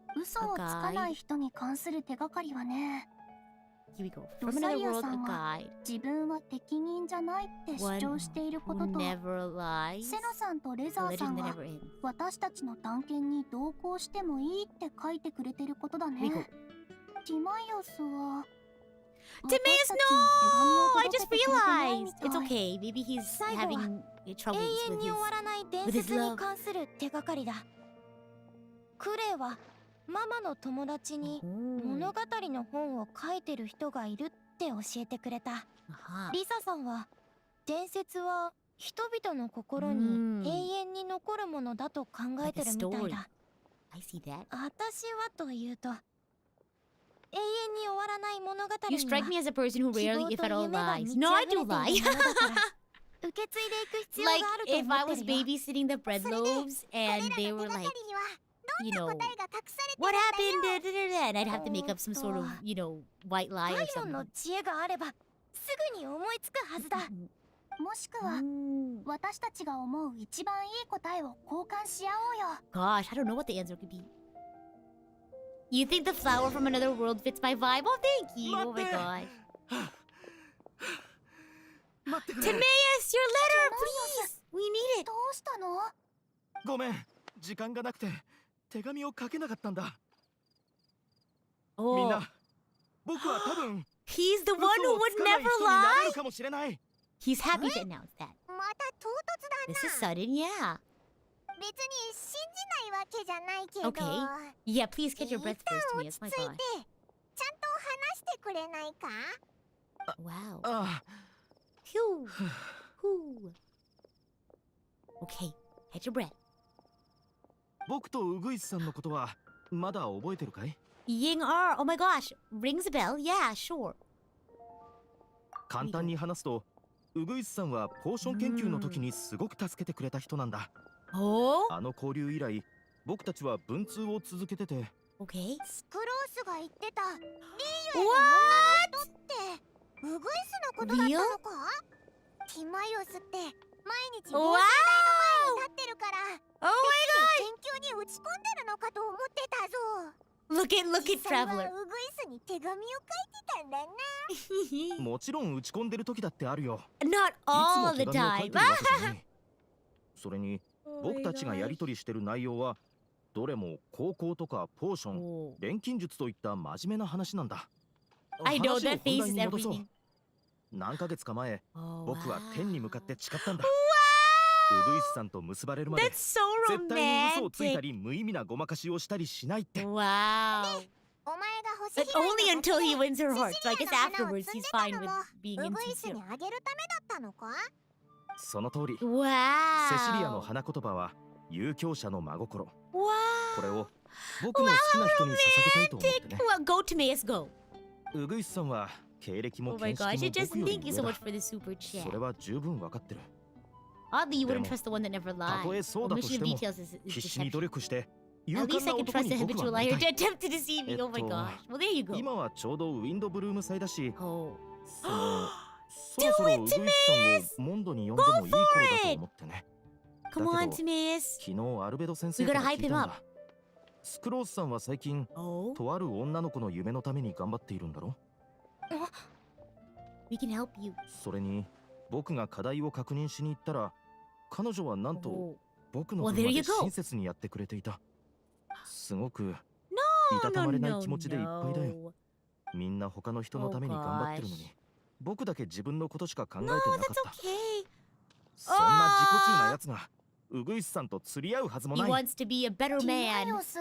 A guide. Here we go. From another world, a guide. One who never lies. A legend that never ends. Here we go. Timaeus, no! I just realized! It's okay. Maybe he's having troubles with his love. クレイはママの友達に物語の本を書いてる人がいるって教えてくれた。リサさんは伝説は人々の心に永遠に残るものだと考えてるみたいだ。私はというと永遠に終わらない物語には You strike me as a person who rarely, if at all, lies. No, I do lie. Like, if I was babysitting the bread loaves and they were like, you know, what happened? And I'd have to make up some sort of, you know, white lie or something. もしくは私たちが思う一番いい答えを交換し合おうよ。 Gosh, I don't know what the answer could be. You think the flower from another world fits my vibe? Oh, thank you. Oh my gosh. Timaeus, your letter, please. We need it. どうしたの？ごめん、時間がなくて手紙を書けなかったんだ。みん Oh, な、僕は多分 he's the 嘘 one who を would つかない never 人になれ lie. るかもしれない。 He's happy to announce that. また唐突 This is だな。 sudden, yeah. 別に信じないわけじゃないけど、 Okay. Yeah, please catch your breath 一旦 first, 落 Miss. ち My 着いて、ちゃ gosh. んと話してくれないか？ Wow. あ Phew. Whew. Okay, catch your breath. 僕とウグイスさんのことはまだ覚えてるかい？ Ying R. Oh my gosh. Rings a bell. Yeah, sure. 簡単に話すと、ウグイスさんはポーション研究の時にすごく助けてくれた人なんだ。 Oh? あの交流以来、僕たちは文通を続けてて、 Okay. スクロースが言ってたリーユへ What? の女の人ってウグイスのことだったのか？ティマイオスって毎日合 Wow! 成台の前に立ってるから Oh 研究に打ち込んでるのかと思ってたぞ。 my god! Look at 実際は Traveler. ウグイスに手紙を書いてたんだな。もちろん打ち込んでる時だってあるよ。 Not いつ all も the 手紙を書 time. いてるわけじゃない。それに、僕たちがやり取りしてる内容は、どれも高校とかポーション、 Oh. 錬金術といった真面目な話なんだ。 I know 話を that 本 face 題 is に戻そう。 everything. 何ヶ月か前、 Oh, 僕は天に向かって誓ったんだ。 Wow! ウグイスさんと結ばれるまで That's so 絶対に嘘をついた romantic. り無意味なごまかしをしたりしないって。 Wow. お前が星 But 拾いの only こと until で he wins her heart. So I シ guess シリアの花を afterwards 摘ん he's でた fine の with も being ウグイス insincere. にあげるためだったのか？その通り、 Wow. セシリアの花言葉は遊興者の真心。 Wow. これを僕の好きな人に捧げたいと思ってね。 Well, go to Mayas, go. ウグイスさんは経歴も Oh my 見識 gosh, も it just 僕より thank you 上 so だ much。for the super そ chat. れは十分わかってる。 Oddly, you wouldn't でも、 trust the one that never たとえ lies. そうだと Omission して of も、 details is 必死に努 deception. 力して勇 At 敢 least な I can 男 trust に a 僕 habitual はなり liar た to い。 attempt to deceive me. Oh my gosh. Well, there you go. 今はちょうどウィンドブルーム祭だし、 Oh. そのそろそろウグイスさんをモンドに呼んでもいい頃だと思ってね。 Come だ on, けど Timaeus. 昨日アルベド先 We 生か gotta ら hype 聞い him たん up. だ。スクロースさんは最近 Oh. とある女の子の夢のために頑張っているんだろ？ We can help you. それに僕が課題を確認しに行ったら、彼女はなんと Oh. 僕の Well, 分 there ま you で go. 親切にやってくれていた。すごく No, いたた no, まれない no, 気持ちでいっぱいだよ。 no. みんな他の人のために頑張ってるのに、 Oh, gosh. 僕だけ自分のことしか考えて No, なか that's った。 okay. そんな自己中なやつがウグイスさんと釣り合うはずも He ない。 wants to be a better ティマ man. イオス。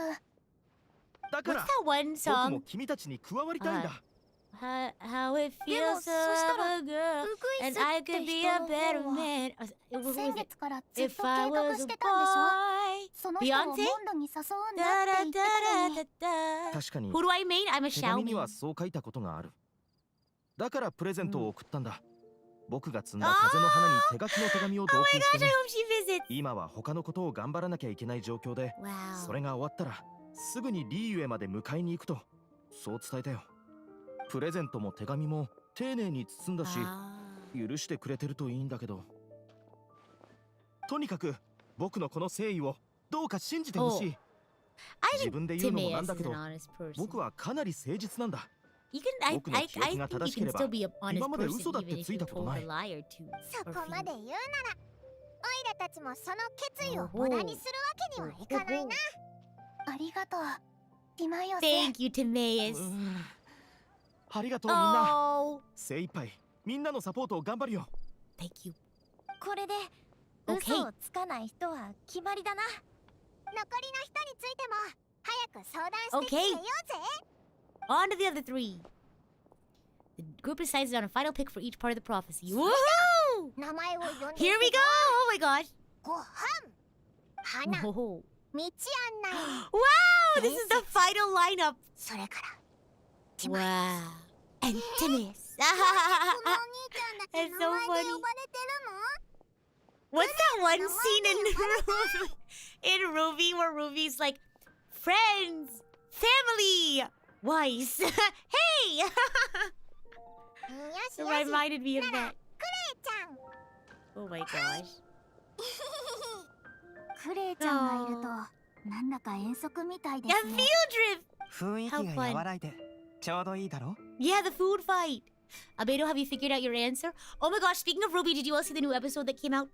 だか What's ら that one 僕も song? 君たちに加わりたいんだ。 How it でも feels そ to したら have a girl, ウグイ and ス I って could be 人 a の better 方は man. What was 先 it? 月からずっ If と I 計画 was し a てたんでしょ？ boy. その人をモン Beyonce? ドに誘うんだ Da って da 言ってたの da に。 da da. 確かに Who do I mean? I'm a 手紙に Xiaomi. はそう書いたことがある。だからプレゼントを送ったんだ。僕が積んだ風の花に手書きの手紙を同 Oh 封 my して gosh, ね I。hope she visits. 今は他のことを頑張らなきゃいけない状況で、 Wow. それが終わったらすぐにリーユへまで迎えに行くと、そう伝えたよ。プレゼントも手紙も丁寧に包んだし、 Ah. 許してくれてるといいんだけど、とにかく僕のこの誠意をどうか信じてほしい。 I 自 think 分で言うのもな Timaeus んだ is け an ど、 honest person. 僕はかなり誠実なんだ。 You can, I 僕の think 記憶が you 正しけ can れば、 still be an honest 今まで person 嘘だって even if つい you たこと told な a い。 liar to そ or こま few. で言うならオイラたちもその決意を無駄にするわけにはいかないな。ありがとう、ティマイオス。 Thank you, う Timaeus. ーんありがとうみんな。 Oh, 精一杯みんなのサポートを頑張るよ。 thank you. これで Okay. 嘘をつかない人は決まりだな。残りの人についても早く相談してきてよぜ。 On to the other three. The group decided on a final pick for each part of the prophecy. Woohoo! 名前を呼んで Here we go! Oh my gosh! ご飯、花、道 Whoa! 案内、 Wow! This is the final lineup. それからティマイ Wow! And Timaeus. このお兄ちゃんだけ That's 名 so 前で funny. 呼ばれてるの？ What's that one scene in Ruby where Ruby's like, friends, family, Weiss. Hey! よ It しよし、 reminded me of なら that. クレイちゃん。 Oh my gosh. クレイちゃんがいるとなんだか遠足みたいで A す field ね。 trip! 雰囲気が和らいでちょうどいいだろ。 Yeah, the food fight. Abedo, have you figured out your answer? Oh my gosh, speaking of Ruby, did you all see the new episode that came out?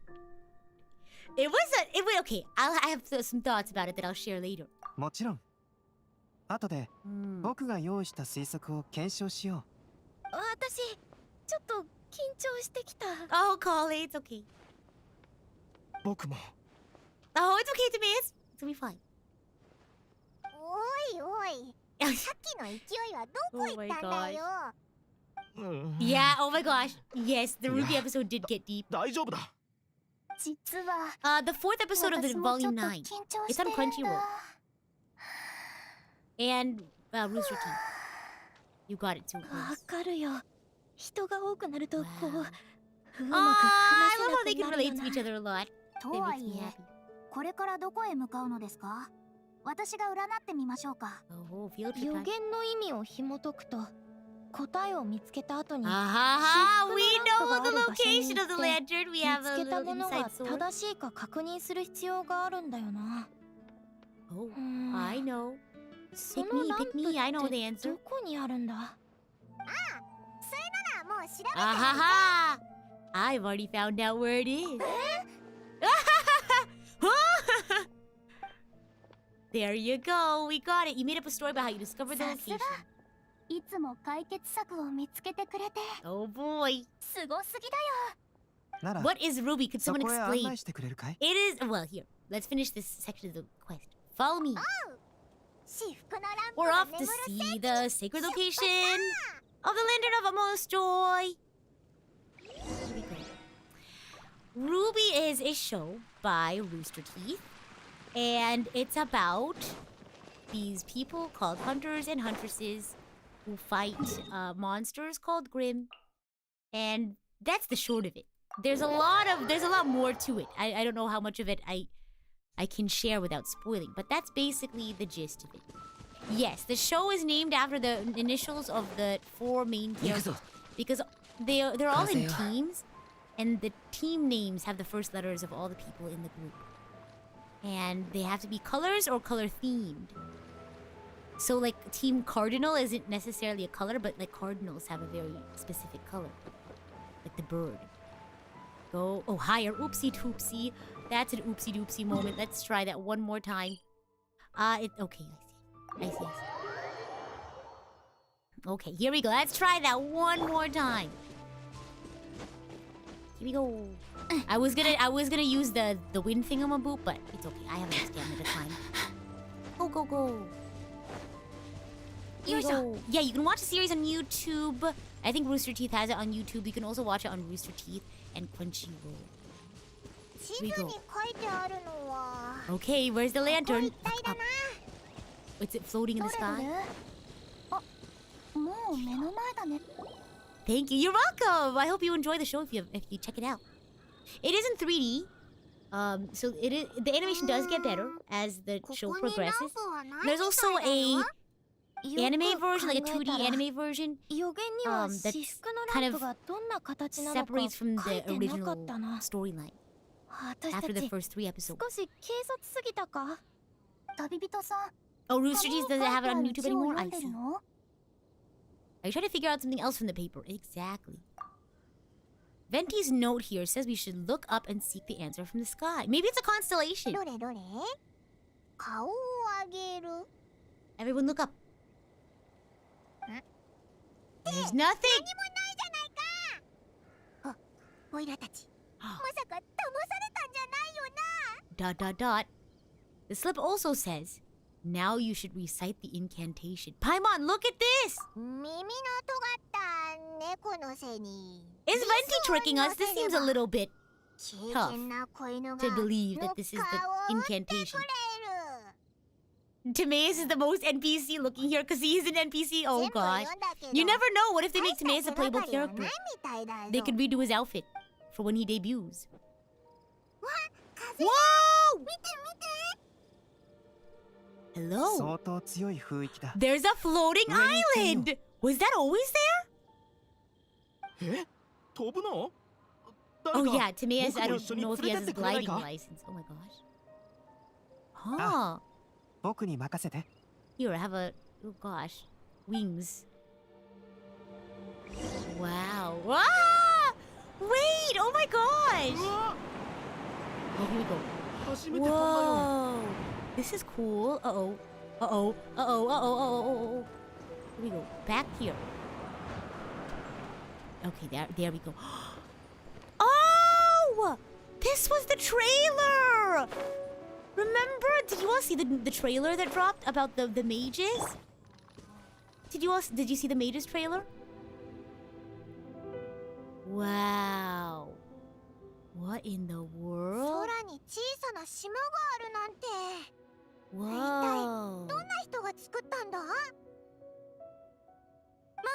Okay, I have some thoughts about it that I'll share later. もちろん。後で僕が用意した推測を検証しよ私ちょっと緊張してきた。 Oh, Collie, it's okay. う。僕も。 Oh, it's okay, Timaeus. It's gonna be fine. おいおい、さっきの勢いはどこ行ったんだよ。Yeah, oh my gosh. Yes, the Ruby episode did get deep. 大丈夫だ。実は The fourth episode of the 私もちょっ volume と 9. 緊張 It's して on るん Crunchyroll. だ。 And Rooster Teeth. You got it too. わかるよ。人が多くなるとこう、う Wow. まく I 話せ love な how they く can なる relate よ to な。 each other a lot. と It は makes い me え happy. これからどこへ向かうのですか？私が占ってみましょうか。 Oh, field trip 予 time. 言の意味を紐解くと、答えを見つけた後に Ah, we シフ know ト the のランプがある場所に location of the 行って lantern. We 見 have つ a けた little もの inside が source. 正しいか確認する必要があるんだよな。 Oh, うーん I know. そ Pick の me, ラン pick プ me. I know っ the て answer. どこにあるんだ？それならもう調べて Ah ha ha! I've already found out where it is. There you go. We got it. You made up a story about how you discovered the さすが location. いつも解決策を見つけてくれて Oh boy. すごすぎだよ。なら、 What is Ruby? Could そ someone こへ案 explain? 内してくれるかい？ It is. Well, here. Let's finish this section of the quest. Follow me. 私服のランプ We're が off 眠 to る see the sacred location of the Lantern of Utmost Joy. Here we go. Ruby is a show by Rooster Teeth, and it's about these people called hunters and huntresses who fight monsters called Grimm, and that's the short of it. There's a lot more to it. I don't know how much of it I can share without spoiling, but that's basically the gist of it. Yes, the show is named after the initials of the 4 main characters because they're all in teams, and the team names have the first letters of all the people in the group, and they have to be colors or color themed. So like Team Cardinal isn't necessarily a color, but like cardinals have a very specific color, like the bird. Go higher, oopsie doopsie. That's an oopsie doopsie moment. Let's try that one more time. Okay, I see. Okay, here we go. Let's try that one more time. Here we go. I was gonna use the wind thingamaboop, but it's okay. I have enough stamina to climb. Go. Here we go. Yeah, you can watch the series on YouTube. I think Rooster Teeth has it on YouTube. You can also watch it on Rooster Teeth and Crunchyroll. 地図に書いてあるのは Okay, where's the ここ lantern? 一帯だな。 Is it floating in ど the れど sky? れ？あ、もう目の前だね。 Thank you. You're welcome. I hope you enjoy the show if you check it out. It is in 3D. So the animation does get better as the こ show こにラン progresses. プはない There's み also たいだよ。 a anime version, like a 2D anime version, 予言には that's 私服のランプがどんな形なのか separates from 書い the てなか original ったな。 storyline 私 after た the ち first 3 episodes. 少し軽率すぎたか？旅人さん。 Oh, Rooster Teeth doesn't have it on YouTube 紙に書 anymore? いてあ I る字を読んで see. るの？ Are you trying to figure out something else from the paper? Exactly. Venti's note here says we should look up and seek the answer from the sky. Maybe it's a constellation. どれどれ？顔を上げる。 Everyone look up. There's 何 nothing. もないじゃないか。おいらたち、まさか騙されたんじゃないよな。 ... The slip also says, now you should recite the incantation. Paimon, look at this! 耳の尖った猫の背に。 Is Venti tricking us? This seems a little bit 敬 tough 虔な子犬が to believe ノ that ッ this is カー the を打ってくれ incantation. る。 Timaeus is the most NPC looking here because he is an NPC. Oh 全部 god. 読んだけど You never know. What if they make 大し Timaeus た a 手が playable かりはない character? みたいだぞ。 They could redo his outfit for when he debuts. 風 Whoa! 見て見て。 Hello. 相当強い雰囲気だ。 There's a floating 上に行ってみよう。 island. Was that always there? え、飛ぶの？ Oh 誰か yeah, Timaeus. I 僕も don't 一緒に know if he 連 has れて his ってくれない gliding か？ license. Oh my gosh. Huh. 僕に任せて。 Here, I have a. Oh gosh. Wings. Wow. Ah! Wait! Oh my gosh! Oh, here we go. 初めて飛んだよ。 Whoa! This is cool. Uh-oh. Uh-oh. Uh-oh. Uh-oh. Uh-oh. Here we go. Back here. Okay, there we go. Oh! This was the trailer! Remember? Did you all see the trailer that dropped about the mages? Did you see the mages trailer? Wow. What in the world? 空に小さな島があるなんて。 Whoa. どんな人が作ったんだ？万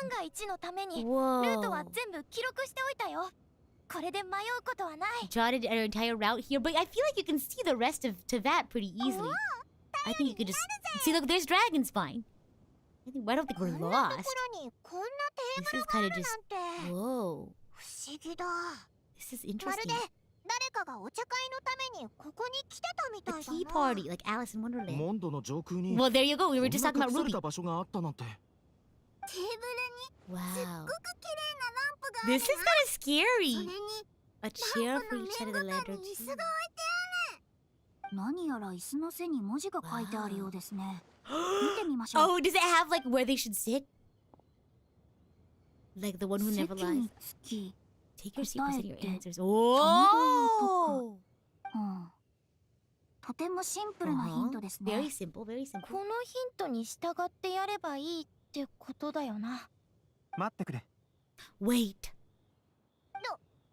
が一のためにル Whoa. ートは全部記録しておいたよ。これで迷うことはない。 Jotted our entire route here, but I feel like you can see the rest of Teyvat pretty easily. I think you could just see. Look, there's dragons. Fine. I don't think we're こんなと lost. ころにこんなテー This ブ is ルがあ kind る of な just んて。 whoa. 不思議だ。 This is まる interesting. で誰かがお茶会のためにここに来てたみ A たいだ tea な。 party, like Alice in Wonderland. モンドの上空に Well, there you go. We were こん just な talking 隠 about され Ruby. た場所があったなんて。テーブルに Wow. すっごく綺麗なランプがある This is kind of それ scary. に A chair ラン for プの each 面 side of the ごと ladder. に椅子 too. が置いて何やら椅子の背に文字が書いてあるようですね。見てみましょう。 Oh, does it have like where they should sit? Like the one who never 席 lies. につき、 Take your seat, present your 答えて answers. Oh! とてもシンプルなヒントですね。 Very simple, very simple. このヒントに従ってやればいいってことだよな。待ってくれ。 Wait.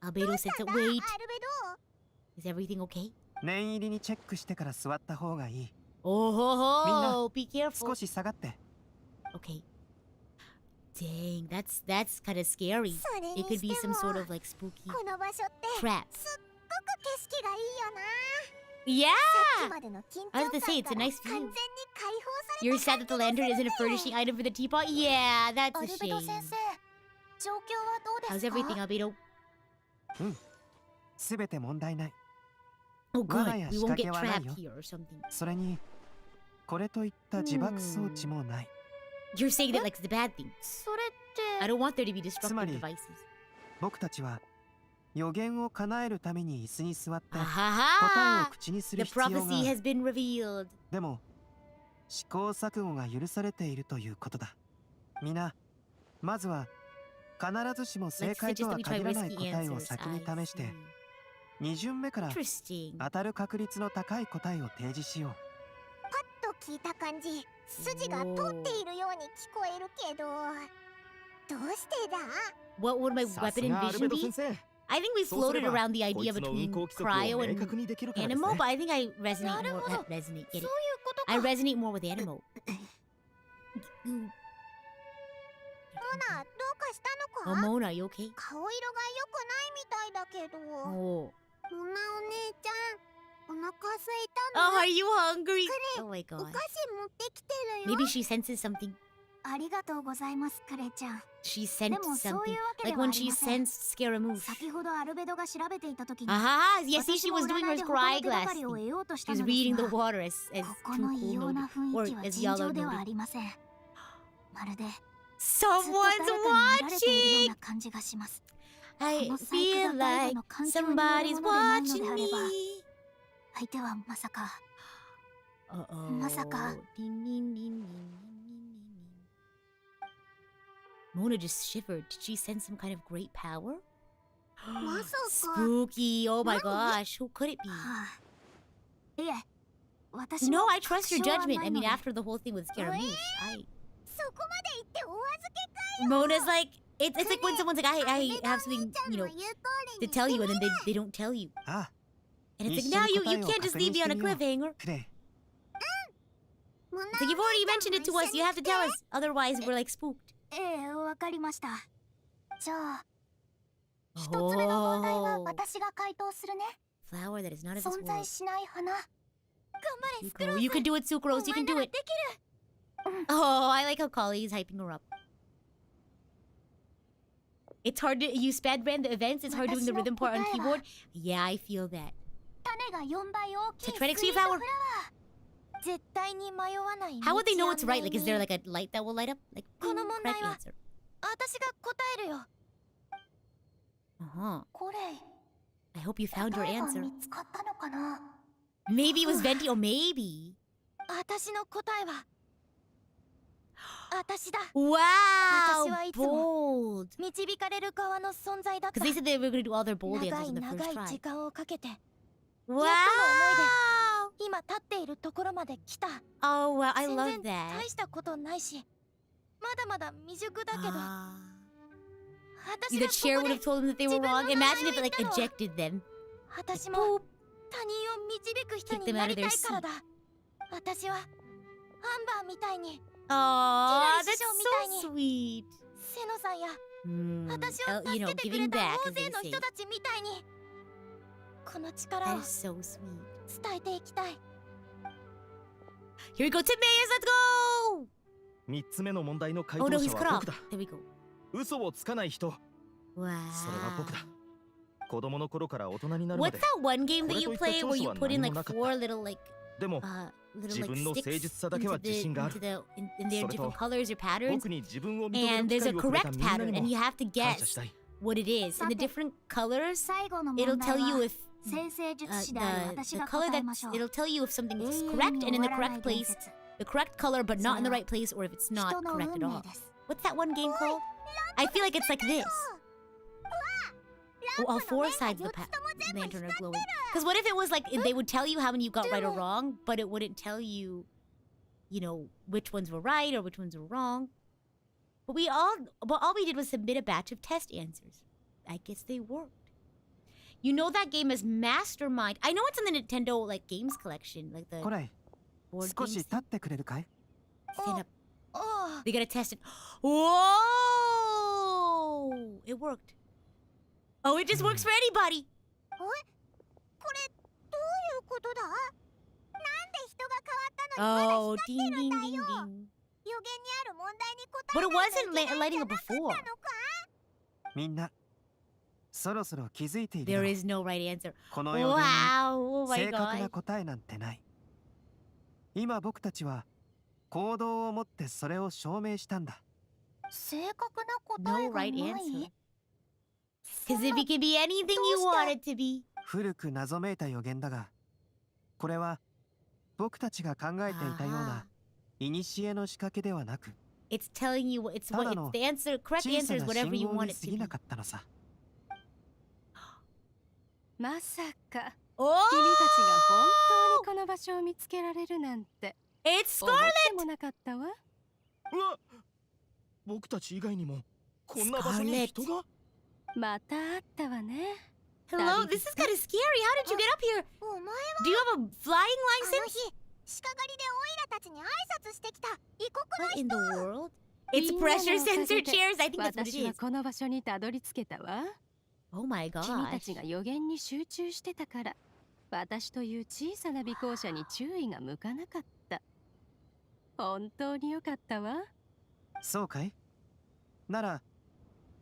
Albedo どう said したん so. だ Wait. アルベド。 Is everything okay? 念入りにチェックしてから座った方がいい。 Oh, ho, ho. Be 少 careful. し下がって。 Okay. Dang, that's kind of scary. それ It に could して be some も sort of like spooky この場所って trap. すっごく景色がいいよな。 Yeah! さっきまでの緊張 I was 感 gonna say, it's か a ら nice 完全 view. に解放され You're た sad that the lantern isn't a furnishing item for the teapot? Yeah, that's ア a ルベド shame. 先生、状況はどう How's ですか？ everything, Albedo? すべて問題ない。 Oh, good. Wala ya, We won't get shikake wa trapped nai yo. here or something. それに、これといった自爆装置もない。 You're saying that like it's the bad thing. それって I don't want there to be destructive つまり devices. 僕たちは予言を叶えるために椅子に座って答えを Ah, 口にす the る必要が prophecy ある。 has been revealed. でも試行錯誤が許されているということだ。みな、まずは必ずしも正 Let's 解と suggest は that we try 限らない risky 答えを answers. 先に I 試して see. 2巡目から Interesting. 当たる確率の高い答えを提示しよう。と聞いた感じ筋が通っているように聞こえるけどどうしてだ？ What would my さす weapon がアルベ envision ド be? 先生。 I think we そうすれ floated ば around the こい idea つの運 between 行規則を cryo 明 and 確にできるからです Animo, ね。 but I think I resonate なる more. ほど。 Resonate, get そういう it? ことか。 I resonate more with Animo. モナどうかしたの Oh, か？ Mona, you okay? 顔色が良くないみたいだけど。モ Oh. ナお姉ちゃんお腹空いた Oh, の？ are you hungry? Oh my お god. 菓子持ってきてるよ。 Maybe she senses something. ありがとうございます、クレちゃん。 She sensed でもそう something. いうわけ Like ではあ when り she ません。 sensed Scaramouche. 先ほどアルベドが調べていた時に、 Aha! Yeah, see, 私 she も was doing 占 her いで他の scry 手が glass かりを thing. 得ようとした She was のです reading the が、 water as ここの Tuco 異様な noted. 雰 Or 囲気は as 尋 Yellow 常ではあ noted. りません。まるでずっと Someone's 誰かに見られているよう watching! な感じがします。 I この細工 feel が外 like 部の環境によるもの somebody's でないので watching あれば、 me. 相手はまさか Uh-oh. まさか。 Ding, ding, ding, ding, ding, ding, ding, ding. Mona just shivered. Did she sense some kind of great power? まさか。 Spooky. Oh my gosh. Who could it be? はあ、いえ、私も No, I trust your 確証はな judgment. い I の mean, で after the whole thing with Scaramouche, I... そこまで言ってお預けかよ。 Mona's like, it's like when someone's like, I have something, ちゃん you の know, 言う通 to りに tell you, and then they don't tell you. ああ、 And it's like, 一緒 now に you 答えを can't just leave me on a 確認してみよう。 cliffhanger. クレイ、 モナ It's like, you've already mentioned it to us. You have to tell us. Otherwise, we're like spooked. ええ、わかりました。じゃあ、一つ目の問題は Oh, 私が回答するね。 flower that is not of this 存在 world. しない花。頑張れ、スク Sucrose. ロー You ズ。 can do it, Sucrose. You can do it. Oh, I like how Kali is hyping her up. It's hard to you sped ran the events. It's hard doing the rhythm part on keyboard. Yeah, I feel that. 種が4倍大きい Tetranic スイー sweet ト flower. フラワー。絶対に迷わない。 How would they know it's right? Like, is there like a light that will light up? Like, この問 correct 題は answer. 私が答えるよ。 Uh-huh. これ、I hope you found your 答えが answer. 見つかったのかな。 Maybe it was Venti, or maybe. 私の答えは私だ。 Wow, 私はいつも bold. 導かれる側の存在だった。 Because they said they were going to do all their bold 長 answers い in the 長 first い try. 時間をかけて Wow. 今立っているところまで来た。 Oh, wow, I 全 love 然 that. 大したことないし、まだまだ未熟だけど、 Ah. 私 The が chair こ would こ have で told them that they were wrong. Imagine if it like ejected them. 私も Boop. 他人を導く人 Kick に them な out り of た their いからだ。私はアンバーみたいに Oh, Kirari that's師匠 so sweet. セノさんや You 私を助 know, けてく giving れた back, 大 as 勢 they の say. 人たちみたいにこの力 That を is so sweet. 伝えていきたい。 Here we go, Timaeus, let's go! 3つ目の問題の回 Oh 答 no, he's 者 cut は off. 僕だ。 There we go. 嘘をつかない人。 Wow. それは僕だ。子供の頃から大人になるま What's で。 that one game that you これといった play where you 長所は put in 何 like もなかった。 four little like でも little 自 like 分の誠 sticks 実さだけは into 自信があ the る。 in their それと different colors or patterns, 僕に自分を認め and る there's 機 a 会をくれた correct みんな pattern, に and も you have to 感 guess 謝したい。 what it is. In the different colors, 最後の it'll 問題 tell you は if 先生術 the 師である私 the が color 答え that ましょう。 it'll tell you if something is 永遠 correct に and in the 終わらない correct 伝 place, 説。 the correct color but not in the それは right place, or if it's not 人の correct 運 at 命 all. です。 What's that one game called? I feel like it's like this. Oh, all four sides of the lantern are glowing. Because what if it was like they would tell you how many you got right or wrong, but it wouldn't tell you, you know, which ones were right or which ones were wrong. But all we did was submit a batch of test answers. I guess they worked. You know that game is Mastermind. I know it's in the Nintendo like games collection, like the これ board 少し games. 立ってくれるかい？ Stand up. おお、 They gotta test it. Whoa! It worked. Oh, it just works for anybody. これどういうことだ？なんで人が変わったのにまだ Oh, 光 ding ってるん ding だ ding よ。 ding. 予言にある問題に答 But え it ないとい wasn't けないんじゃ lighting な up かった before. のか？みんなそろそろ気づいている There だろう。 is no right answer. この予言に Wow! Oh my 正確な god. 答えなんてない。今僕たちは行動をもってそれを証明したんだ。正確な答え No が right ない answer. Because if it could be anything you want it to be. 古く謎めいた予言だが、これは僕たちが考えていたような古の仕掛けではなく、 It's telling you it's what it's the answer. Correct 小 answer さ is な whatever 信 you 号 want に it 過 to ぎ be. なかったのさ。まさか Oh! 君たちが本当にこの場所を見つけられるなんて It's 思っ Scarlet! てもなかったわ。うわ、僕たち以外にもこんな場所に人が。また会ったわね。 Hello, this is kind of scary. How did you get up here? お前は Do you have a flying あの license? 日鹿狩りでオイラたちに挨拶してきた異国 What の in 人。 the world? It's みんなの pressure おかげ sensor で chairs. I think that's what it 私は is. この場所にたどり着けたわ。 Oh my 君た gosh. ちが予言に集中してたから私という小さな尾行者に注意が向かなかった。本当によかったわ。そうかい？なら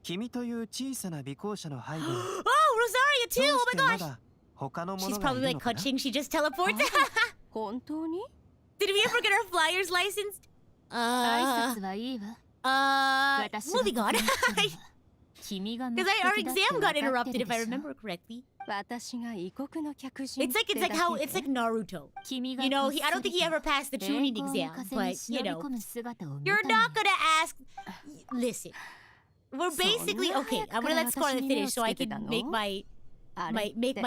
君という小さな尾行者の背後に Oh, Rosaria ど too. う Oh し my てま gosh. だ他のも She's のがい probably る like のかな？ coaching. She just teleports. 本当に Did we ever get our flyers licensed? 挨拶はいいわ。 Moving on. 君が Because our exam got interrupted, if I remember correctly. 私が異国の客人 It's like it's like Naruto. You know, I don't think he ever passed the tuning exam, but you know, you're not gonna ask. Listen, we're basically okay. I'm gonna let Scarlet finish so I can make my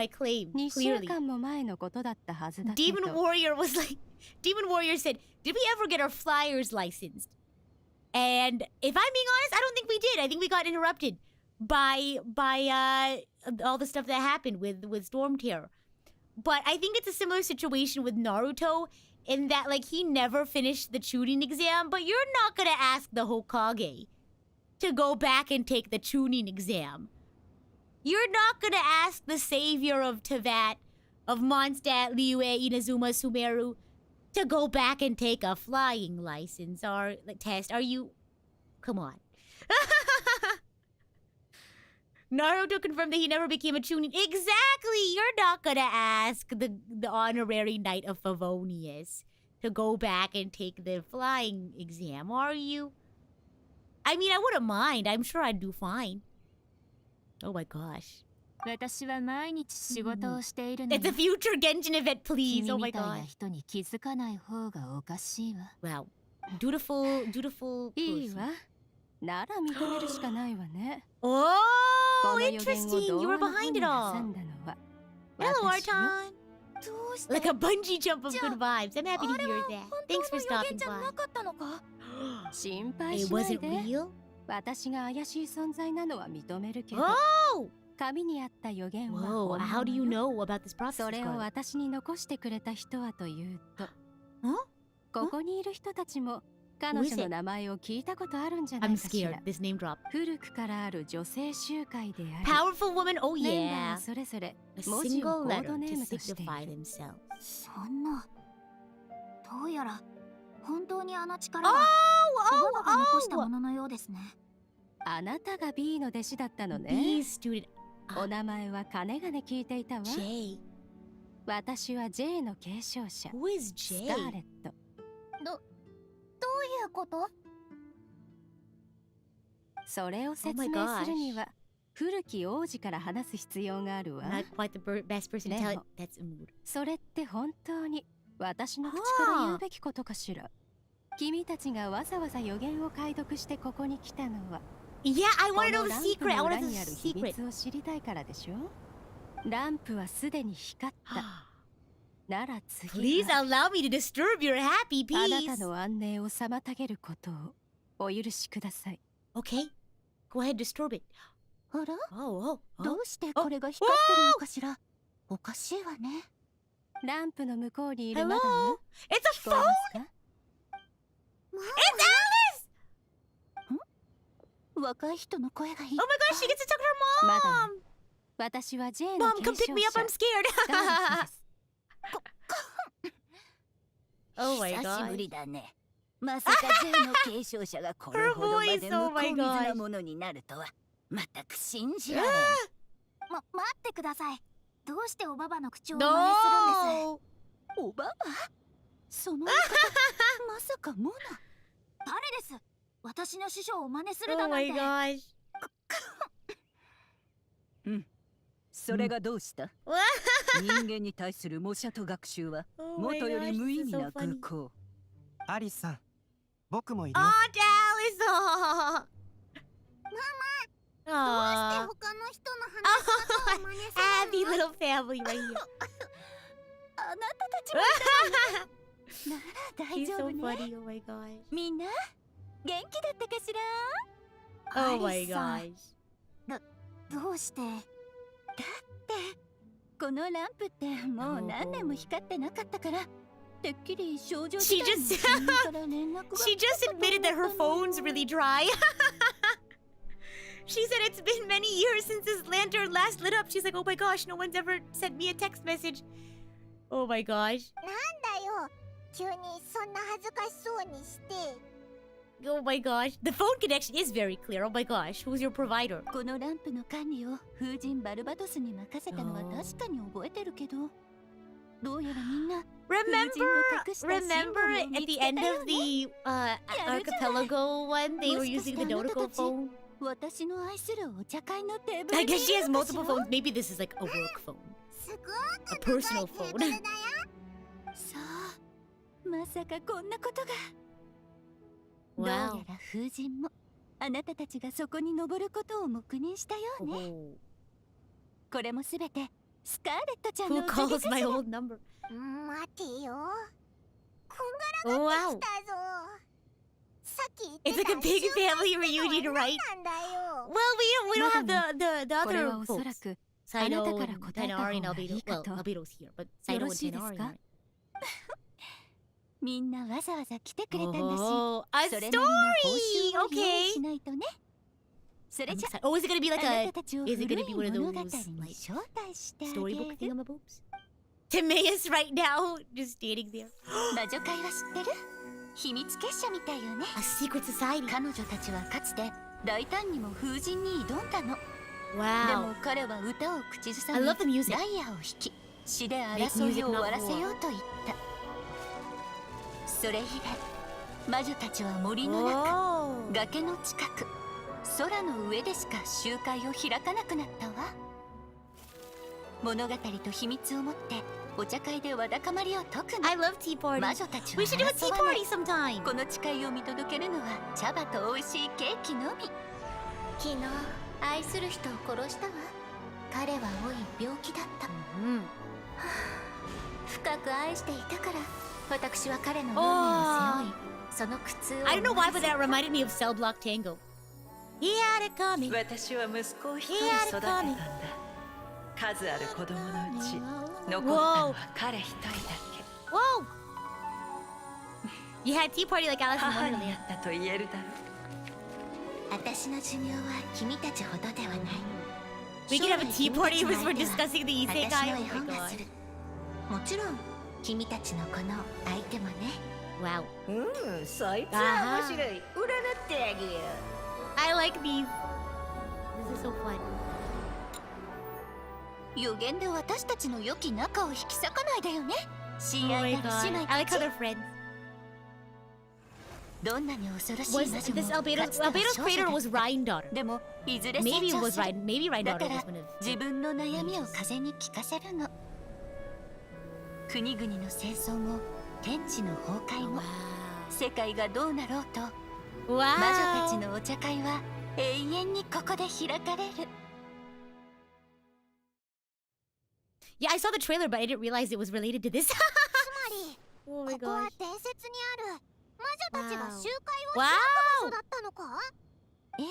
claim 2週 clearly. 間も前のことだったはずだけど Demon Warrior was like, Demon Warrior said, "Did we ever get our flyers licensed?" And if I'm being honest, I don't think we did. I think we got interrupted by all the stuff that happened with Storm Terror. But I think it's a similar situation with Naruto in that like he never finished the tuning exam, but you're not gonna ask the Hokage to go back and take the tuning exam. You're not gonna ask the savior of Teyvat, of Mondstadt, Liyue, Inazuma, Sumeru, to go back and take a flying license or test. Are you? Come on. Naruto confirmed that he never became a chunin. Exactly! You're not gonna ask the honorary knight of Favonius to go back and take the flying exam, are you? I mean, I wouldn't mind. I'm sure I'd do fine. Oh my gosh. 私は毎日仕事をしているの It's a に future Genshin event, please. 君 Oh my みたいな god. 人に気づかない方がおかしいわ Wow. Dutiful いい person. わなら認めるしかないわね Oh, この予言を interesting. 童 You 話 were の behind 本 it に挟 all. んだのは Hello, 私よ Arton. どうして Like a bungee jump of good vibes. I'm happy to hear that. 本 Thanks 当 for の予 stopping 言じゃ by. なかったのか心配 It しない wasn't で real? 私が怪しい存在なのは認めるけど Oh! 紙にあった予言は Whoa, 本 how do you 物よ know about this process? それを Scarlet? 私に残してくれた人はというとんここにいる人たちも彼 Who is 女 it? の名前を聞いたことあるんじゃない I'm かしら scared. This name drop. 古くからある女性集会であり Powerful woman? Oh メンバー yeah. はそれぞれ A 文字を single コー letter ドネー to ムとしてい signify る themselves. そんなどうやら本当にあの力は Oh! おばばが残したもののようですねあなたが B の弟子だったのね B student. お名前は金がね聞いていたわ J. 私は J の継承者 Who is ス J? カーレットどういうことそれを説 Oh my 明するには古き王子から話す必要があるわ Not quite the best person to tell it. Lemo. That's a mood. それって本当に私の口から言うべきことかしら君たちがわざわざ予言を解読してここに来たのは Yeah, I こ want to の know ラ the ンプ secret. I の want 裏 to know に the ある秘 secret. 密を知りたいからでしょランプはすでに光ったなら次 Please は allow me to disturb your happy あな peace. たの安寧を妨げることをお許しください Okay, go ahead, disturb it. あら Oh, どうしてこれが光ってるのかしらおかしいわねランプの向こうにいる Hello? マダム It's 聞 a こ phone? えますか It's Alice! 若い人の声がいい Oh my gosh, she gets to talk to her マダ mom! ム私は J の Mom, 継 come 承 pick me up, 者 I'm スカーレッ scared. トです Oh my 久し god. ぶりだねまさか J の継承者がこれほどまで Her voice, oh 向こ my う水 gosh. なものになるとは全く信じられん待ってくださいどうしておばばの口を真似するんです No! おばばその言い方まさかモナ誰です私の師匠を真似する Oh だなん my て gosh. それがどうした人間に対する模写と学習は Oh my 元よ gosh, り無意 this is 味 so な空 funny. 港。アリスさん、僕もいるよ。 Oh, Alice! Oh. どうして Aww. 他の人の話し方を真似す Happy るの little family right here. あなたたちもなら大 He's 丈 so 夫ね funny, oh my gosh. みんな元気だったかしら Oh ア my リさん gosh. どうしてだってこのランプってもう何年も光ってなかったからてっきり少女時代の She just- 親友から連絡が She just admitted that her phone's really dry. She said it's been many years since this lantern last lit up. She's like, oh my gosh, no one's ever sent me a text message. Oh my gosh. なんだよ急にそんな恥ずかしそうにして Oh my gosh. The phone connection is very clear. Oh my gosh. Who's your provider? このランプの管理を風神バルバトスに任せたのは確かに覚えてるけどどうやらみんな Remember at the end of the archipelago one, they were using the Dodoco phone? 私の愛するお茶会のテーブル I に guess she い has るのかしら multiple phones. Maybe this is like a work phone. すご A く personal テー phone. ブルだよそうまさかこんなことがどう Wow. やら風神もあなたたちがそこに登ることを黙認したようね Oh. これもすべてスカーレットちゃんの Who おかげ calls かし my ら old number? 待てよ Oh 来 wow. たぞさっき言っ It's て like た a big 瞬 family 間 reunion, right? なんだよ Well, we don't have the これ other はおそら folks. く Saito あなた and から答えた方 Tenari and がいい Albedo. か Well, と Albedo's here, but Saito and よろしいですか？ Tenari aren't. みんなわざわざ来てくれたんだし Oh, a それな story! りの報酬を用意 Okay. しないとねそれ I'm じゃ excited. Oh, is it gonna be あ like な a たたちを is 古 it い gonna be one of 物語 those に like 招待してあげ storybook る thingamabobs? Timaeus right now, just standing there. 魔女会は知ってる秘密結社みたいよね A secret society. 彼女たちはかつて大胆にも風神に挑んだので Wow. も彼は歌を口ずさ I み love the music. ダイヤを弾き詩で争いを終わらせようと言ったそれ以来魔女たちは森の中 Oh. 崖の近く空の上でしか集会を開かなくなったわ物語と秘密を持ってお茶会でわだかまりを解くの。 I love tea 魔 parties. 女たちは We should do a tea 争わない party sometime. この誓いを見届けるのは茶葉と美味しいケーキのみ。昨日愛する人を殺したわ。彼は老い病気だった、深く愛していたから私は彼の運命を背負いその苦痛を I don't know why, but that reminded me of Cell Block Tango. He had it coming. 私は息子を一人 He had 育 it てたん coming. だ。数ある子供のうち残ったの Whoa. は彼一人だけ。 Whoa! You had tea party like Alice in 母に Wonderland. なったと言えるだろう。私の寿命は君たちほどではない。 We could have a tea party if we're discussing the 私 isekai. の Oh 絵 my 本がす god. る。もちろん君たちのこの相手もね。 Wow. そいつは面白い。占ってあげよう。 I like these. This is so fun. 予言で私たちの良き仲を引き裂かないでよね。 Oh 親 my 愛なる god. 姉妹 I た like ち how they're friends. どんなに恐ろしい Was 魔女 this も Albedo's かつては Albedo's 少 creator 女 was だった Ryan daughter. でもいずれ Maybe 成 it 長 was する。 Ryan. Maybe Ryan だ daughter から was one of. 自分の悩みを風に聞かせるの。国々の戦争も天地の崩壊も世界がどうなろうと Wow. 魔女たちのお茶会は永遠にここで開かれる。 Yeah, I saw the trailer, but I didn't realize it was related to this. つまり Oh my ここは gosh. 伝説にある魔女たちが集会を Wow. 開く場所だったのか。ええ、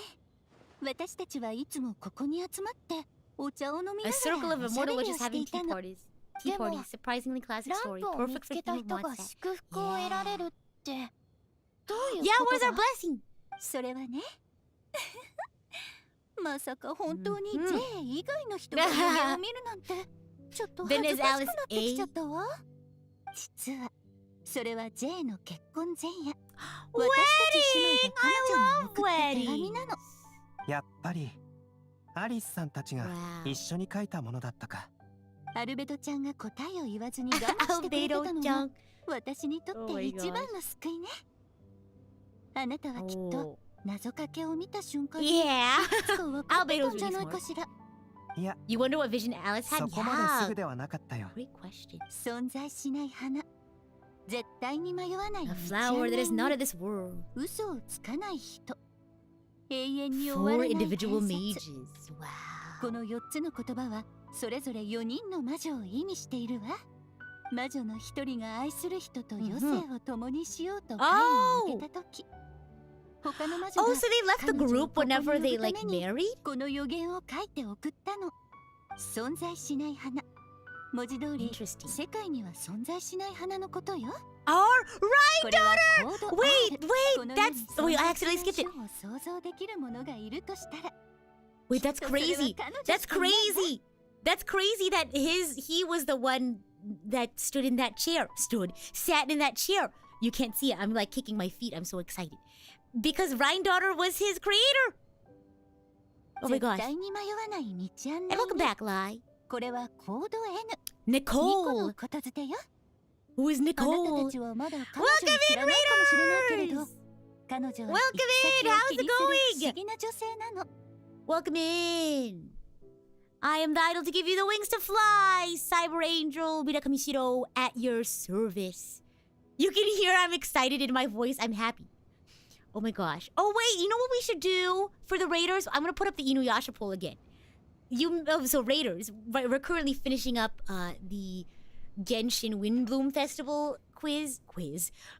私たちはいつもここに集まってお茶を飲み A な circle が of らおしゃべ immortal り witches をして having いた tea の。 parties. Tea でも parties, surprisingly classic ラ story. ンプを見 Perfect つ for けた someone who 人が wants that. 祝福を得られるってどういう Yeah, こ where's と our だ。 blessing? それはねまさか本当にうん J 以外の人が予言を見るなんてちょっと恥 Then ず is かしく Alice なってきちゃったわ。実はそれは J の結婚前夜私たち姉妹が彼女に送った手紙なの。やっぱりアリスさんたちが Wow. 一緒に書いたものだったか。アルベドちゃんが答えを言わずに我慢してくれてた Albedo の ちゃはん。私にとっ Oh て my 一番の救いね。あなたはきっ Oh. と謎かけを見た瞬間に Yeah. いつか分かってたんじゃないかしら。いや、 You wonder what vision Alice そ had? こまです Yeah. ぐではなかったよ。 Great question. 存在しない花、絶対に迷わない A 道 flower that is 案 not 内 of this world. 嘘をつかない人、永遠に終わ Four らない individual 天才。 mages. こ Wow. の4つの言葉はそれぞれ4人の魔女を意味しているわ。魔女の1人が愛する人と余生を共にしようと会を向けたとき、他の魔女 Oh, が so they left the 彼女を group ここに whenever 呼ぶ they た like めに married? この予言を書いて送ったの。存在しない花、文字通り Interesting. 世界には存在しない花のことよ。 Our これはコード Wait, R。 wait, この世に that's wait, I 存在 accidentally しない skipped it. 種を想像できるものがいるとしたら、 Wait, that's それは crazy. 彼女 That's しかないわ。 crazy. That's crazy that he was the one that stood in that chair. Sat in that chair. You can't see it. I'm like kicking my feet. I'm so excited. Because Ryan daughter was his creator. Oh my 絶 gosh. 対に迷わない道案 And 内 welcome ね。 back, Lai. これはコード N。2個の Nicole. ことづてよ。 Who is あなた Nicole? たちはまだ彼女を知らないかもしれないけれど、 Readers! 彼女は Welcome 行 in! く先を How's 気 it にする不 going? 思議な女性なの。 Welcome in. I am the idol to give you the wings to fly. Cyber Angel Rita Kamishiro at your service. You can hear I'm excited in my voice. I'm happy. Oh my gosh. Oh wait, you know what we should do for the Raiders? I'm gonna put up the Inuyasha poll again. So Raiders, we're currently finishing up the Genshin Windblume Festival quiz.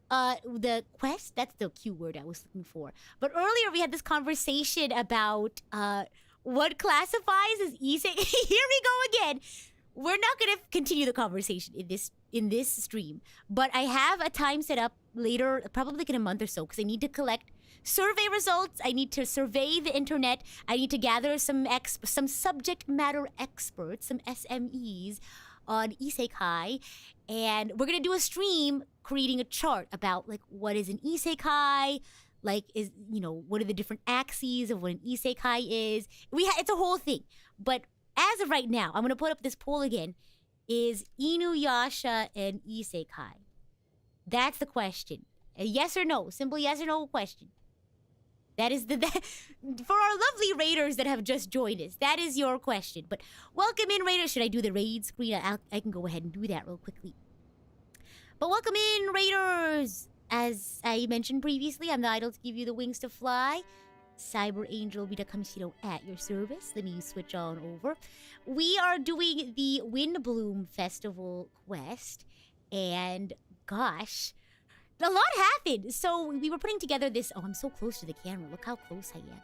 The quest, that's the Q word I was looking for. But earlier we had this conversation about what classifies as isekai. Here we go again. We're not gonna continue the conversation in this stream, but I have a time set up later, probably like in a month or so, because I need to collect survey results. I need to survey the internet. I need to gather some subject matter experts, some SMEs on isekai, and we're gonna do a stream creating a chart about like what is an isekai, like what are the different axes of what an isekai is. It's a whole thing, but as of right now, I'm gonna put up this poll again. Is Inuyasha an isekai? That's the question. A yes or no, simple yes or no question. That is for our lovely raiders that have just joined us. That is your question. But welcome in, raiders. Should I do the raid screen? I can go ahead and do that real quickly. But welcome in, raiders. As I mentioned previously, I'm the idol to give you the wings to fly. Cyber Angel Rita Kamishiro at your service. Let me switch on over. We are doing the Windblume Festival quest. And gosh, a lot happened. So we were putting together this. Oh, I'm so close to the camera. Look how close I am.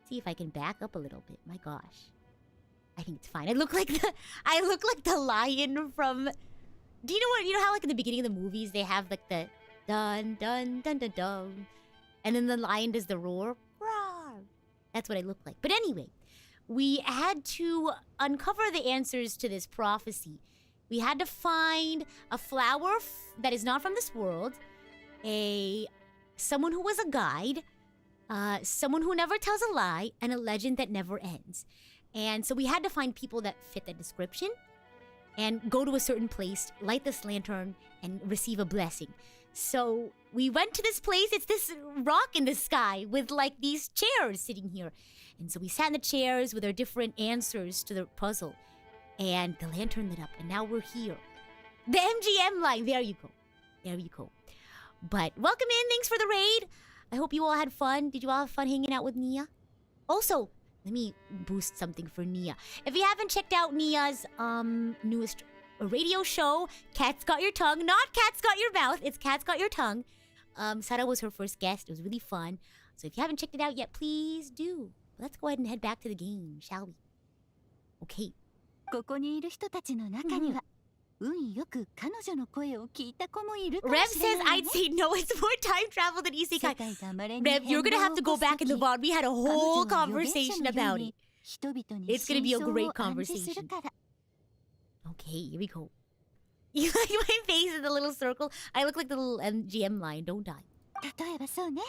See if I can back up a little bit. My gosh, I think it's fine. I look like the lion from. Do you know what? You know how like in the beginning of the movies they have like the dun dun dun dun dun, and then the lion does the roar. Roar. That's what I look like. But anyway, we had to uncover the answers to this prophecy. We had to find a flower that is not from this world, someone who was a guide, someone who never tells a lie, and a legend that never ends. And so we had to find people that fit the description and go to a certain place, light this lantern, and receive a blessing. So we went to this place. It's this rock in the sky with like these chairs sitting here. And so we sat in the chairs with our different answers to the puzzle. And the lantern lit up, and now we're here. The MGM line, there you go. There you go. But welcome in, thanks for the raid. I hope you all had fun. Did you all have fun hanging out with Nia? Also, let me boost something for Nia. If you haven't checked out Nia's newest radio show, Cat's Got Your Tongue. Not Cat's Got Your Mouth, it's Cat's Got Your Tongue. Sara was her first guest. It was really fun. So if you haven't checked it out yet, please do. Let's go ahead and head back to the game, shall we? Okay. ここにいる人たちの中には、運よく彼女の声を聞いた子もいるかも Rev しれ says ない I'd ね。 say no, it's more time travel than isekai. 世界が稀に Rev, you're gonna have to go back in the 変動を VOD. We had a 彼 whole 女は預言者 conversation のよ about うに it. 人々に It's gonna be a 真 great 相を暗示する conversation. から。 Okay, here we go. You like my face in the little circle? I look like the little MGM line, don't I? 例えばそうね。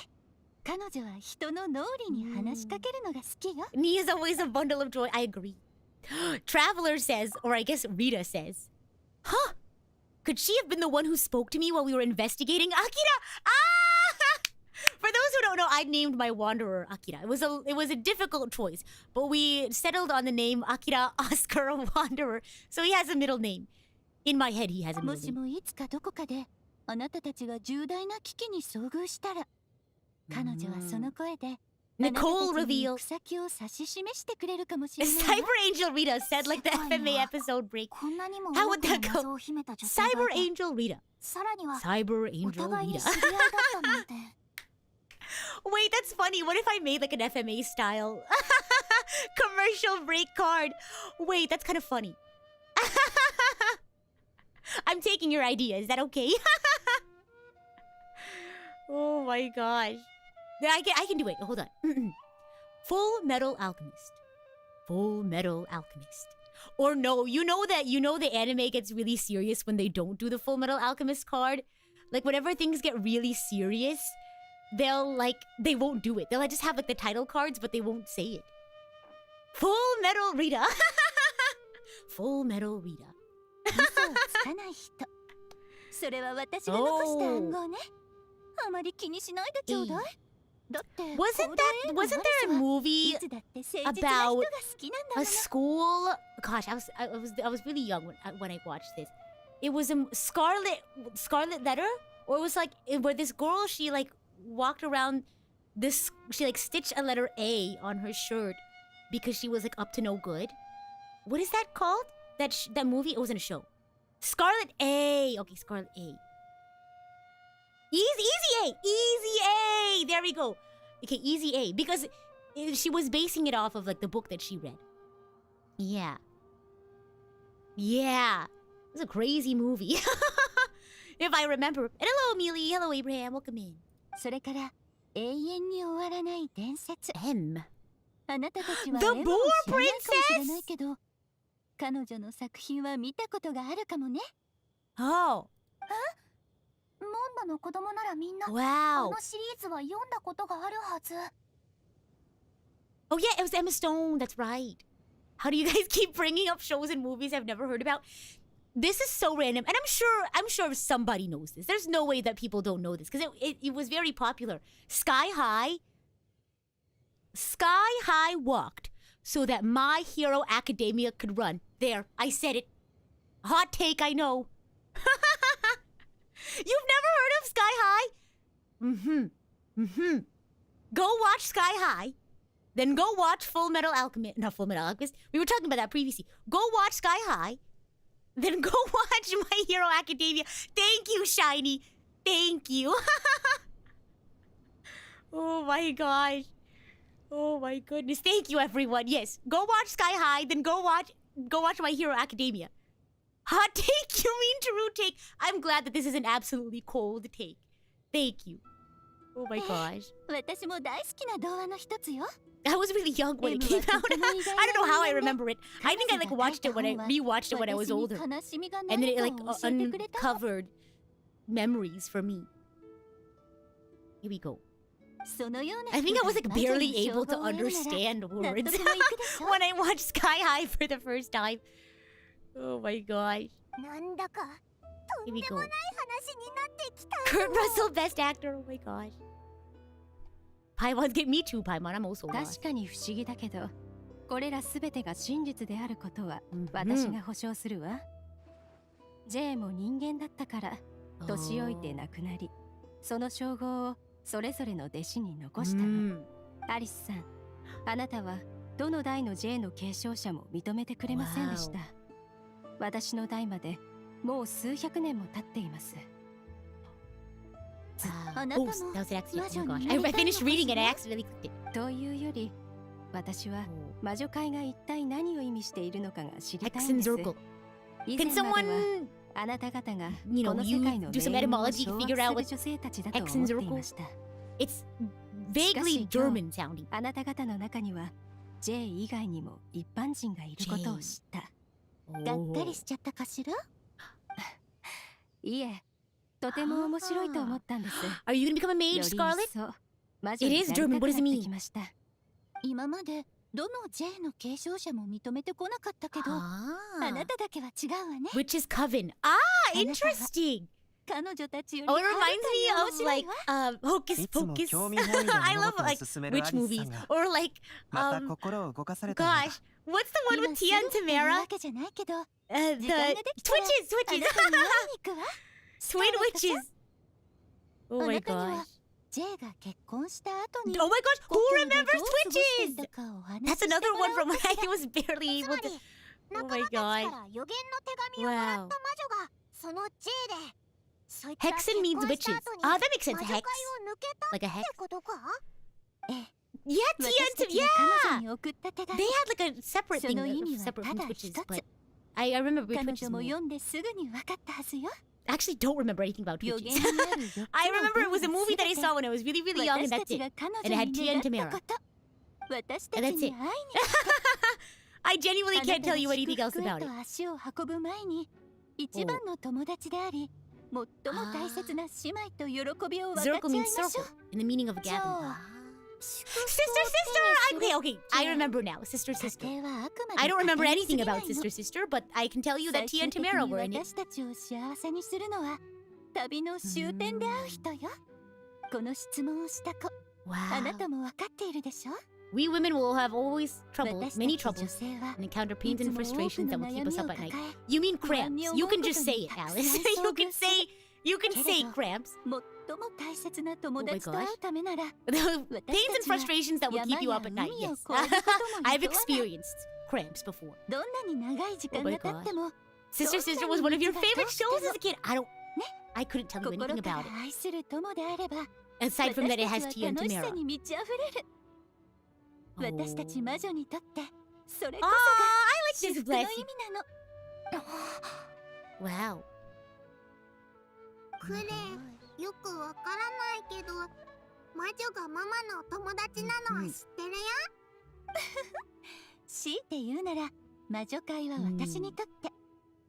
彼女は人の脳裏に話しかけるのが好きよ。 Nia's always a bundle of joy. I agree. Traveler says, or I guess Rita says, huh? Could she have been the one who spoke to me while we were investigating Akira? Ah! For those who don't know, I named my wanderer Akira. It was a difficult choice, but we settled on the name Akira Oscar Wanderer. So he has a middle name. In my head, he has a も middle し name. もいつかどこかであなたたちが重大な危機に遭遇したら、彼女はその声で Nicole あなたたちに reveal. 行く先を指し示してくれるかもしれないわ。 Cyber Angel Rita said like the FMA episode break. こんなにも How 多 would く that の go? 謎を秘めた女性がい Cyber て Angel Rita. さらには Cyber お Angel 互いに Rita. 知り合いだったなんて。 Wait, that's funny. What if I made like an FMA style commercial break card? Wait, that's kind of funny. I'm taking your idea. Is that okay? Oh my gosh. Yeah, I can do it. Hold on. Full Metal Alchemist. Full Metal Alchemist. Or no, you know the anime gets really serious when they don't do the Full Metal Alchemist card? Like whenever things get really serious, they won't do it. They'll just have like the title cards, but they won't say it. Full Metal Rita. Full Metal Rita. 嘘をつかない人。それは私が残した暗号ね。あまり気にしないでちょうだい。だって Wasn't there a movie いつだって誠実な人が about 好きなんだも a の。 school? Gosh, I was really young when I watched this. It was a Scarlet Letter, or it was like where this girl she like walked around this she like stitched a letter A on her shirt because she was like up to no good. What is that called? That movie? It wasn't a show. Scarlet A. Okay, Scarlet A. Easy A. There we go. Okay, Easy A, because she was basing it off of like the book that she read. Yeah. It was a crazy movie. If I remember. And hello, Amelie. Hello, Abraham. Welcome in. それから永遠に終わらない伝説。 M. あなたたちは The エ Boar マを知らないかもしれないけど、彼女の作品は見たことがあるかもね。 Oh. モンバの子供ならみんな、あ Wow. のシリーズは読んだことがあるはず。 Oh yeah, it was Emma Stone. That's right. How do you guys keep bringing up shows and movies I've never heard about? This is so random, and I'm sure somebody knows this. There's no way that people don't know this because it was very popular. Sky High Sky High walked so that My Hero Academia could run. There, I said it. Hot take, I know. You've never heard of Sky High? Go watch Sky High. Then go watch Full Metal Alchemist. Not Full Metal Alchemist. We were talking about that previously. Go watch Sky High. Then go watch My Hero Academia. Thank you, Shiny. Thank you. Oh my gosh. Oh my goodness. Thank you, everyone. Yes. Go watch Sky High. Then go watch My Hero Academia. Hot take? You mean true take? I'm glad that this is an absolutely cold take. Thank you. Oh my gosh. 私も大好きな童話の一つよ。 I was really young when it came out. I don't know how I remember it. I think I like watched it when I rewatched it when I was older. And then it like uncovered memories for me. Here we go. I think I was like barely able to understand words when I watched Sky High for the first time. Oh my gosh. なんだかとんでもない話になってきた。 Kurt Russell, best actor. Oh my gosh. Paimon, get me too, Paimon. I'm also lost. 確かに不思議だけど、これらすべてが真実であることは私が保証するわ。J も人間だったから年老いて亡くなり、その称号をそれぞれの弟子に残したの。アリスさん、あなたはどの代の J の継承者も認めてくれませんでした。私の代までもう数百年も経っています。Oh, that was an accident. Oh my gosh. I finished reading it. I accidentally clicked it. というより、私は魔女界が一体何を意味しているのかが知りたい X ん and です。 Zirkle. 以 Can 前までは someone, あなた方が you こ know, の you 世界の do some 命運を etymology 掌 to 握 figure す out る what 女性たちだと X and 思ってい Zirkle? ました。 It's vaguely German sounding. あなた方の中には J 以外にも一般人がいることを知った。がっかりしちゃったかしら？いえ、とても面白いと思ったんです。 Are you gonna become a よ mage, り Scarlet? 一層魔 It 女に is なり German. たく What does な it って mean? きました。今までどの J の継承者も認めてこなかったけど、あなただけは違うわね。 Witch's Coven. Ah, interesting. 彼女たちよ Oh, り it reminds me of like Hocus いつも Pocus. 興味本位で I 物 love 事を like 進めるア witch リスさ movies んが or like また心を動かされたんだ。 gosh, what's the one with Tia and 今 Tamara? わけじゃないけど、 The 時間ができたら Twitches, あ Twitches. なたに会いに行くわ。 Twin witches. Oh あ my なたに gosh. は J が結婚した後に Oh my gosh, 故 who 郷で remembers どう過ごしてい Twitches? たかお話 That's しして another も one ら from おう when か I was barely つ able ま to. り Oh 仲 my 間たちか gosh. ら予言の手紙をもらった魔女がその J でそいつが Hexen means 結婚 witches. した後に Ah, that makes sense. 魔 A 女 hex. 界を抜けた Like a っ hex. てことか？ Yeah, Tia 私 and た Tam. ちが彼 Yeah. 女に送った手 They 紙 had like a separate そ thing, の意 like, 味は separate た from だ Twitches, 一 but つ I remember 彼 Twitches 女も more. 読んですぐに分かったはずよ I actually don't remember anything about 予 Twitches. 言にある4つの I remember it was a 文が movie that I 全て saw when I was really, really young, and 私た that's ち it. が彼 And 女 it had に Tia 願 and った Tamara. こと私た And ち that's に it. 会いに I genuinely あな can't た tell が you anything 祝 else 福へ about と it. 足を運ぶ前に一番の友達であり最も大切な姉妹と喜びを分かち合 Zirkle い means ましょ circle う in the meaning of a gathering. So, Sister, sister! Okay, I remember now. Sister, sister. 家庭はあくまで I don't remember 家庭に anything 過ぎない about の sister, sister, but I can tell you that 最 Tia 終 and 的 Tamara に were in it. 私たちを幸せにするのは旅の終点で会う人よこの質問をした子あな Wow. たも分かっているでしょ We women will have always trouble, 私た many ち女 troubles, 性は and encounter い pains つ and も多く frustrations that の will 悩 keep み us を up at 抱 night. え You mean 不安 cramps? に You 思う can こと just say に it, たくさん Alice. You can 遭遇する say, you can け say れど cramps. 最も大切な友 Oh my 達と会 gosh. うためなら The pains and 私たちは frustrations that will keep you up at night. 山や Yes, 海を越えることも I've 厭わない experienced cramps before. どんなに長い時間 Oh my が経っても Sister, sister was one of your favorite shows as a kid. I couldn't tell you 心 anything か about ら愛する友であれば it. Aside from that, it 私 has たち Tia は and 楽しさ Tamara. に満ち溢れる Oh. 私たち魔女にとってそれこ Ah, I そ like が this 至福の意 blessing. 味なの Wow. クレイよくわからないけど魔女がママの友達なのは知ってるよ、強いて言うなら魔女界は私にとって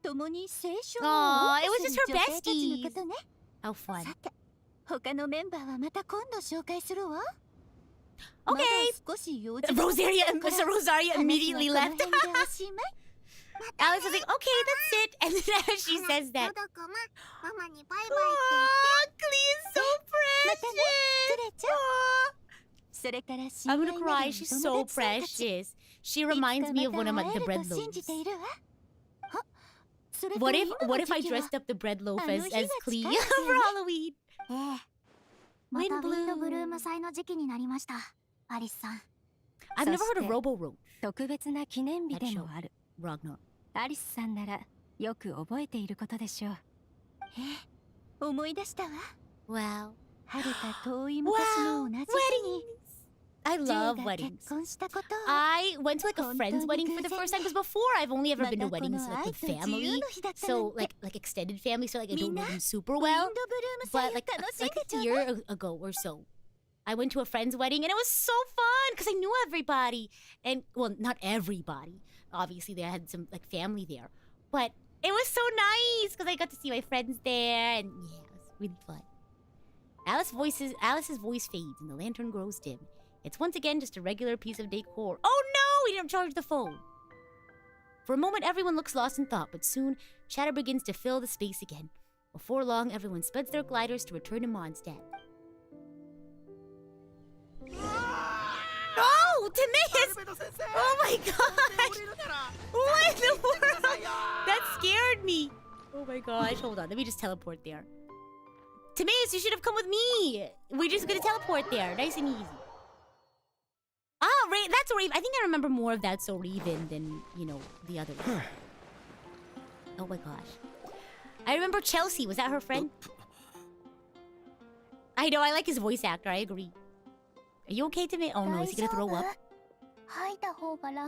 共に青春 Aw, を it 謳 was 歌 just する her 女性たちのことね How fun. さて他のメンバーはまた今度紹介するわ Okay. まだ少し用事が Rosaria, 残ってるから so Rosaria 話は immediately この left. 辺でおしまい Alice was like, okay, that's it. And then as she ほら says that, のどこまママにバイバイ oh, Clee is so またね precious. クレちゃん Aw. I'm gonna cry. She's so precious. She reminds me of one of the bread loaves. What if I dressed up the bread loaf as Klee for Halloween? またウィンドブルーム祭の時期になりました、アリスさん。 I've never heard of Robo Road. 特別な記念日でもある。 Ragnar. アリスさんならよく覚えていることでしょう。思い出したわ。 Wow. 遥か遠い昔の同じ日に I love 結 weddings. 婚したことを I went to like a friend's wedding for the first time because before I've only ever been to weddings like with family, so like extended family, so like I don't know them super well. But like a year ago or so, I went to a friend's wedding and it was so fun because I knew everybody, and well, not everybody. Obviously, they had some like family there, but it was so nice because I got to see my friends there, and yeah, it was really fun. Alice's voice fades and the lantern grows dim. It's once again just a regular piece of decor. Oh no! We didn't charge the phone! For a moment, everyone looks lost in thought, but soon, chatter begins to fill the space again. Before long, everyone spuds their gliders to return to Mondstadt. Oh! Timaeus! Oh my gosh! What in the world? That scared me! Oh my gosh, hold on, let me just teleport there. Timaeus, you should have come with me! We're just gonna teleport there, nice and easy. Ah, that's Raven. I think I remember more of That's So Raven than, you know, the other one. Oh my gosh. I remember Chelsea. Was that her friend? I know, I like his voice actor. I agree. Are you okay, Timmy? Oh no, is he gonna throw up?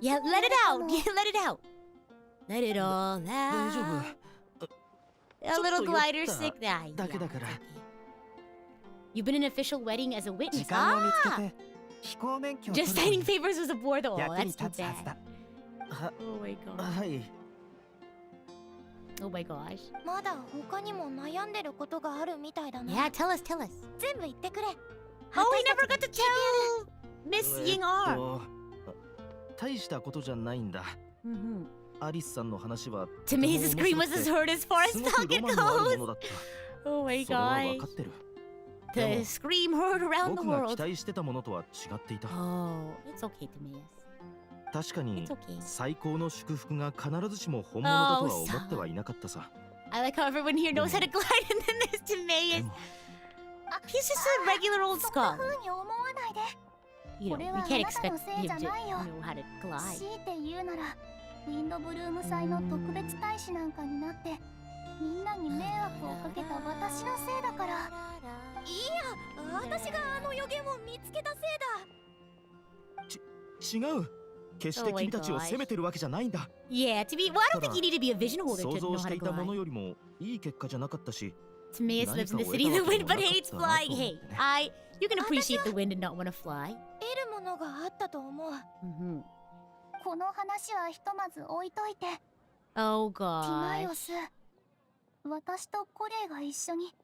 Yeah, let it out. Yeah, let it out. Let it all out. A little glider sick. Yeah, okay. You've been in an official wedding as a witness. Ah! Just signing papers was a bore though. Oh, that's too bad. Oh my god. Oh my gosh. まだ他にも悩んでることがあるみたいだな。 Yeah, tell us. 全部言ってくれ。 Oh, we never got to tell Miss Ying-ar. 大したことじゃないんだ。アリスさんの話は Timaeus' scream was as heard as far as talking goes. Oh my god. The scream heard around the 僕が world. 期待してたものとは違っていた。 Oh, it's okay, Timaeus. 確かに It's okay. 最高の祝福が必ずしも本物だとは思ってはいなかったさ。I like how everyone here knows how to glide, and then there's Timaeus. He's just a regular old そんな skull. 風に思わないで。 You know, we can't expect him to know how to glide. 強いて言うなら、ウィンドブルーム祭の特別大使なんかになって、みんなに迷惑をかけた私のせいだから。いや、私があの予言を見つけたせいだ。違う。決して君たちを責めてるわけじゃないんだ。Yeah, to be. Well, I don't think you need to be a vision holder 想 to 像 know し how て to いたもの glide. よりもいい結果じゃなかったし。 Timaeus lives in the city of the wind but hates flying. Hey, you can appreciate the wind and not want to fly. 得るものがあったと思う。この話はひとまず置いといて。 Oh ティマイオ gosh. ス、私とコレイが一緒に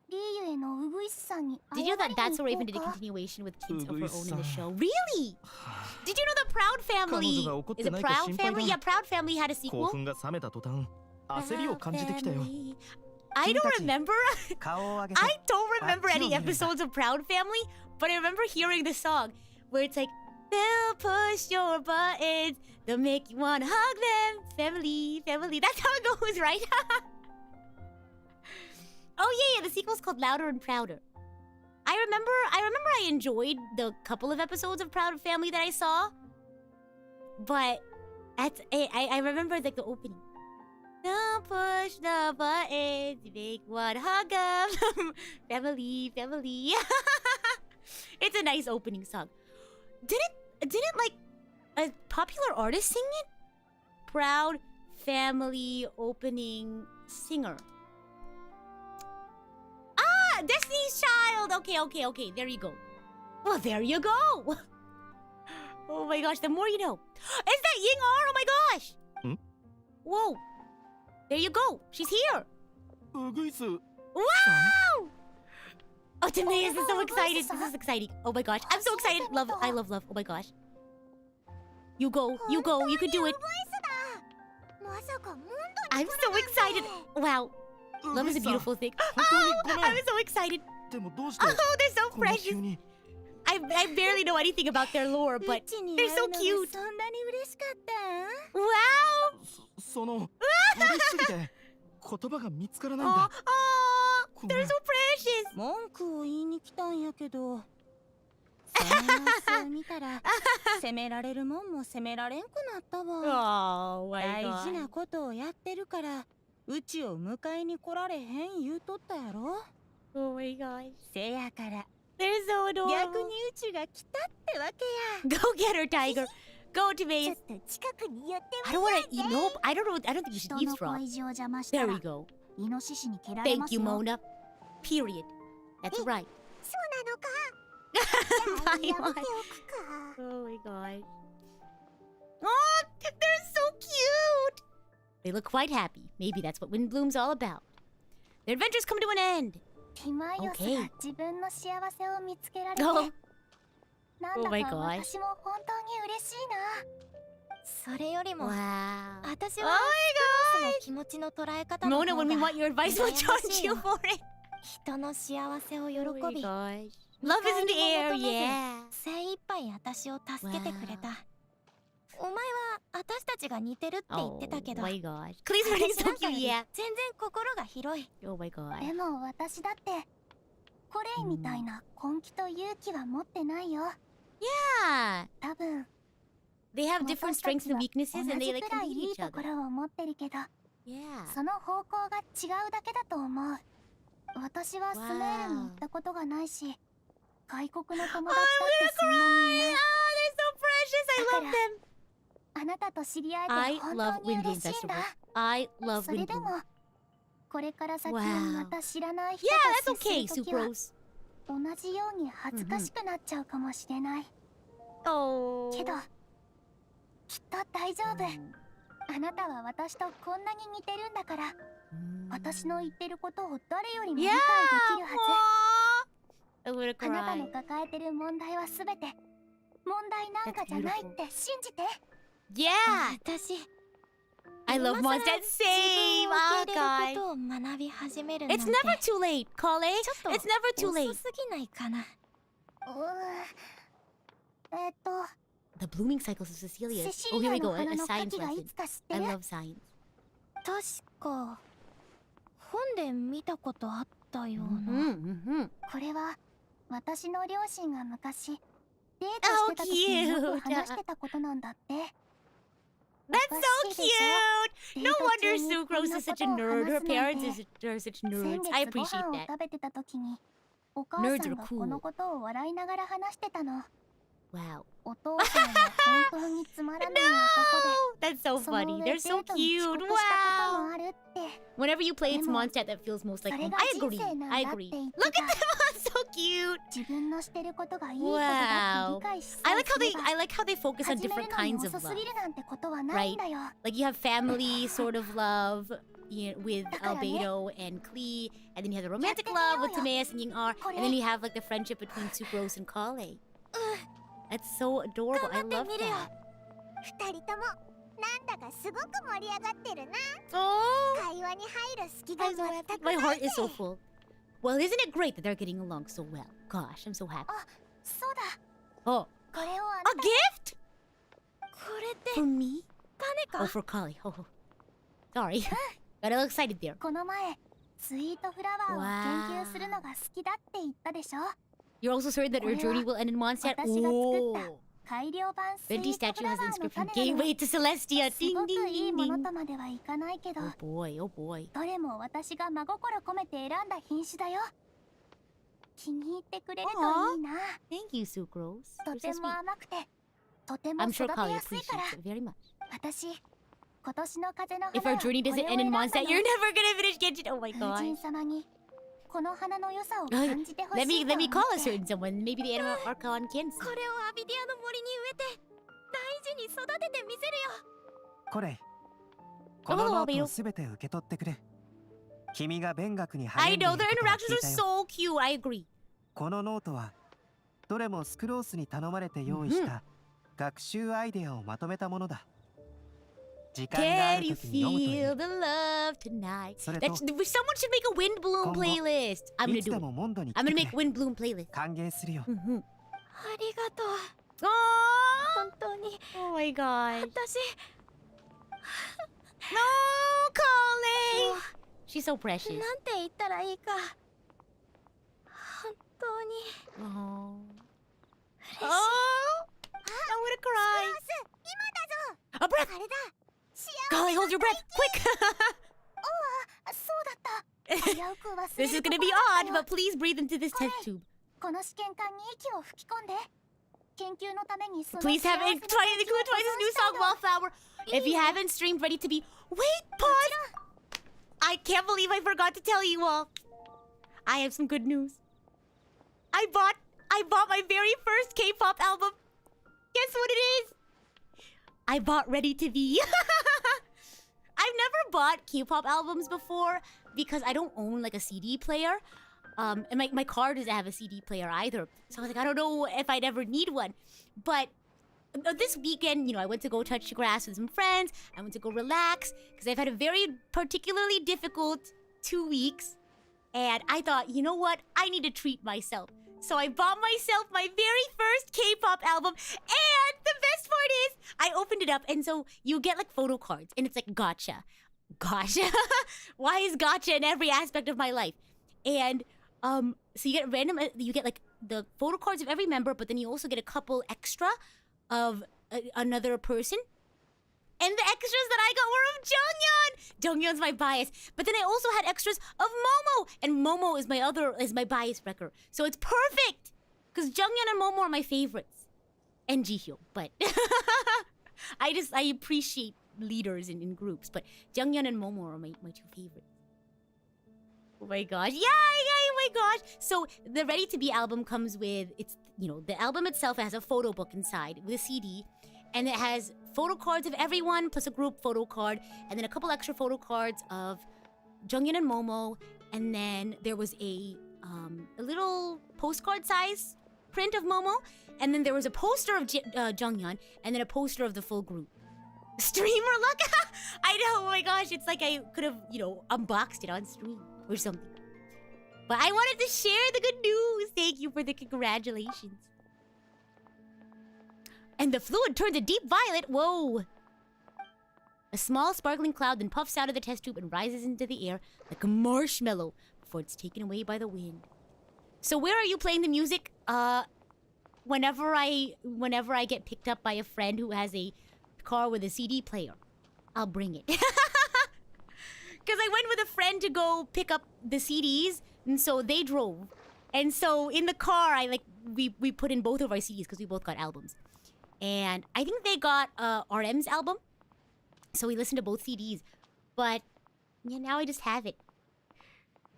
リーユへのウグイスさんに Did you know that That's So 会い Raven に did a 行こうか。 continuation with kids of her own in the show? Really? Did you know the Proud Family? Is it Proud Family? Yeah, Proud Family had a 興 sequel. 奮が冷めた途端、焦りを感じてきたよ。 I don't remember. 顔を上げて I don't remember any あっちを見るんだ。 episodes of Proud Family, but I remember hearing the song where it's like, they'll push your buttons, they'll make you wanna hug them, family. That's how it goes, right? Oh yeah, the sequel's called Louder and Prouder. I remember I enjoyed the couple of episodes of Proud Family that I saw, but I remember like the opening. Don't push the buttons, make one hug them. Family. It's a nice opening song. Didn't like a popular artist sing it? Proud Family opening singer. Ah, Destiny's Child. Okay. There you go. Well, there you go. Oh my gosh, the more you know. Is that Ying-ar? Oh my gosh. Whoa. There you go. She's here. ウグイス。 Wow! Oh, Timaeus is so excited. This is exciting. Oh my gosh. I'm so excited. I love love. Oh my gosh. You go. You can do it. まさかモンドに I'm so excited. Wow. Love is a beautiful thing. Oh, I'm so excited. でもどうして Oh, they're so こんな precious. 急に。I barely know anything about their lore, but they're so cute. そんなに嬉しかった Wow! その嬉しすぎて言葉が見つからないん Oh, だ。 oh, they're so precious. 文句を言いに来たんやけどその様子を見たら責められるもんも責められんくなったわ Oh my 大 god. 事なことをやってるからうちを迎えに来られへん言うとったやろ Oh my god. せやから They're so 逆 adorable. にうちが来たってわけ Go get her, Tiger. Go to ちょ base. っと近くに寄って I don't want to eat. Nope. I don't know. I don't think you should 人の eavesdrop. 恋路を邪魔した There ら we go. イノシシに蹴られま Thank す you, よ Mona. Period. That's right. そうなのか。じゃあ Bye, やめて Mona. おくか。 Oh my god. Oh, they're so cute. They look quite happy. Maybe that's what Windblume's all about. Their adventures come to an end. ティマイオス Okay. が自分の幸せを見つけられて、 Oh, なん Oh だ my か God. 私も本当に嬉しいな。それよりも wow. 私 Oh は my その気持ちの捉え方 god. の Mona, 方 when we が want your advice, we'll charge you for it. 人の幸せを喜 Oh my び gosh. Love is in the air, yeah. 精一杯私を助けてくれたお前は私たちが似てるって言ってたけ Oh ど my gosh. Clay's running 私 so なんか cute, より yeah. 全然心が広い Oh my god. でも私だってコレイみたいな根気と勇気は持ってないよ。 Yeah. 多分 They have different 私た strengths ちは and 同 weaknesses, and they じ like くらい complete いい each とこ other. ろを持ってるけど、 Yeah. その方向が違うだけだと思う。私はスメールに行ったことがないし、外国の友達だってそんなにいない。 Oh, they're so precious. I love them. あなたと知り合 I えて本 love 当に Windblume 嬉しいんだ。 vegetables. I love それで Windblume. もこれから先 Wow. また知らない人 Yeah, と that's 接 okay, するときは Sucrose. 同じように恥ずかしくなっちゃうかもしれない。 Oh. けどきっと大丈夫。あなたは私とこんなに似てるんだから、私の言ってることを誰よりも理 Yeah. 解できるは I wanna ず。あなたの cry. 抱えてる問題はすべて問題なんかじゃないって信じて。 Yeah. 私 I love 今更 Monster. Same. 自分を受け Oh 入れる god. ことを学び始めるなん It's て never too late, Kale. ちょっ It's never と too late. 遅すぎないかな The blooming cycles of Cecilia. セシ Oh, リ here ア we の go. A 花の science 時がい lesson. つか知って I る？ love science. 確か本で見たことあったような、 Mm-hmm. これは私の両親が昔デートしてた時によく話してたことなんだって。 That's so cute. デー No ト wonder 中にこん Sucrose な is こ such と a を nerd. 話 Her すなん parents て。 are such 先 nerds. I 月ご appreciate 飯を that. 食べてた時にお母 Nerds さ are んが cool. このことを笑いながら話してたの。 Wow. お父さんは本当につまらない男 That's so で、その funny. 上 They're デ so ートに遅 cute. 刻したことも Wow. あるって。 Whenever you play, it's でも、 Mondstadt that feels most like それ home. が I 人 agree. 生なん I だって agree. 言って Look at た。 them. So cute. 自分のしてることがいいことだって理解しさ I え like how すれ they ば I like how they focus on 始め different るのに kinds of 遅 love. すぎるなんてことはないんだよ。 Like you have family sort of love with だからね、 Albedo and Klee, and then you have the romantic やってみよ love う with よ。 Timaeus and Ying-ar, これ。 and then you have like the friendship between Sucrose and Kale. That's so adorable. I 頑張っ love てみるよ that. 二人ともなんだかすごく盛り上がってるな。 Oh, 会話に入る隙が I'm so 全 happy. く My ない heart ぜ。 is so full. Well, isn't it great that they're getting along so well? Gosh, I'm so happy. そうだ。 Oh, これをあ a なた gift これって for me? 種 Oh, か for Kale. Oh, sorry. Got a little excited there. この前スイートフラワーを研究するのが好きだって言ったでしょ。 You're also certain that her journey will end in Mondstadt? 私が作った Oh. 改良版スイー Venti トフ statue ラワ has the ーの inscription 種なの。 Gateway to Celestia. す Ding ご ding くいい ding もの ding. とまではいかないけど、 Oh boy, oh boy. どれも私が真心込めて選んだ品種だよ。気に入ってくれるといいな。 Thank you, Sucrose. と You're て so も sweet. 甘くてとても I'm 育 sure て Kali やすいから appreciates it very much. 私今年の風の If 花 our は journey こ doesn't れを end 選 in んだ Mondstadt, の。 you're never gonna finish Genshin. Oh my 風 god. 神様にこの花の良さを感じてほし Let い me と let me 思 call っ a て。 certain someone. Maybe the animal Archon can see. これをアビディアの森に植えて大事に育ててみせるよこれこのノートをすべて受け取ってくれ君が勉学に I 励んでい know る their ことは interactions 聞い are たよ so cute. I agree. このノートはどれもスクロースに頼まれて用意した学習アイデアをまとめたものだ時間があ Can る you 時に読むとい feel い the love tonight? それと That's, someone should make a Windbloom 今後 playlist. I'm い gonna つで do it. もモンドに I'm 来て gonna く make れ Windbloom playlist. 歓迎するよ Mhm. ありがとう。 Oh, 本当に oh my god. 私 No, Colin. She's so precious. なんて言ったらいいか。本当に Oh. Oh. I'm gonna cry. 今だぞ A breath. あれだ Colin, hold your breath, quick. そうだった危うく忘れ This is ると gonna こ be ろだった odd, よ but please breathe into this test tube. この試験管に息を吹き込んで研究のためにその Please have 幸せ it な try 時 to を include twice this new song, 保存したいの Wallflower. If you haven't streamed Ready to Be, wait, pause. I can't believe I forgot to tell you all. I have some good news. I bought my very first K-pop album. Guess what it is? I bought Ready to Be. I've never bought K-pop albums before because I don't own like a CD player. And my car doesn't have a CD player either. So I was like, I don't know if I'd ever need one. But this weekend, you know, I went to go touch the grass with some friends. I went to go relax because I've had a very particularly difficult 2 weeks. And I thought, you know what? I need to treat myself. So I bought myself my very first K-pop album. And the best part is, I opened it up. And so you get like photo cards. And it's like gotcha. Gotcha. Why is gotcha in every aspect of my life? And so you get like the photo cards of every member, but then you also get a couple extra of another person. And the extras that I got were of Jonghyun. Jonghyun's my bias. But then I also had extras of Momo. And Momo is my bias wrecker. So it's perfect. Because Jonghyun and Momo are my favorites. And Jihyo. But I appreciate leaders in groups. But Jonghyun and Momo are my two favorites. Oh my gosh. Yeah, oh my gosh. So the Ready to Be album comes with, the album itself has a photo book inside with a CD. And it has photo cards of everyone plus a group photo card. And then a couple extra photo cards of Jonghyun and Momo. And then there was a little postcard size print of Momo. And then there was a poster of Jonghyun. And then a poster of the full group. Streamer luck? I know, oh my gosh. It's like I could have, unboxed it on stream or something. But I wanted to share the good news. Thank you for the congratulations. And the fluid turns a deep violet. Whoa. A small sparkling cloud then puffs out of the test tube and rises into the air like a marshmallow before it's taken away by the wind. So where are you playing the music? Whenever I get picked up by a friend who has a car with a CD player, I'll bring it. Because I went with a friend to go pick up the CDs, and so they drove. And so in the car, we put in both of our CDs because we both got albums. And I think they got RM's album. So we listened to both CDs. But yeah, now I just have it.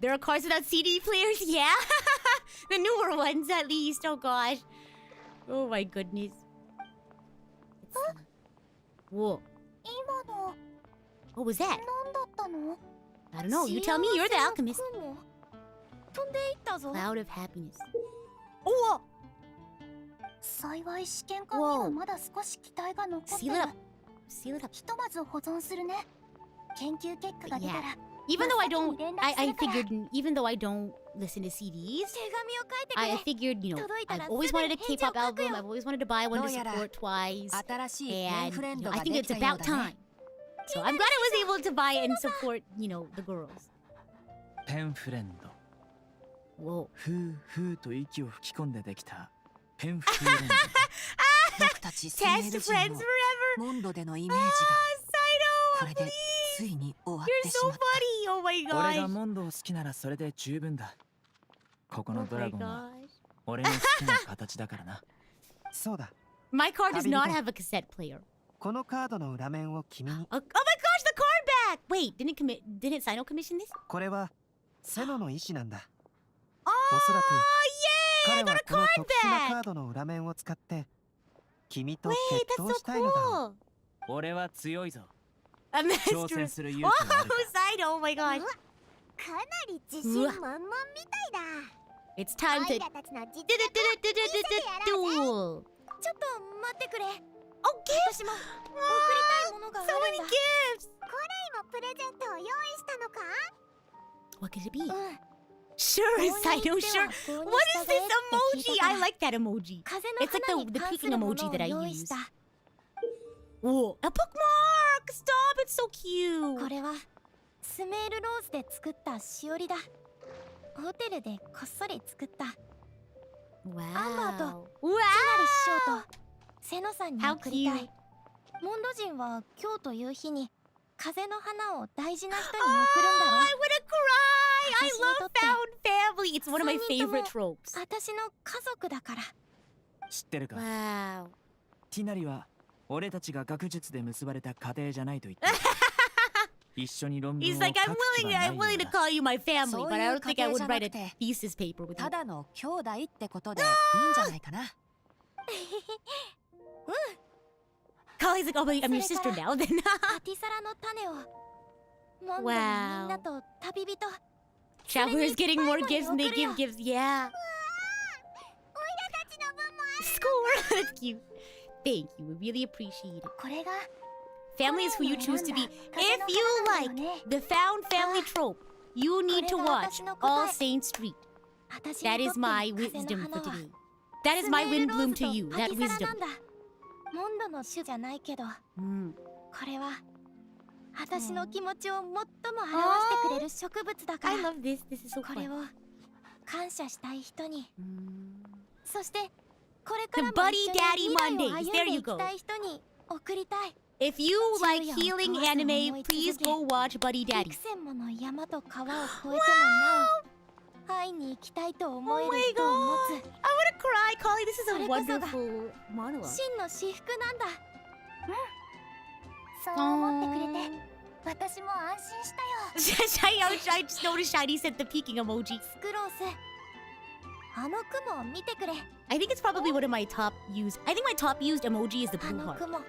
There are cars without CD players, yeah. The newer ones at least, oh gosh. Oh my goodness. Whoa. 今の What was that? 何だったの I don't know, you tell me, you're the alchemist. 幸せの雲飛んでいったぞ Cloud of happiness. Oh! 幸い試験管にはまだ少し期待が残ってる Seal it up. Seal it up. ひとまず保存するね研究結果が出たら Even though I figured, even though I don't listen to CDs, 手紙を書いてくれ I figured, I've always wanted a K-pop album, I've always wanted to buy one to support twice, 新しいペン and フレンド I が think で it's きたよう about だ time. ね So I'm glad I was able to buy it and support, the girls. ペンフレンド Whoa. ふうふうと息を吹き込んでできたペンフレンド僕たち Test CL 人 friends の forever. モンドでのイメージが Saito, これでついに終わっ you're てし so まった funny. Oh my 俺が gosh. モンドを好きならそれで十分だここ Oh のド my ラゴンは gosh. 俺の好きな形だからなそうだ My car does not have a cassette player. このカードの裏面を君に Oh my gosh, the card back! Wait, didn't Sino commission this? これはセノの意思なんだ Oh, おそらく yay! I 彼 got は a この card 特殊なカ back! ードの裏面を使って君と Wait, 決 that's 闘 so したいのだろう cool. 俺は強いぞ A 挑 master. 戦する Oh, 勇気がある Sino, oh my gosh. かなり自信満々みたいだ It's time オ to イラたちの実力を duel. ちょっと待ってくれ Okay. 私も送りたいものがあるん So だ many gifts. コレイもプレゼントを用意したのか What could it be? うん Sure, Saito, sure. What is this emoji? I like that emoji. It's like the peeking emoji that I use. Whoa, a bookmark! Stop, it's so cute. これはスメールローズで作ったしおりだ。ホテルでこっそり作った。アンバーと Wow. つなり師匠と瀬野さんに How 送りた cute. い。モンド人は今日という日に風の花を大事な人に送るんだろ I wanna cry! I love found family. It's one of my favorite tropes. 私の家族だから。知ってるか Wow. ティナリは俺たちが学術で結ばれた家庭じゃないと言ってる一緒に論文を He's 書 like, く気はない I'm よう willing to だ call you my family, そう but い I う don't 家 think I 庭じ would ゃな write く a て thesis paper with た you. だの兄弟ってことでいいんじゃないかな。Kali's like, oh, I'm your sister now. Then パティサラの種をモンドのみんなと旅人 Shower's getting more gifts and they give gifts. Yeah. Score. That's cute. Thank you. We really appreciate it. これが Family is who you choose to be. If you like the found family trope, you need to watch All Saints Street. 私 That に is とって my 風の wisdom 花 for は today. That is my スメールロー Windblume ズと to you. パ That ティサラ wisdom. なんだ。モンドの種じゃないけど、これは私の気持ちを最も表してくれる植物だか I ら。 love this. This is so これ fun. を感謝したい人に、そしてこれか The らも Buddy 一緒 Daddy に未来を Mondays. 歩 There んで you いき go. たい人に送りたい。 If you like healing anime, please go watch Buddy 幾 Daddy. 千もの山と川を越えてもなお会いに行きたいと思え Oh る my 人を持 god. I wanna cry, Kali. This is a それこそが wonderful monologue. つ真の至福なんだ。そう思ってくれて私も安心したよ。I just noticed Shiny sent the peeking emoji. スクロース、あの雲見てくれ。 I think it's probably one of my top used. I think my top used emoji is the あ blue の heart. 雲。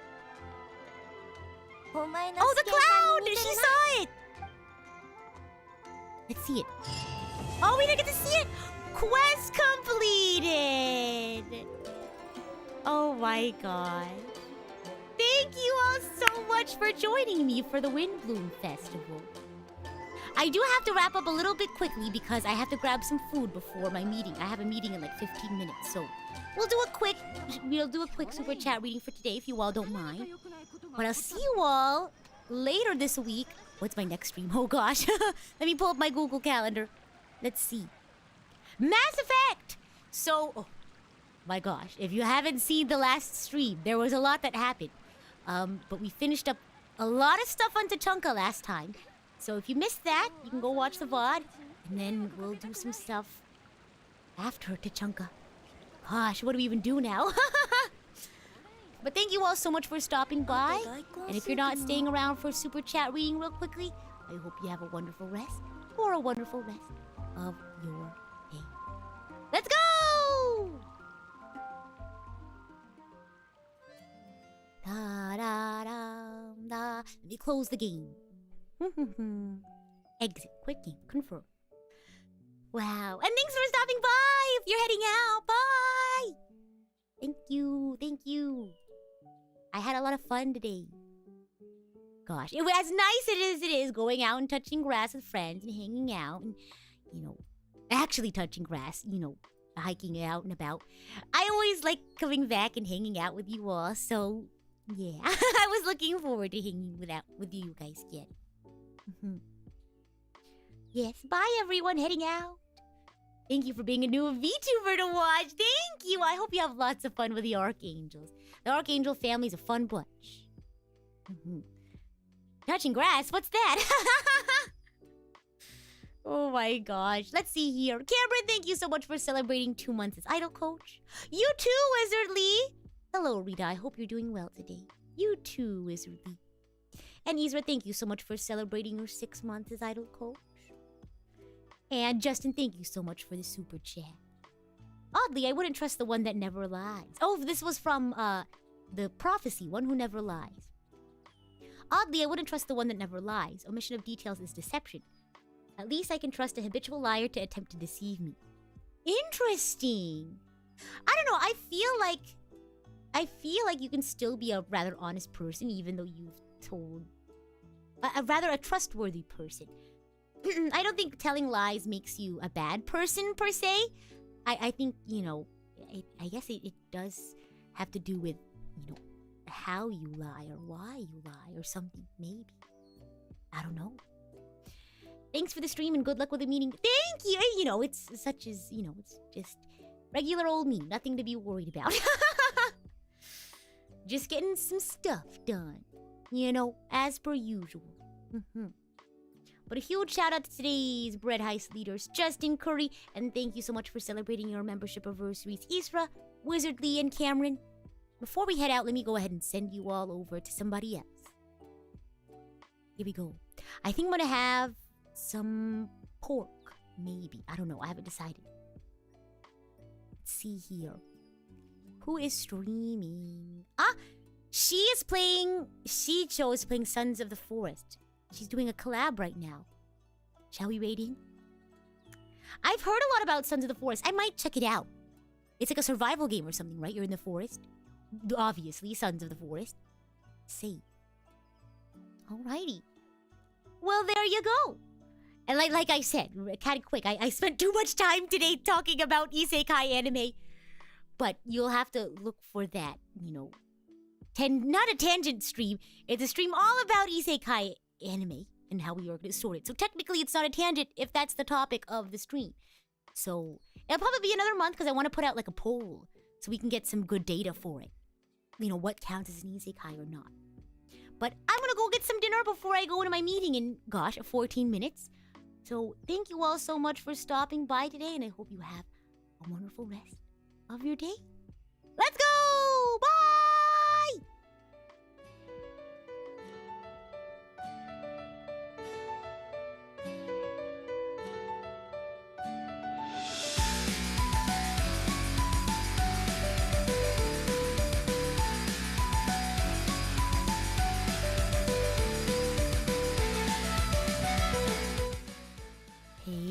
お前の Oh, 試 the 験管 cloud! に似 She てる saw it! Let's see it. Oh, we didn't get to see it! Quest completed! Oh my god. Thank you all so much for joining me for the Windblume Festival. I do have to wrap up a little bit quickly because I have to grab some food before my meeting. I have a meeting in like 15 minutes, so we'll do a quick super chat reading for today if you all don't mind. But I'll see you all later this week. What's my next stream? Oh gosh. Let me pull up my Google Calendar. Let's see. Mass Effect! So, oh my gosh, if you haven't seen the last stream, there was a lot that happened. But we finished up a lot of stuff on Tachanka last time. So if you missed that, you can go watch the VOD, and then we'll do some stuff after Tachanka. Gosh, what do we even do now? But thank you all so much for stopping by. And if you're not staying around for super chat reading real quickly, I hope you have a wonderful rest or a wonderful rest of your day. Let's go! Da, da, da, da. Let me close the game. Exit. Quit game. Confirm. Wow. And thanks for stopping by. If you're heading out, bye. Thank you. Thank you. I had a lot of fun today. Gosh, it was as nice as it is going out and touching grass with friends and hanging out and, actually touching grass, hiking out and about. I always like coming back and hanging out with you all, so yeah, I was looking forward to hanging with you guys again. Yes, bye everyone, heading out. Thank you for being a new VTuber to watch. Thank you. I hope you have lots of fun with the Archangels. The Archangel family's a fun bunch. Touching grass? What's that? Oh my gosh. Let's see here. Cameron, thank you so much for celebrating 2 months as Idol Coach. You too, Wizard Lee. Hello, Rita. I hope you're doing well today. You too, Wizard Lee. And Isra, thank you so much for celebrating your 6 months as Idol Coach. And Justin, thank you so much for the super chat. Oddly, I wouldn't trust the one that never lies. Oh, this was from the prophecy, one who never lies. Oddly, I wouldn't trust the one that never lies. Omission of details is deception. At least I can trust a habitual liar to attempt to deceive me. Interesting. I don't know, I feel like you can still be a rather honest person even though you've told... rather a trustworthy person. I don't think telling lies makes you a bad person per se. I think, you know, I guess it does have to do with, you know, how you lie or why you lie or something, maybe. I don't know. Thanks for the stream and good luck with the meeting. Thank you. You know, it's such as, you know, it's just regular old me. Nothing to be worried about. Just getting some stuff done. You know, as per usual. But a huge shout out to today's Bread Heist leaders, Justin Curry, and thank you so much for celebrating your membership anniversaries, Isra, Wizardly, and Cameron. Before we head out, let me go ahead and send you all over to somebody else. Here we go. I think I'm gonna have some pork, maybe. I don't know. I haven't decided. Let's see here. Who is streaming? She is playing... Shicho is playing Sons of the Forest. She's doing a collab right now. Shall we raid in? I've heard a lot about Sons of the Forest. I might check it out. It's like a survival game or something, right? You're in the forest. Obviously, Sons of the Forest. Save. Alrighty. Well, there you go. And like I said, kind of quick, I spent too much time today talking about isekai anime. But you'll have to look for that, you know. Not a tangent stream. It's a stream all about isekai anime and how we are going to sort it. So technically, it's not a tangent if that's the topic of the stream. So it'll probably be another month because I want to put out like a poll so we can get some good data for it. You know, what counts as an isekai or not. But I'm going to go get some dinner before I go into my meeting in, gosh, 14 minutes. So thank you all so much for stopping by today, and I hope you have a wonderful rest of your day. Let's go! Bye!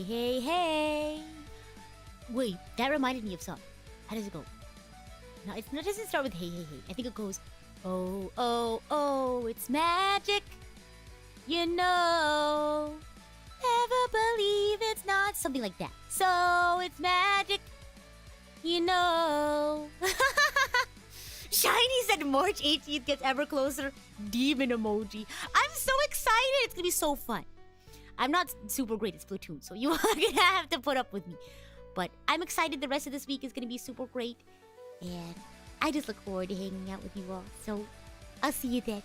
Hey. Wait, that reminded me of something. How does it go? No, it doesn't start with hey. I think it goes, oh, it's magic. You know, never believe it's not. Something like that. So it's magic. You know. Shiny said March 18th gets ever closer. Demon emoji. I'm so excited. It's gonna be so fun. I'm not super great at Splatoon, so you are gonna have to put up with me. But I'm excited the rest of this week is gonna be super great. And I just look forward to hanging out with you all. So I'll see you then.